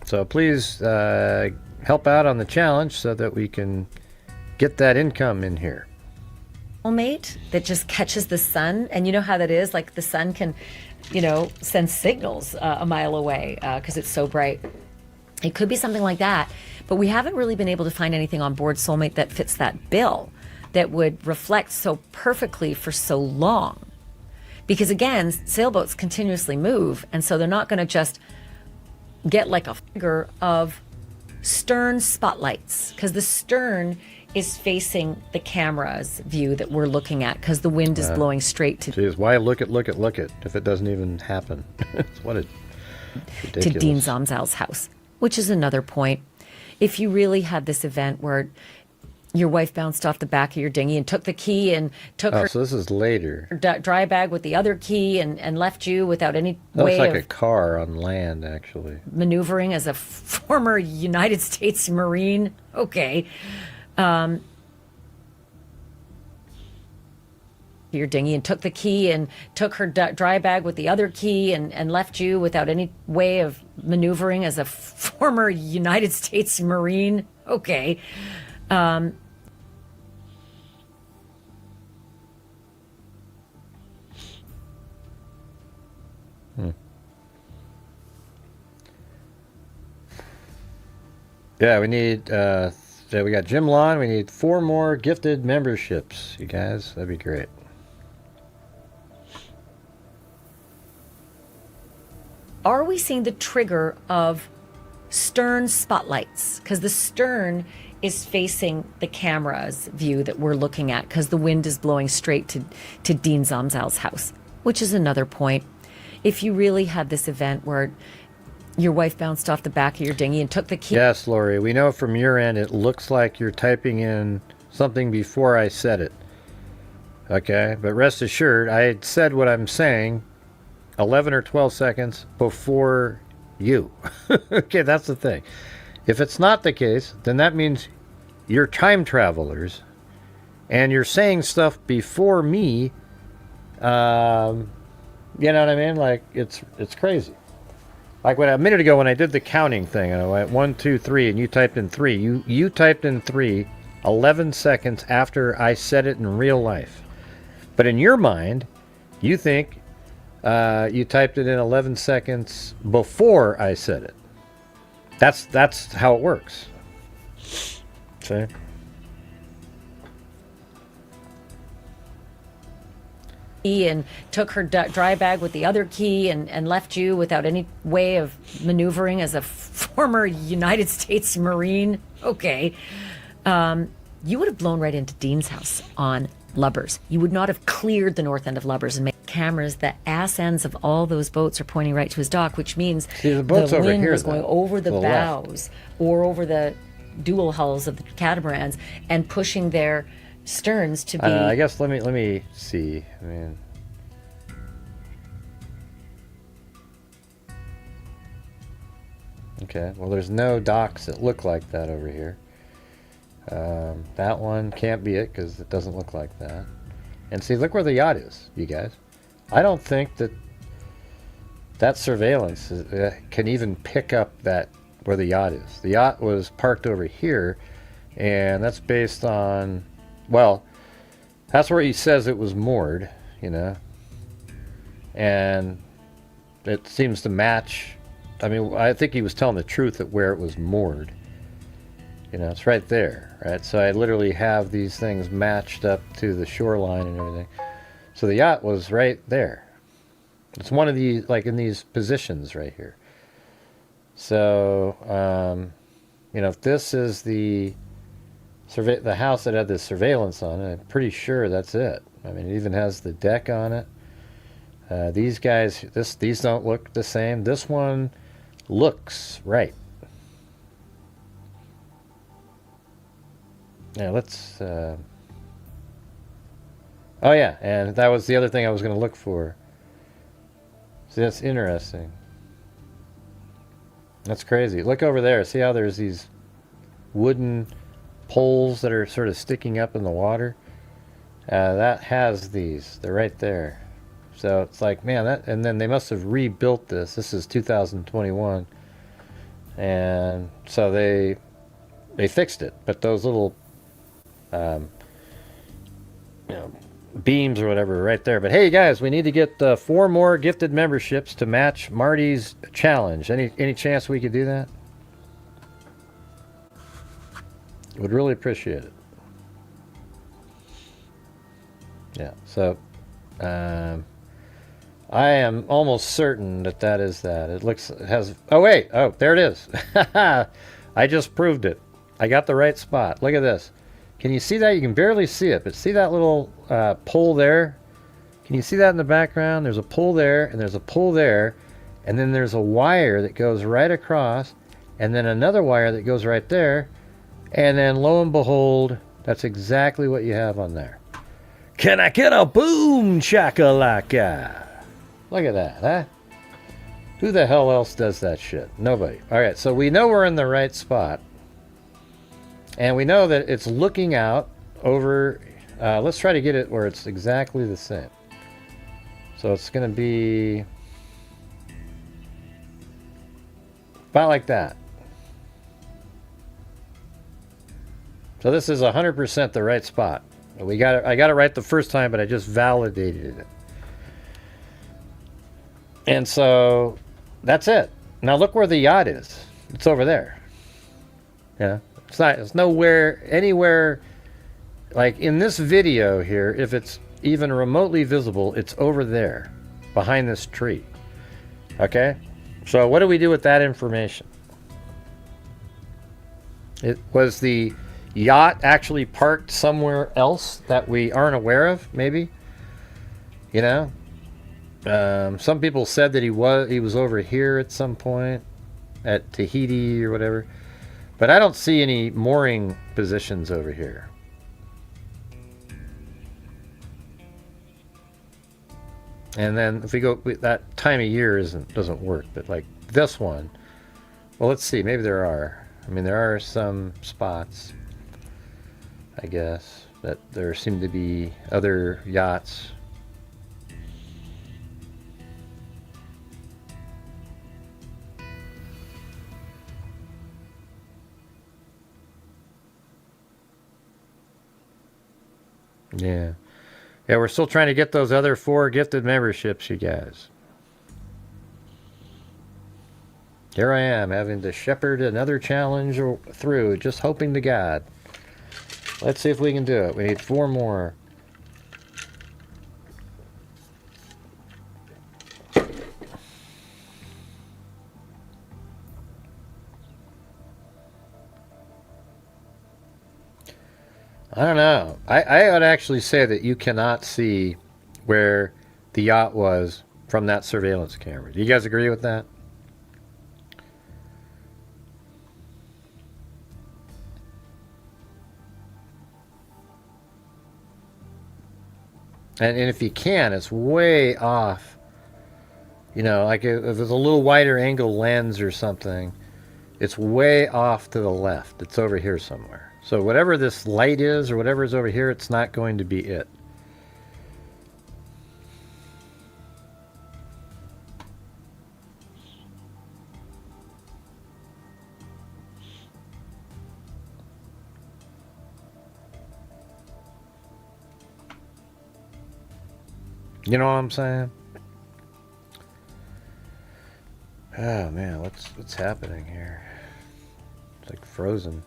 So please help out on the challenge so that we can get that income in here. Soulmate that just catches the sun, and you know how that is. Like the sun can, send signals a mile away because it's so bright. It could be something like that, but we haven't really been able to find anything on board Soulmate that fits that bill, that would reflect so perfectly for so long. Because again, sailboats continuously move, and so they're not going to just get like a figure of stern spotlights, because the stern is facing the camera's view that we're looking at, because the wind is blowing straight to... Geez, why look it if it doesn't even happen? What a ridiculous... To Dean Zomzal's house. Which is another point. If you really had this event where your wife bounced off the back of your dinghy and took the key and took her... So this is later. Dry bag with the other key and left you without any that way looks like of a car on land, actually. maneuvering as a former United States Marine. Okay. Your dinghy and took the key and took her dry bag with the other key and left you without any way of maneuvering as a former United States Marine. Okay. Yeah, we need, we got Jim Lawn. We need 4 more gifted memberships, you guys. That'd be great. Are we seeing the trigger of stern spotlights? Because the stern is facing the camera's view that we're looking at, because the wind is blowing straight to Dean Zomzal's house, which is another point. If you really had this event where your wife bounced off the back of your dinghy and took the key... Yes, Lori, we know from your end it looks like you're typing in something before I said it. Okay, but rest assured, I had said what I'm saying 11 or 12 seconds before You. Okay, that's the thing. If it's not the case, then that means you're time travelers and you're saying stuff before me. You know what I mean? Like, it's crazy. Like a minute ago when I did the counting thing, and I went 1, 2, 3, and you typed in 3. You typed in 3 11 seconds after I said it in real life. But in your mind, you think you typed it in 11 seconds before I said it. That's how it works. See? And took her dry bag with the other key and left you without any way of maneuvering as a former United States Marine. Okay. You would have blown right into Dean's house on Lubbers. You would not have cleared the north end of Lubbers and made cameras. The ass ends of all those boats are pointing right to his dock, which means the boat's over wind here, was going over the bows left. or over the dual hulls of the catamarans and pushing their sterns to be. I guess let me see. I mean, okay. Well, there's no docks that look like that over here. That one can't be it because it doesn't look like that. And see, look where the yacht is, you guys. I don't think that surveillance can even pick up that where the yacht is. The yacht was parked over here, and that's based on, well, that's where he says it was moored, you know. And it seems to match. I mean, I think he was telling the truth at where it was moored. You know, it's right there, right? So I literally have these things matched up to the shoreline and everything. So the yacht was right there. It's one of these, like in these positions right here. So, you know, if this is the house that had the surveillance on it, I'm pretty sure that's it. I mean, it even has the deck on it. These guys, these don't look the same. This one looks right. Yeah, let's. Oh yeah, and that was the other thing I was going to look for. See, that's interesting. That's crazy. Look over there. See how there's these wooden poles that are sort of sticking up in the water? That has these. They're right there. So it's like, man, that. And then they must have rebuilt this. This is 2021, and so they fixed it. But those little you know, beams or whatever right there. But hey, guys, we need to get 4 more gifted memberships to match Marty's challenge. Any chance we could do that? Would really appreciate it. Yeah. So I am almost certain that is that. It has. Oh wait. Oh, there it is. I just proved it. I got the right spot. Look at this. Can you see that? You can barely see it, but see that little pole there? Can you see that in the background? There's a pole there, and there's a pole there, and then there's a wire that goes right across, and then another wire that goes right there, and then lo and behold, that's exactly what you have on there. Can I get a boom shakalaka? Look at that, huh? Who the hell else does that shit? Nobody. All right, so we know we're in the right spot. And we know that it's looking out over, let's try to get it where it's exactly the same. So it's going to be about like that. So this is 100% the right spot. I got it right the first time, but I just validated it. And so that's it. Now look where the yacht is. It's over there. Yeah. It's nowhere, anywhere, like in this video here, if it's even remotely visible, it's over there, behind this tree. Okay? So what do we do with that information? Was the yacht actually parked somewhere else that we aren't aware of, maybe? You know? Some people said that he was over here at some point, at Tahiti or whatever. But I don't see any mooring positions over here. And then if we go, that time of year doesn't work, but like this one. Well, let's see. Maybe there are. I mean, there are some spots, I guess, that there seem to be other yachts. Yeah. Yeah, we're still trying to get those other 4 gifted memberships, you guys. Here I am, having to shepherd another challenge through, just hoping to God. Let's see if we can do it. We need 4 more. I don't know. I would actually say that you cannot see where the yacht was from that surveillance camera. Do you guys agree with that? And if you can, it's way off. You know, like if there's a little wider angle lens or something, it's way off to the left. It's over here somewhere. So whatever this light is or whatever is over here, it's not going to be it. You know what I'm saying? Oh man, what's happening here? It's like frozen.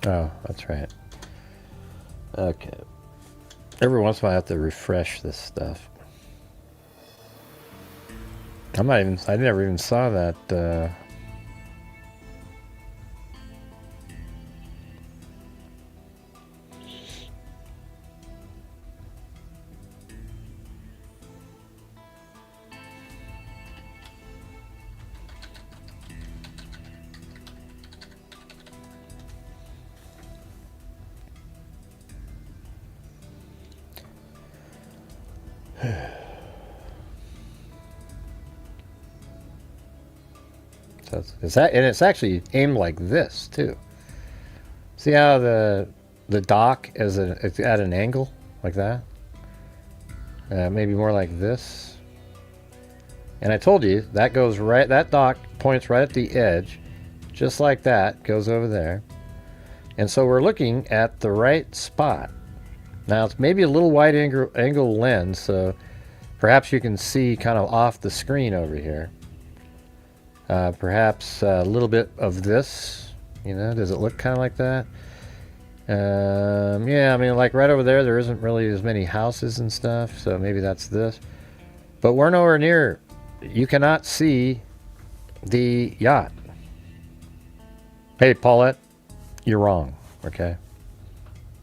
Oh, that's right. Okay. Every once in a while I have to refresh this stuff. I never even saw that, and it's actually aimed like this too. See how the dock is it's at an angle like that? Maybe more like this. And I told you that goes right. That dock points right at the edge, just like that. Goes over there, and so we're looking at the right spot. Now it's maybe a little wide angle lens, so perhaps you can see kind of off the screen over here. Perhaps a little bit of this, you know, does it look kind of like that? Yeah, I mean, like right over there isn't really as many houses and stuff, so maybe that's this. But we're nowhere near, you cannot see the yacht. Hey, Paulette, you're wrong, okay?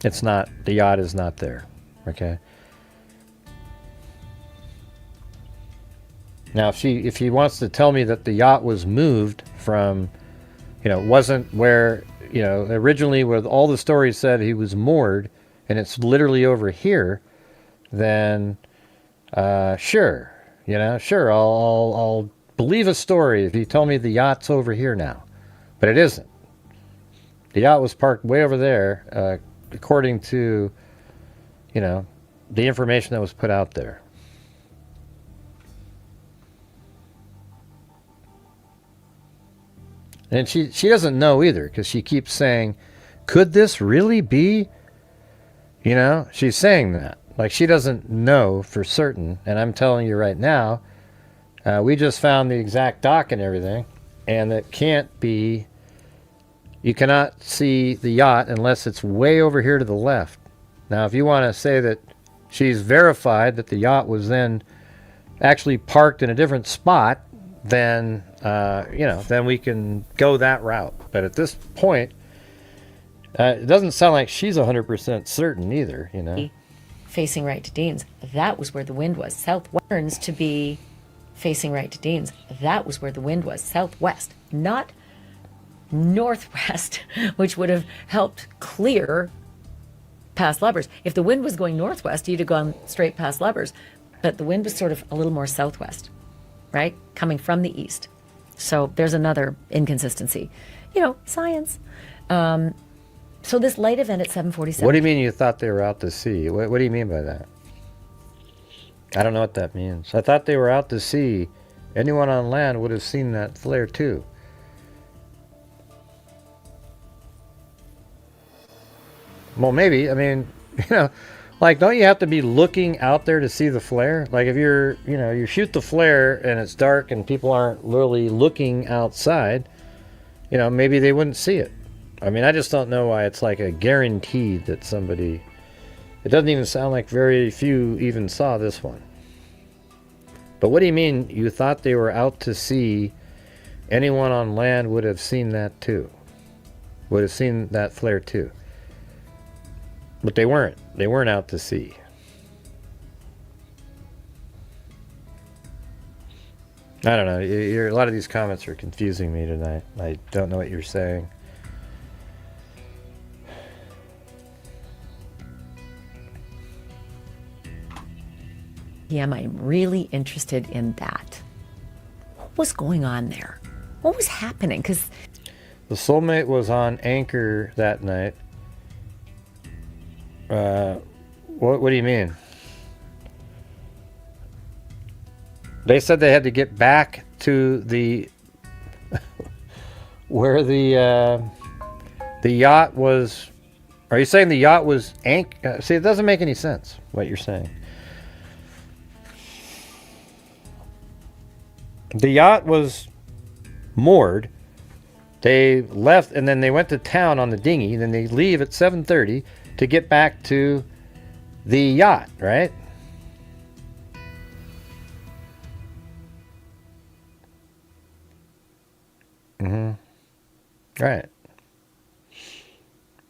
It's not, the yacht is not there, okay? Now, if she wants to tell me that the yacht was moved from, you know, wasn't where, you know, originally where all the stories said he was moored, and it's literally over here, then sure, you know, sure, I'll believe a story if you tell me the yacht's over here now, but it isn't. The yacht was parked way over there, according to, you know, the information that was put out there. And she doesn't know either, because she keeps saying, could this really be? You know, she's saying that. Like, she doesn't know for certain. And I'm telling you right now, we just found the exact dock and everything. And it can't be, you cannot see the yacht unless it's way over here to the left. Now, if you want to say that she's verified that the yacht was then actually parked in a different spot, then you know, then we can go that route. But at this point, it doesn't sound like she's 100% certain either, you know. Facing right to Dean's, that was where the wind was. Southwest turns to be facing right to Dean's. That was where the wind was. Southwest, not northwest, which would have helped clear past Lubbers. If the wind was going northwest, you'd have gone straight past Lubbers. But the wind was sort of a little more southwest, right? Coming from the east. So there's another inconsistency. Science. So this light event at 7:47. What do you mean you thought they were out to sea? What do you mean by that? I don't know what that means. I thought they were out to sea. Anyone on land would have seen that flare too. Well, maybe. I mean, like, don't you have to be looking out there to see the flare? Like, if you shoot the flare and it's dark and people aren't really looking outside, maybe they wouldn't see it. I mean, I just don't know why it's like a guarantee that somebody... It doesn't even sound like very few even saw this one. But what do you mean you thought they were out to sea? Anyone on land would have seen that too. Would have seen that flare too. But they weren't. They weren't out to sea. I don't know. A lot of these comments are confusing me tonight. I don't know what you're saying. Yeah, I'm really interested in that. What was going on there? What was happening? Because the soulmate was on anchor that night. What do you mean? They said they had to get back to the where the yacht was. Are you saying the yacht was see, it doesn't make any sense what you're saying. The yacht was moored. They left, and then they went to town on the dinghy. Then they leave at 7:30 to get back to the yacht, right? Right.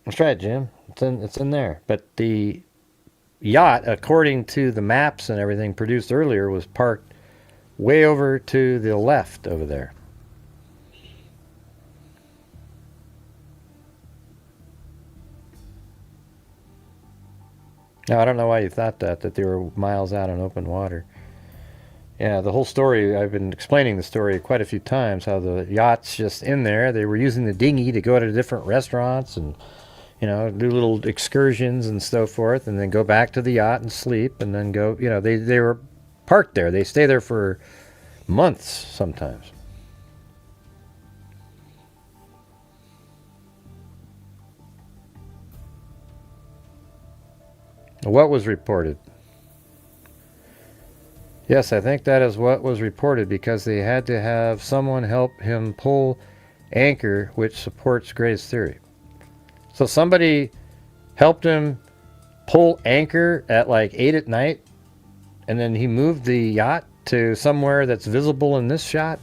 That's right, Jim. It's in there. But the yacht, according to the maps and everything produced earlier, was parked way over to the left over there. Now, I don't know why you thought that they were miles out on open water. Yeah, the whole story, I've been explaining the story quite a few times, how the yacht's just in there. They were using the dinghy to go to different restaurants and, do little excursions and so forth, and then go back to the yacht and sleep, and then go, they were parked there. They stay there for months sometimes. What was reported? Yes, I think that is what was reported, because they had to have someone help him pull anchor, which supports Gray's theory. So somebody helped him pull anchor at like 8 at night, and then he moved the yacht to somewhere that's visible in this shot.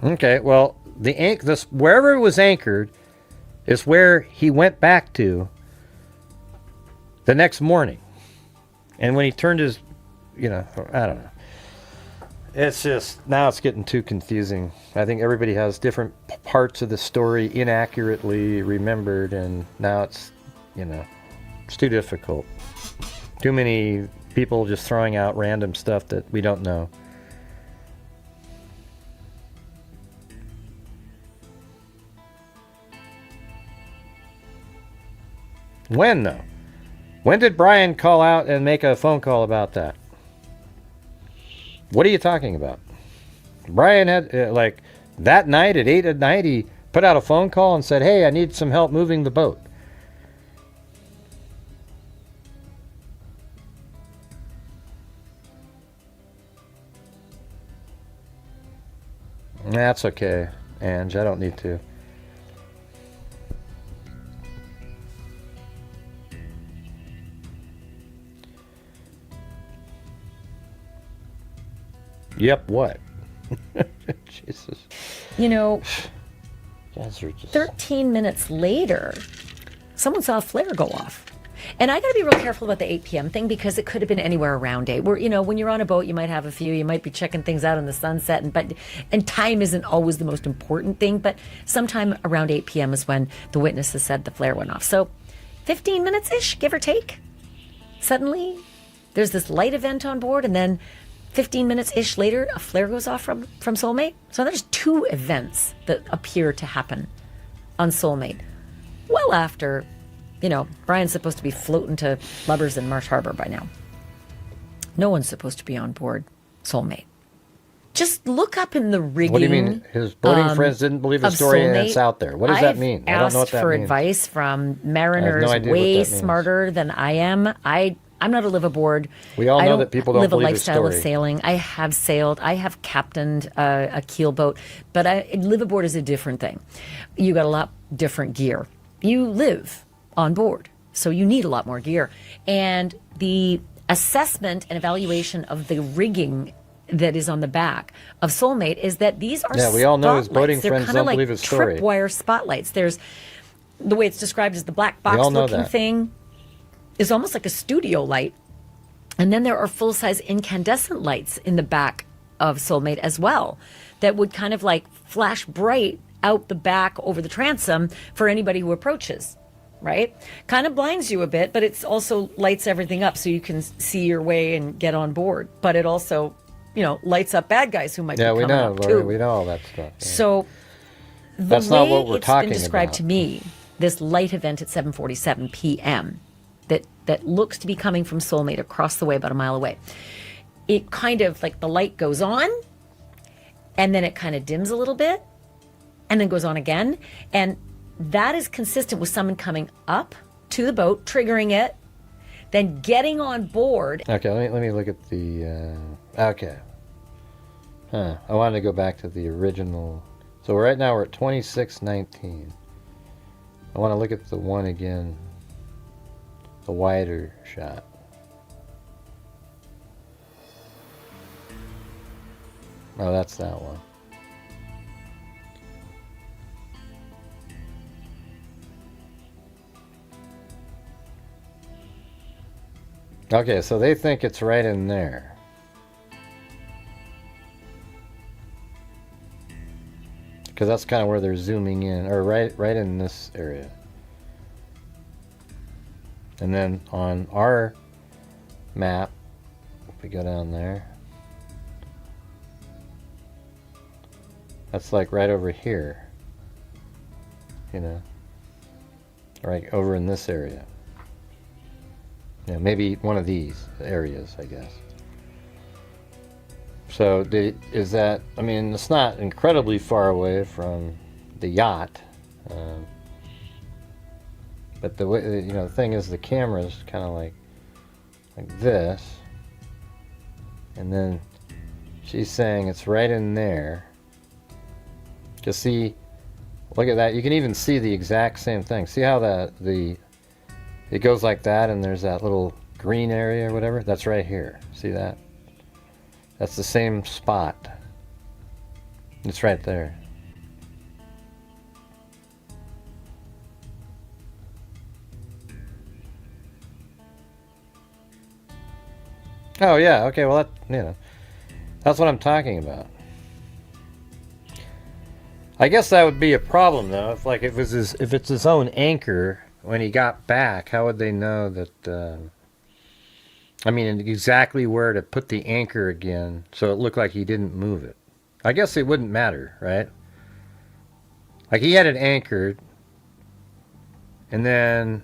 Okay, well, wherever it was anchored is where he went back to the next morning. And when he turned his, I don't know. It's just, now it's getting too confusing. I think everybody has different parts of the story inaccurately remembered, and now it's, it's too difficult. Too many people just throwing out random stuff that we don't know. When, though? When did Brian call out and make a phone call about that? What are you talking about? Brian had, that night at 8 at night, he put out a phone call and said, hey, I need some help moving the boat. That's okay, Ange. I don't need to. Yep, what? Jesus. Guys are just... 13 minutes later, someone saw a flare go off. And I got to be real careful about the 8 p.m. thing because it could have been anywhere around 8. Where, when you're on a boat, you might have a few. You might be checking things out in the sunset. And time isn't always the most important thing. But sometime around 8 p.m. is when the witnesses said the flare went off. So 15 minutes-ish, give or take. Suddenly, there's this light event on board. And then 15 minutes-ish later, a flare goes off from Soulmate. So there's 2 events that appear to happen on Soulmate. Well after... Brian's supposed to be floating to lubbers in Marsh Harbor by now. No one's supposed to be on board Soulmate. Just look up in the rigging. What do you mean? His boating friends didn't believe the story and it's out there. What does that mean? I don't know what that means. I've asked for advice from mariners way smarter than I am. I'm not a live-aboard. We all know that people don't believe the story. I live a lifestyle of sailing. I have sailed. I have captained a keel boat. But live-aboard is a different thing. You got a lot different gear. You live on board. So you need a lot more gear. And the assessment and evaluation of the rigging that is on the back of Soulmate is that these are we all know his boating friends don't believe his story. They're kind of like tripwire spotlights. There's the way it's described as the black box looking thing is almost like a studio light. And then there are full-size incandescent lights in the back of Soulmate as well that would kind of like flash bright out the back over the transom for anybody who approaches. Right? Kind of blinds you a bit, but it's also lights everything up so you can see your way and get on board. But it also, lights up bad guys who might be coming up too. We know all that stuff. Yeah. So that's not what we're talking about. It's been described to me, this light event at 7:47 p.m. that looks to be coming from Soulmate across the way, about a mile away. It kind of like the light goes on, and then it kind of dims a little bit, and then goes on again, and that is consistent with someone coming up to the boat, triggering it, then getting on board. Okay, let me look at the... okay. I wanted to go back to the original. So right now we're at 26:19. I want to look at the one again, the wider shot. Oh, that's that one. Okay, so they think it's right in there. Because that's kind of where they're zooming in, or right in this area. And then on our map, if we go down there, that's like right over here. Right over in this area. Maybe one of these areas, I guess. So is that, it's not incredibly far away from the yacht. But the way, the thing is the camera's kind of like this. And then she's saying it's right in there. Just see, look at that. You can even see the exact same thing. See how it goes like that, and there's that little green area or whatever? That's right here. See that? That's the same spot. It's right there. Oh, yeah. Okay, well, that's what I'm talking about. I guess that would be a problem, though. If it's his own anchor... When he got back, how would they know that, exactly where to put the anchor again so it looked like he didn't move it? I guess it wouldn't matter, right? Like he had it anchored, and then,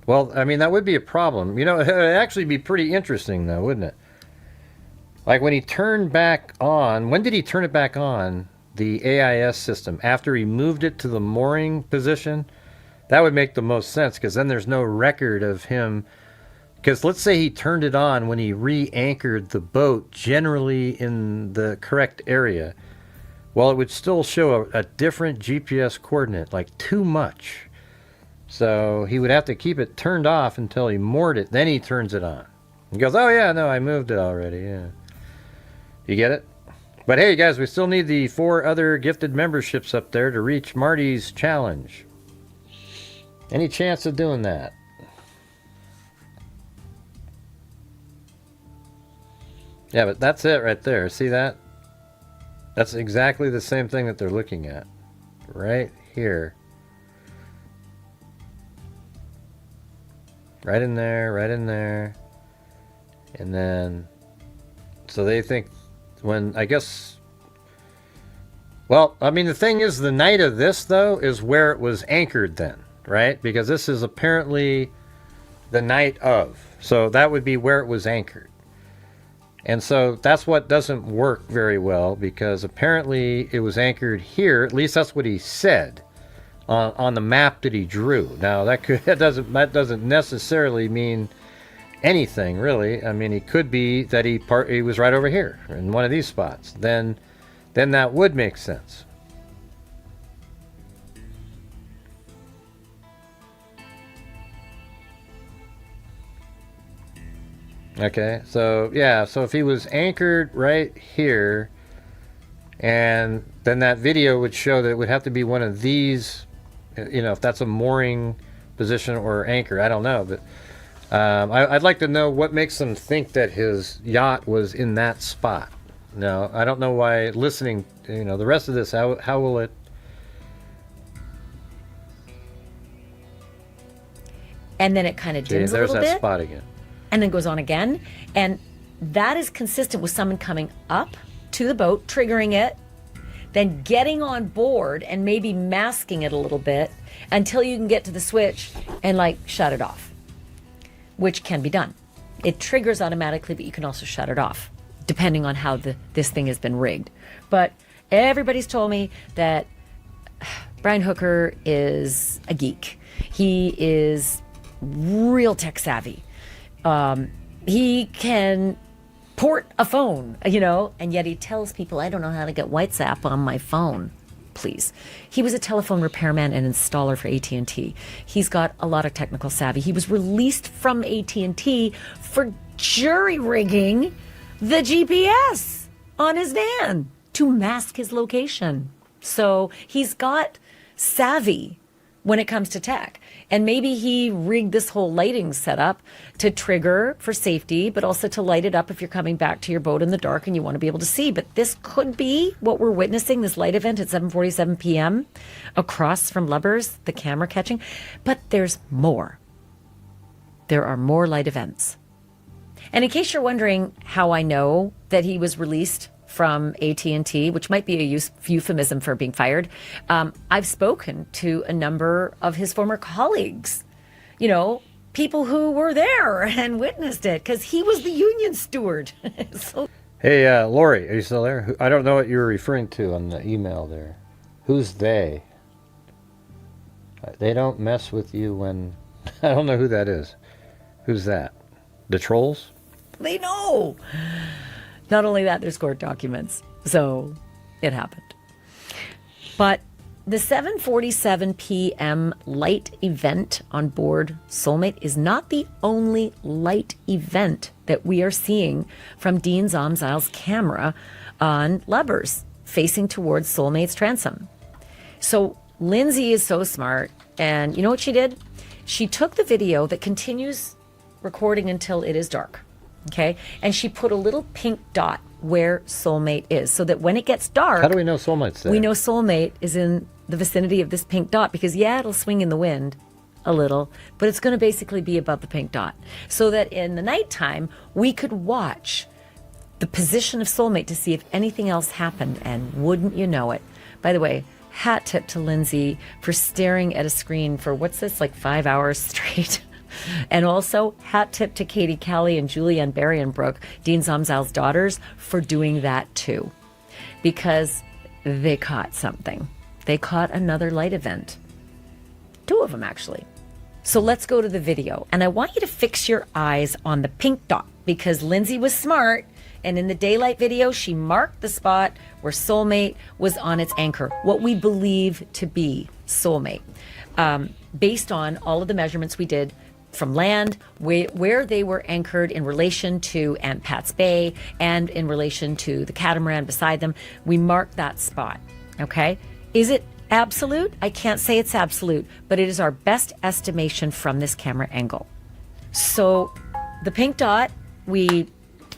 that would be a problem. It would actually be pretty interesting, though, wouldn't it? Like when he turned back on, when did he turn it back on, the AIS system? After he moved it to the mooring position? That would make the most sense, because then there's no record of him. Because let's say he turned it on when he re-anchored the boat generally in the correct area. Well, it would still show a different GPS coordinate, like too much. So he would have to keep it turned off until he moored it. Then he turns it on. He goes, oh yeah, no, I moved it already. Yeah. You get it? But hey, guys, we still need the 4 other gifted memberships up there to reach Marty's challenge. Any chance of doing that? Yeah, but that's it right there. See that? That's exactly the same thing that they're looking at. Right here. Right in there, right in there. And then, so they think when, I guess, well, I mean, the thing is, the night of this, though, is where it was anchored then, right? Because this is apparently the night of. So that would be where it was anchored. And so that's what doesn't work very well, because apparently it was anchored here. At least that's what he said on the map that he drew. Now that doesn't necessarily mean anything really. I mean, it could be that he was right over here in one of these spots. Then that would make sense. Okay, so yeah, so if he was anchored right here, and then that video would show that it would have to be one of these, if that's a mooring position or anchor, I don't know, but I'd like to know what makes them think that his yacht was in that spot. Now, I don't know why listening, the rest of this, how will it? And then it kind of dims a little bit. There's that spot again. And then goes on again. And that is consistent with someone coming up to the boat, triggering it, then getting on board and maybe masking it a little bit until you can get to the switch and shut it off, which can be done. It triggers automatically, but you can also shut it off depending on how this thing has been rigged. But everybody's told me that Brian Hooker is a geek. He is real tech savvy. He can port a phone, and yet he tells people, I don't know how to get WhatsApp on my phone, please. He was a telephone repairman and installer for AT&T. He's got a lot of technical savvy. He was released from AT&T for jury-rigging the GPS on his van to mask his location. So he's got savvy when it comes to tech. And maybe he rigged this whole lighting setup to trigger for safety, but also to light it up if you're coming back to your boat in the dark and you want to be able to see. But this could be what we're witnessing, this light event at 7:47 p.m. across from Lubbers, the camera catching. But there's more. There are more light events. And in case you're wondering how I know that he was released from AT&T, which might be a euphemism for being fired, I've spoken to a number of his former colleagues, people who were there and witnessed it, because he was the union steward. So, hey, Lori, are you still there? I don't know what you were referring to on the email there. Who's they? They don't mess with you when... I don't know who that is. Who's that? The trolls? They know. Not only that, there's court documents. So it happened. But the 7:47 p.m. light event on board Soulmate is not the only light event that we are seeing from Dean Zomzile's camera on Lubbers facing towards Soulmate's transom. So Lindsay is so smart. And you know what she did? She took the video that continues recording until it is dark. Okay, and she put a little pink dot where Soulmate is, so that when it gets dark... How do we know Soulmate's there? We know Soulmate is in the vicinity of this pink dot, because, yeah, it'll swing in the wind a little, but it's going to basically be above the pink dot. So that in the nighttime, we could watch the position of Soulmate to see if anything else happened, and wouldn't you know it. By the way, hat tip to Lindsay for staring at a screen for, 5 hours straight. And also, hat tip to Katie Kelly and Julianne Berrien-Brooke, Dean Zomzile's daughters, for doing that too. Because they caught something. They caught another light event. 2 of them, actually. So let's go to the video. And I want you to fix your eyes on the pink dot, because Lindsay was smart, and in the daylight video, she marked the spot where Soulmate was on its anchor, what we believe to be Soulmate, based on all of the measurements we did from land, where they were anchored in relation to Aunt Pat's Bay and in relation to the catamaran beside them. We marked that spot, okay? Is it absolute? I can't say it's absolute, but it is our best estimation from this camera angle. So the pink dot, we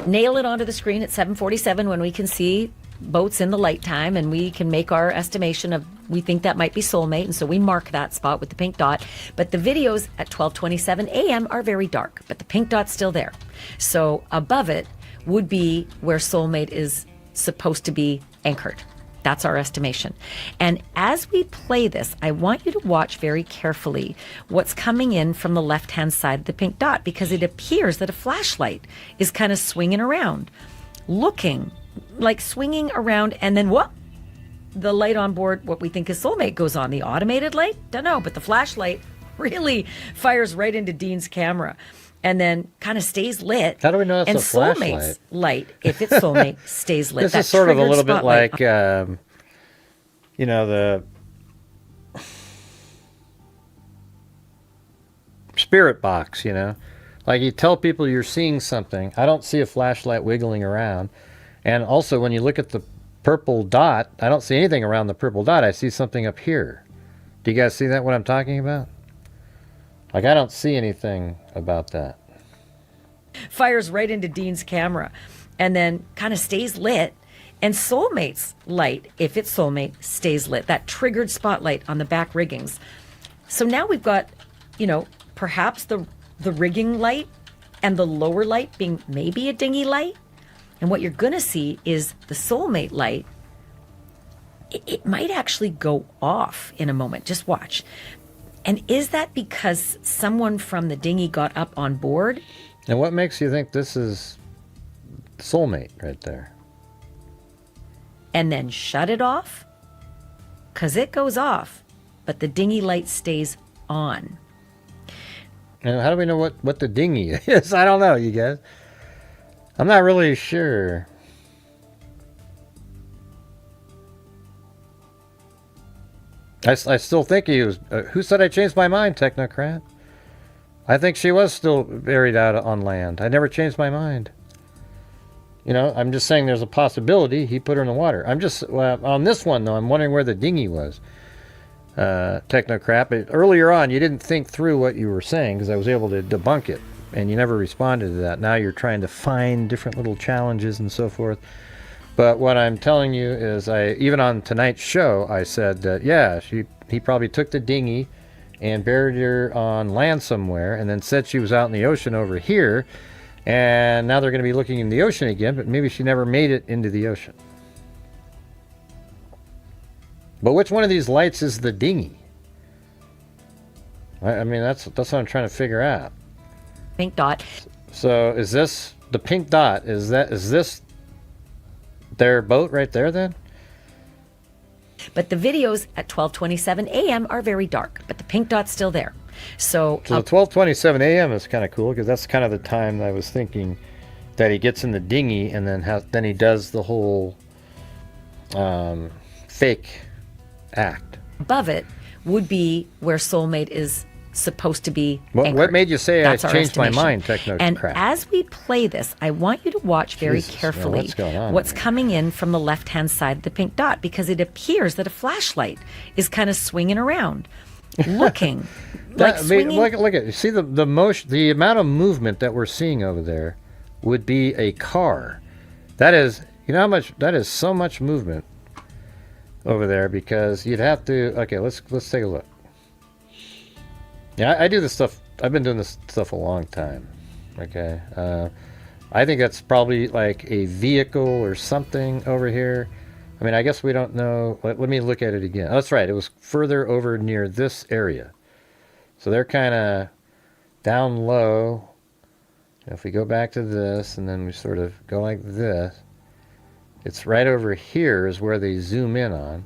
nail it onto the screen at 7:47 when we can see boats in the light time, and we can make our estimation of, we think that might be soulmate, and so we mark that spot with the pink dot. But the videos at 12:27 a.m. are very dark, but the pink dot's still there. So above it would be where soulmate is supposed to be anchored. That's our estimation. And as we play this, I want you to watch very carefully what's coming in from the left-hand side of the pink dot, because it appears that a flashlight is kind of swinging around, looking like swinging around, and then what? The light on board, what we think is soulmate, goes on. The automated light? Don't know, but the flashlight really fires right into Dean's camera and then kind of stays lit. How do we know it's and a flashlight? Soulmate's light, if it's soulmate, stays lit. This That is sort of a triggered little bit spotlight like, the spirit box, Like you tell people you're seeing something. I don't see a flashlight wiggling around. And also when you look at the purple dot, I don't see anything around the purple dot. I see something up here. Do you guys see that, what I'm talking about? Like, I don't see anything about that. fires right into Dean's camera and then kind of stays lit. And soulmate's light, if it's soulmate, stays lit. That triggered spotlight on the back riggings. So now we've got, perhaps the rigging light and the lower light being maybe a dinghy light. And what you're going to see is the soulmate light. It might actually go off in a moment. Just watch. And is that because someone from the dinghy got up on board? And what makes you think this is soulmate right there? And then shut it off? Because it goes off, but the dinghy light stays on. And how do we know what the dinghy is? I don't know, you guys. I'm not really sure. I still think he was... who said I changed my mind, Technocrat? I think she was still buried out on land. I never changed my mind. I'm just saying there's a possibility he put her in the water. I'm just... on this one, though, I'm wondering where the dinghy was. Technocrat. But earlier on, you didn't think through what you were saying because I was able to debunk it. And you never responded to that. Now you're trying to find different little challenges and so forth. But what I'm telling you is, even on tonight's show, I said that, yeah, he probably took the dinghy and buried her on land somewhere and then said she was out in the ocean over here. And now they're going to be looking in the ocean again, but maybe she never made it into the ocean. But which one of these lights is the dinghy? I mean, that's what I'm trying to figure out. Pink dot. So is this the pink dot? Is this their boat right there then? But the videos at 12:27 a.m. are very dark, but the pink dot's still there. So the 12:27 a.m. is kind of cool because that's kind of the time I was thinking that he gets in the dinghy and then he does the whole fake act. Above it would be where soulmate is supposed to be anchored. What made you say That's I our changed my estimation. mind, Technocrat? And as we play this, I want you to watch very Jesus, carefully what's going on what's here? coming in from the left-hand side of the pink dot, because it appears that a flashlight is kind of swinging around, looking like swinging. Look at it. See the motion, the amount of movement that we're seeing over there would be a car. That is, how much? That is so much movement over there because you'd have to. Okay, let's take a look. Yeah, I do this stuff. I've been doing this stuff a long time. Okay, I think that's probably like a vehicle or something over here. I mean, I guess we don't know. Let me look at it again. Oh, that's right. It was further over near this area. So they're kind of down low. If we go back to this and then we sort of go like this, it's right over here is where they zoom in on.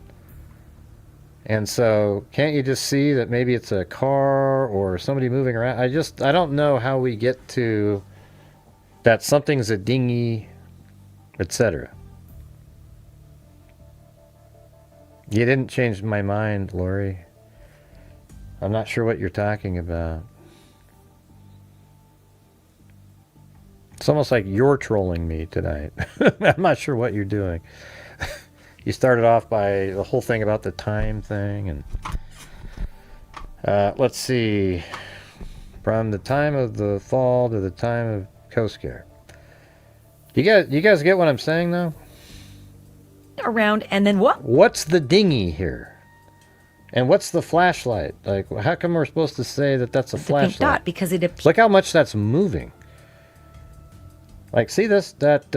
And so can't you just see that maybe it's a car or somebody moving around? I don't know how we get to that something's a dinghy, etc. You didn't change my mind, Lori. I'm not sure what you're talking about. It's almost like you're trolling me tonight. I'm not sure what you're doing. You started off by the whole thing about the time thing, and let's see, from the time of the fall to the time of Coast Guard. You guys get what I'm saying, though? Around, and then what? What's the dinghy here? And what's the flashlight? Like, how come we're supposed to say that that's a The flashlight? pink dot, because it appears Look how much that's moving. Like, see this? That,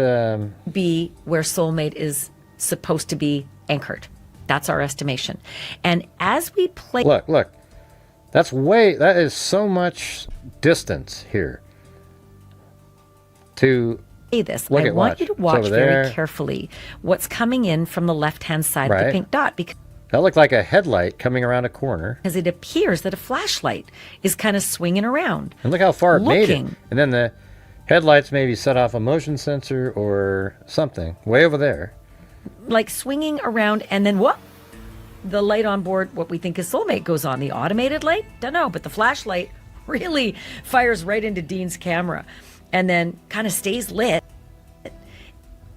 be where soulmate is supposed to be anchored. That's our estimation. And as we play look. That is so much distance here. To this, look I at want you to It's watch over very there. carefully what's coming in from the left-hand side of Right. the pink dot, because That looked like a headlight coming around a corner. it appears that a flashlight is kind of swinging around. And look how far it made it. Looking. And then the headlights maybe set off a motion sensor or something way over there. Like swinging around, and then what? The light on board, what we think is soulmate, goes on. The automated light, don't know, but the flashlight really fires right into Dean's camera and then kind of stays lit.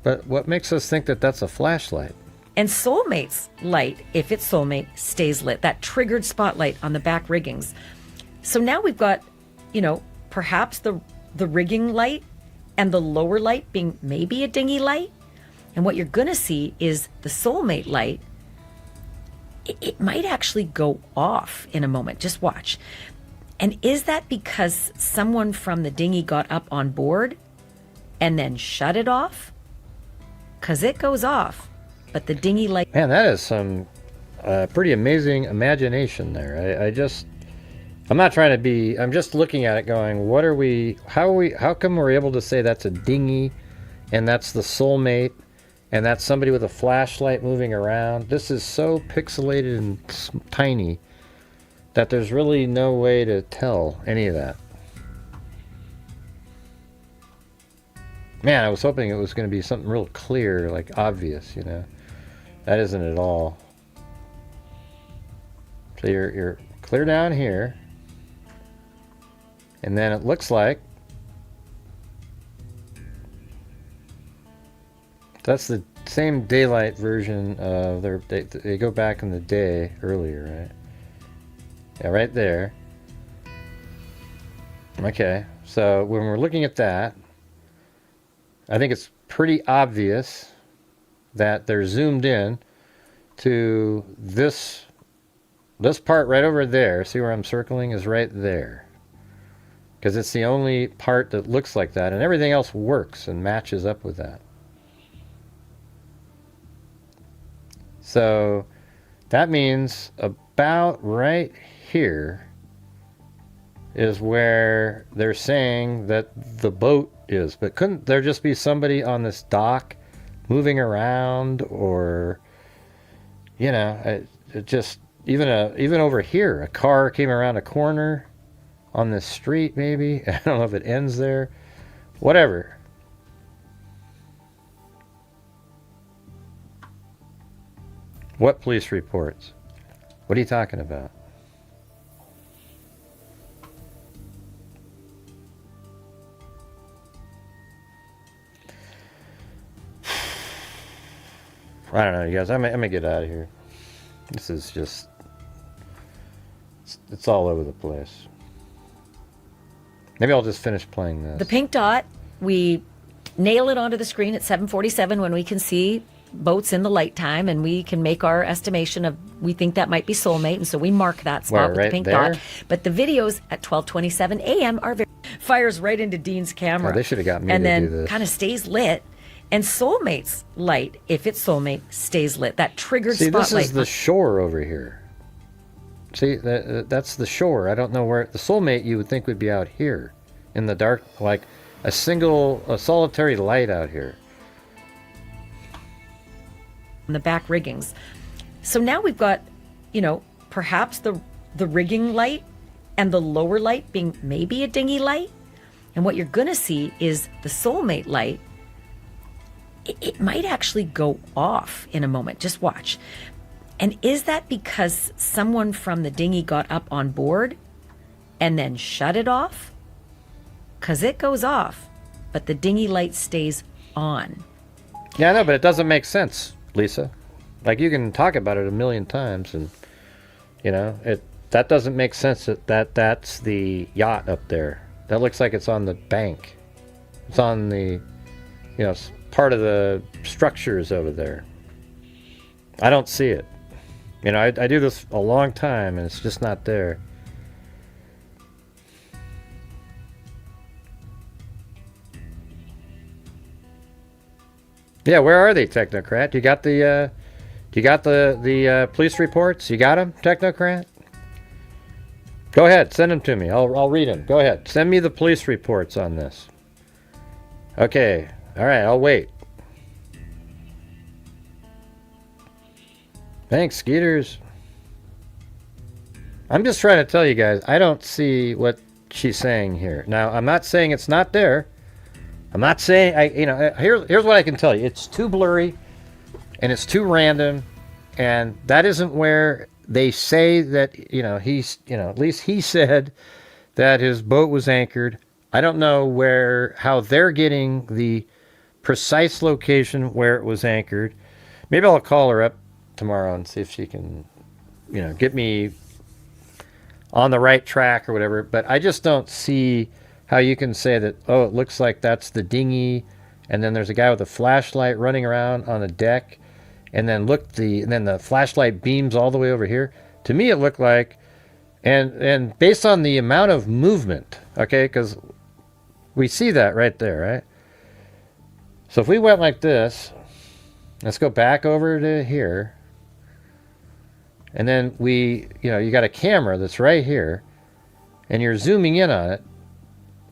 But what makes us think that that's a flashlight? And soulmate's light, if it's soulmate, stays lit. That triggered spotlight on the back riggings. So now we've got, perhaps the rigging light and the lower light being maybe a dinghy light. And what you're going to see is the soulmate light. It might actually go off in a moment. Just watch. And is that because someone from the dinghy got up on board and then shut it off? Because it goes off, but the dinghy light... Man, that is some pretty amazing imagination there. I'm not trying to be, I'm just looking at it going, how come we're able to say that's a dinghy and that's the soulmate and that's somebody with a flashlight moving around? This is so pixelated and tiny that there's really no way to tell any of that. Man, I was hoping it was going to be something real clear, like obvious, That isn't at all. So you're clear down here. And then it looks like that's the same daylight version of they go back in the day earlier, right? Yeah, right there. Okay, so when we're looking at that, I think it's pretty obvious that they're zoomed in to this part right over there. See where I'm circling is right there. Because it's the only part that looks like that, and everything else works and matches up with that. So that means about right here is where they're saying that the boat is. But couldn't there just be somebody on this dock moving around, or it just even over here, a car came around a corner on this street, maybe. I don't know if it ends there. Whatever. What police reports? What are you talking about? I don't know, you guys. I'm gonna get out of here. This is just... It's all over the place. Maybe I'll just finish playing this. The pink dot, we nail it onto the screen at 7:47 when we can see boats in the light time, and we can make our estimation of, we think that might be soulmate, and so we mark that spot with right the pink there? dot. But the videos at 12:27 a.m. are fires right into Dean's camera. Oh, they should have got me and to then do this. kind of stays lit. And soulmate's light, if it's soulmate, stays lit. That triggered See, spotlight. this is the shore over here. See, that's the shore. I don't know where... The soulmate you would think would be out here in the dark, like a solitary light out here. On the back riggings. So now we've got, perhaps the rigging light and the lower light being maybe a dinghy light. And what you're going to see is the soulmate light. It might actually go off in a moment. Just watch. And is that because someone from the dinghy got up on board and then shut it off? Because it goes off, but the dinghy light stays on. Yeah, I know, but it doesn't make sense, Lisa. Like, you can talk about it a million times, and that doesn't make sense. That's the yacht up there. That looks like it's on the bank. It's on the part of the structures over there. I don't see it. I do this a long time and it's just not there. Yeah, where are they, Technocrat? You got the police reports? You got them, Technocrat? Go ahead, send them to me. I'll read them. Go ahead, send me the police reports on this. Okay, all right, I'll wait. Thanks, Skeeters. I'm just trying to tell you guys, I don't see what she's saying here. Now, I'm not saying it's not there. I'm not saying, here's what I can tell you. It's too blurry, and it's too random, and that isn't where they say that, at least he said that his boat was anchored. I don't know how they're getting the precise location where it was anchored. Maybe I'll call her up tomorrow and see if she can, get me on the right track or whatever. But I just don't see how you can say that, it looks like that's the dinghy, and then there's a guy with a flashlight running around on a deck, and then then the flashlight beams all the way over here. To me, it looked like, and based on the amount of movement, okay, because we see that right there, right? So if we went like this, let's go back over to here, and then you got a camera that's right here, and you're zooming in on it.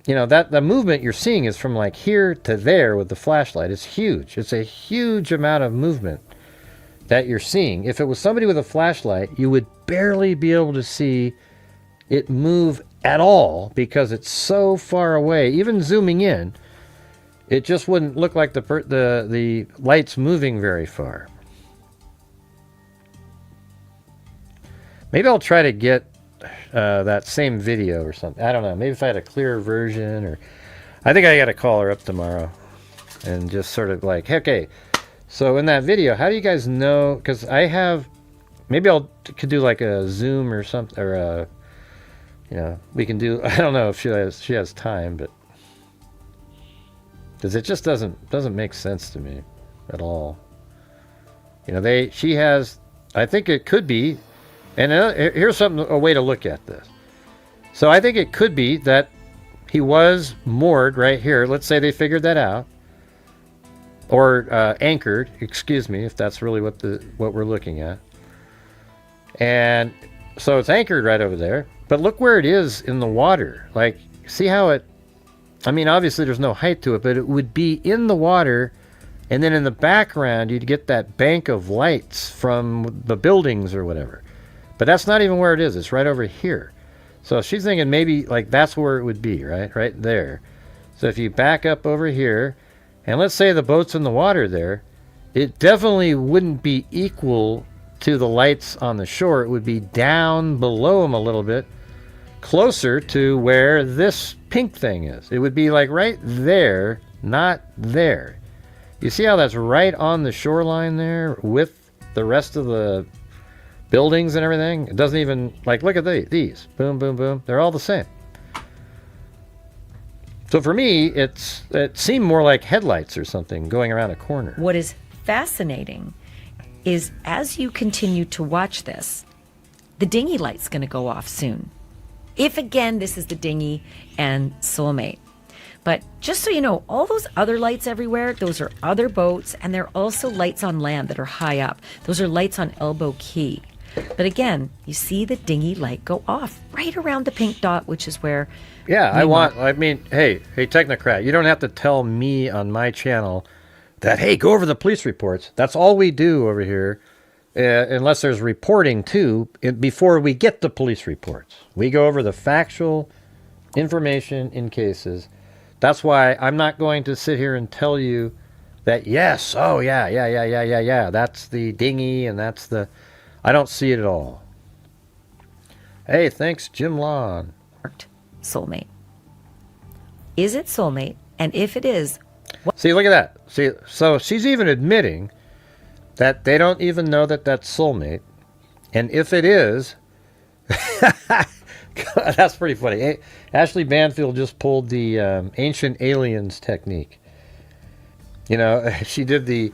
That the movement you're seeing is from like here to there with the flashlight. It's huge. It's a huge amount of movement that you're seeing. If it was somebody with a flashlight, you would barely be able to see it move at all because it's so far away. Even zooming in, it just wouldn't look like the light's moving very far. Maybe I'll try to get that same video or something. I don't know. Maybe if I had a clearer version, or I think I got to call her up tomorrow and just sort of like, okay, so in that video, how do you guys know? Because maybe could do like a Zoom or something, or we can do. I don't know if she has time, but because it just doesn't make sense to me at all. She has. I think it could be. And here's a way to look at this. So I think it could be that he was moored right here. Let's say they figured that out, or anchored. Excuse me, if that's really what we're looking at. And so it's anchored right over there. But look where it is in the water. Like, see how it? I mean, obviously there's no height to it, but it would be in the water, and then in the background you'd get that bank of lights from the buildings or whatever. But that's not even where it is. It's right over here. So she's thinking maybe like that's where it would be, right? Right there. So if you back up over here, and let's say the boat's in the water there, it definitely wouldn't be equal to the lights on the shore. It would be down below them a little bit, closer to where this pink thing is. It would be like right there, not there. You see how that's right on the shoreline there with the rest of the buildings and everything? It doesn't even, like, look at these. Boom, boom, boom. They're all the same. So for me, it seemed more like headlights or something going around a corner. What is fascinating is as you continue to watch this, the dinghy light's going to go off soon. If, again, this is the dinghy and Soulmate. But just so you know, all those other lights everywhere, those are other boats, and they're also lights on land that are high up. Those are lights on Elbow Key. But again, you see the dinghy light go off right around the pink dot, which is where... Yeah, hey, Technocrat, you don't have to tell me on my channel that, hey, go over the police reports. That's all we do over here, unless there's reporting too, before we get the police reports. We go over the factual information in cases. That's why I'm not going to sit here and tell you that, yes, oh, yeah, that's the dinghy and that's the... I don't see it at all. Hey, thanks, Jim Lawn. Soulmate. Is it Soulmate? And if it is... See, look at that. See, so she's even admitting that they don't even know that that's Soulmate. And if it is... That's pretty funny. Ashley Banfield just pulled the Ancient Aliens technique. You know, she did the...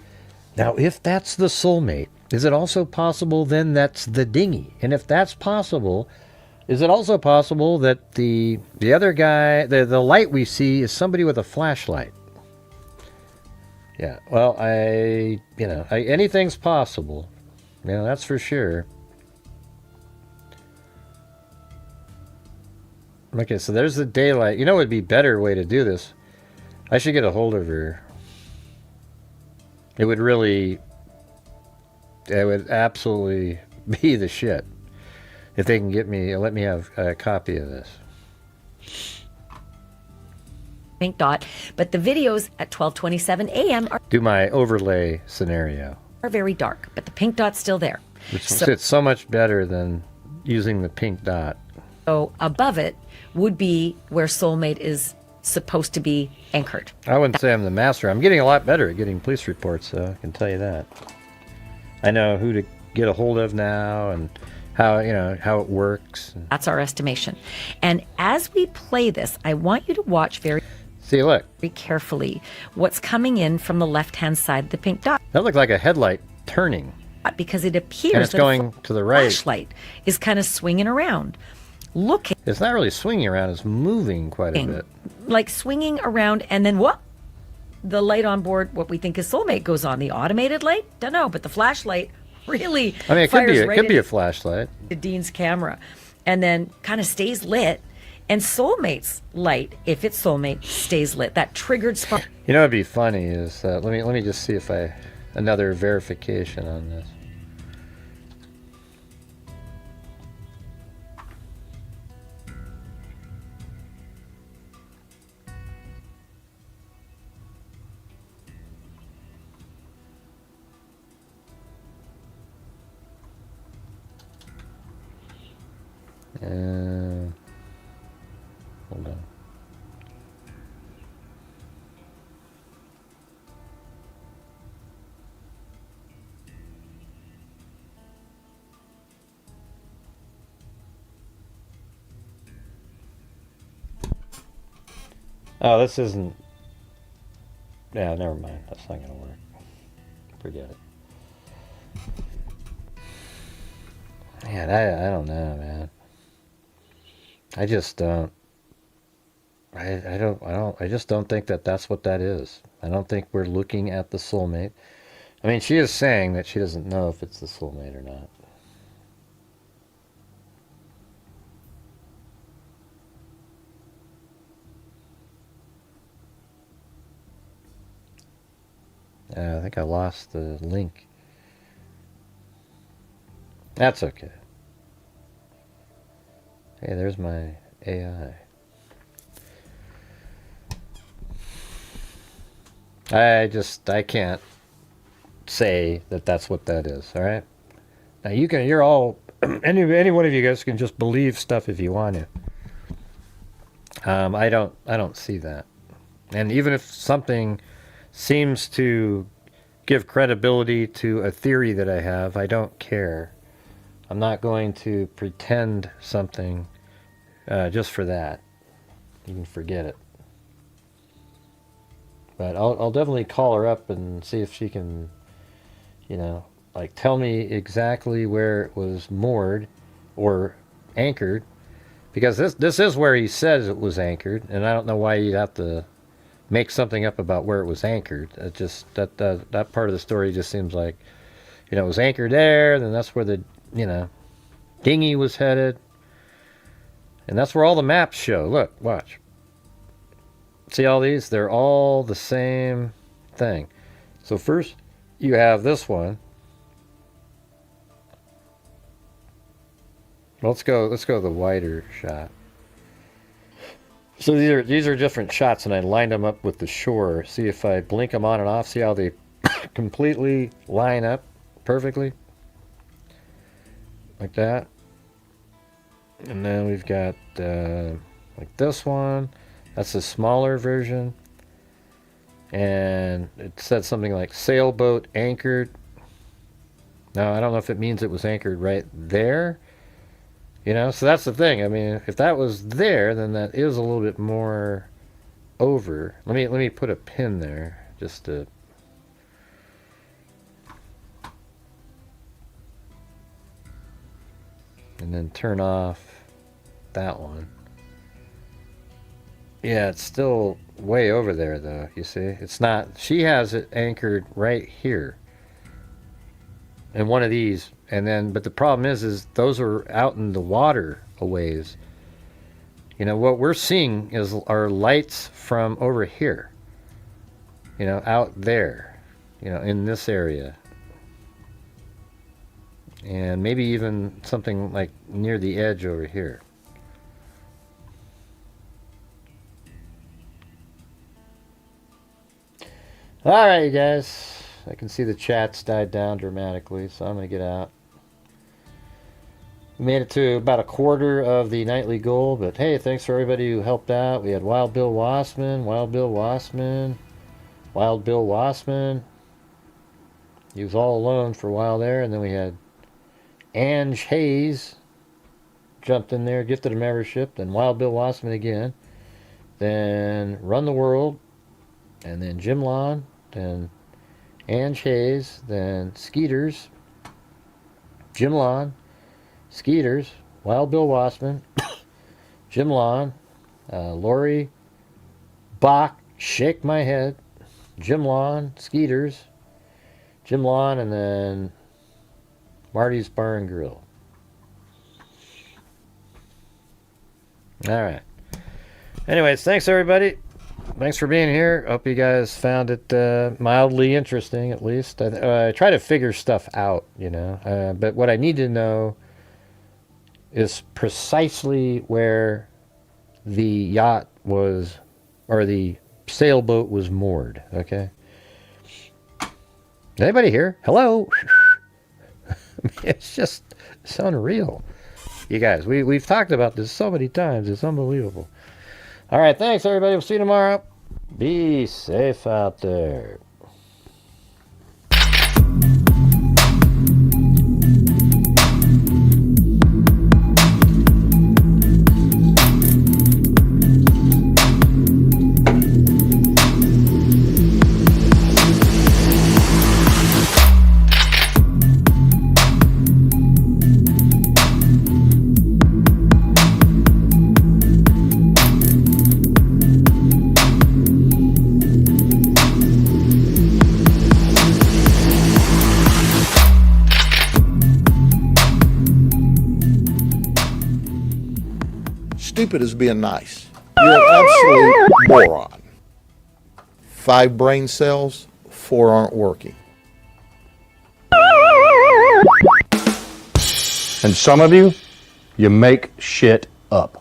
Now, if that's the soulmate, is it also possible then that's the dinghy? And if that's possible, is it also possible that the other guy, the light we see is somebody with a flashlight? Yeah, well, anything's possible. Yeah, that's for sure. Okay, so there's the daylight. You know what would be a better way to do this? I should get a hold of her. It would absolutely be the shit if they can let me have a copy of this. Pink dot, but the videos at 12:27 a.m. Do my overlay scenario. Are very dark, but the pink dot's still there. It's so much better than using the pink dot. So above it would be where soulmate is supposed to be anchored. I wouldn't say I'm the master. I'm getting a lot better at getting police reports, I can tell you that. I know who to get a hold of now and how it works. That's our estimation. And as we play this, I want you to watch very carefully what's coming in from the left-hand side of the pink dot. That looked like a headlight turning. Because it appears and it's going to the right. Flashlight is kind of swinging around. Looking. It's not really swinging around. It's moving quite a bit. Like swinging around, and then what? The light on board, what we think is soulmate, goes on. The automated light? Don't know, but the flashlight really it could be a flashlight. To Dean's camera. And then kind of stays lit. And soulmate's light, if it's soulmate, stays lit. That triggered spark. You know what'd be funny is, let me just see if another verification on this. Hold on. Oh, this isn't... Yeah, never mind. That's not going to work. Forget it. Man, I don't know, man. I just don't. I just don't think that that's what that is. I don't think we're looking at the soulmate. I mean, she is saying that she doesn't know if it's the soulmate or not. I think I lost the link. That's okay. Hey, there's my AI. I can't say that that's what that is, all right? Now you're all, any one of you guys can just believe stuff if you want to. I don't see that. And even if something seems to give credibility to a theory that I have, I don't care. I'm not going to pretend something just for that. You can forget it. But I'll definitely call her up and see if she can, like tell me exactly where it was moored or anchored. Because this is where he says it was anchored, and I don't know why you'd have to make something up about where it was anchored. It just that part of the story just seems like, it was anchored there, then that's where the dinghy was headed, and that's where all the maps show. Look, watch. See all these? They're all the same thing. So first you have this one. Let's go the wider shot. So these are different shots, and I lined them up with the shore. See if I blink them on and off. See how they completely line up perfectly, like that. And then we've got like this one. That's a smaller version, and it said something like sailboat anchored. Now I don't know if it means it was anchored right there. So that's the thing. I mean, if that was there, then that is a little bit more over. Let me put a pin there just to and then turn off that one. Yeah, it's still way over there though, you see? It's not, she has it anchored right here. And one of these, and then, but the problem is those are out in the water a ways. You know, what we're seeing is our lights from over here. You know, out there, you know, in this area. And maybe even something like near the edge over here. Alright, you guys. I can see the chat's died down dramatically, so I'm going to get out. We made it to about a quarter of the nightly goal, but hey, thanks for everybody who helped out. We had Wild Bill Wassman, Wild Bill Wassman, Wild Bill Wassman. He was all alone for a while there, and then we had Ange Hayes jumped in there, gifted a membership, then Wild Bill Wassman again, then Run the World, and then Jim Lawn, then Ange Hayes, then Skeeters, Jim Lawn, Skeeters, Wild Bill Wassman, Jim Lawn, Lori Bach, Shake My Head, Jim Lawn, Skeeters, Jim Lawn, and then Marty's Bar and Grill. All right. Anyways, thanks everybody. Thanks for being here. Hope you guys found it mildly interesting, at least. I try to figure stuff out, you know. But what I need to know is precisely where the yacht was, or the sailboat was moored, okay? Anybody here? Hello? It's unreal. You guys, we've talked about this so many times. It's unbelievable. All right, thanks, everybody. We'll see you tomorrow. Be safe out there. Stupid as being nice. You're an absolute moron. 5 brain cells, 4 aren't working. And some of you make shit up.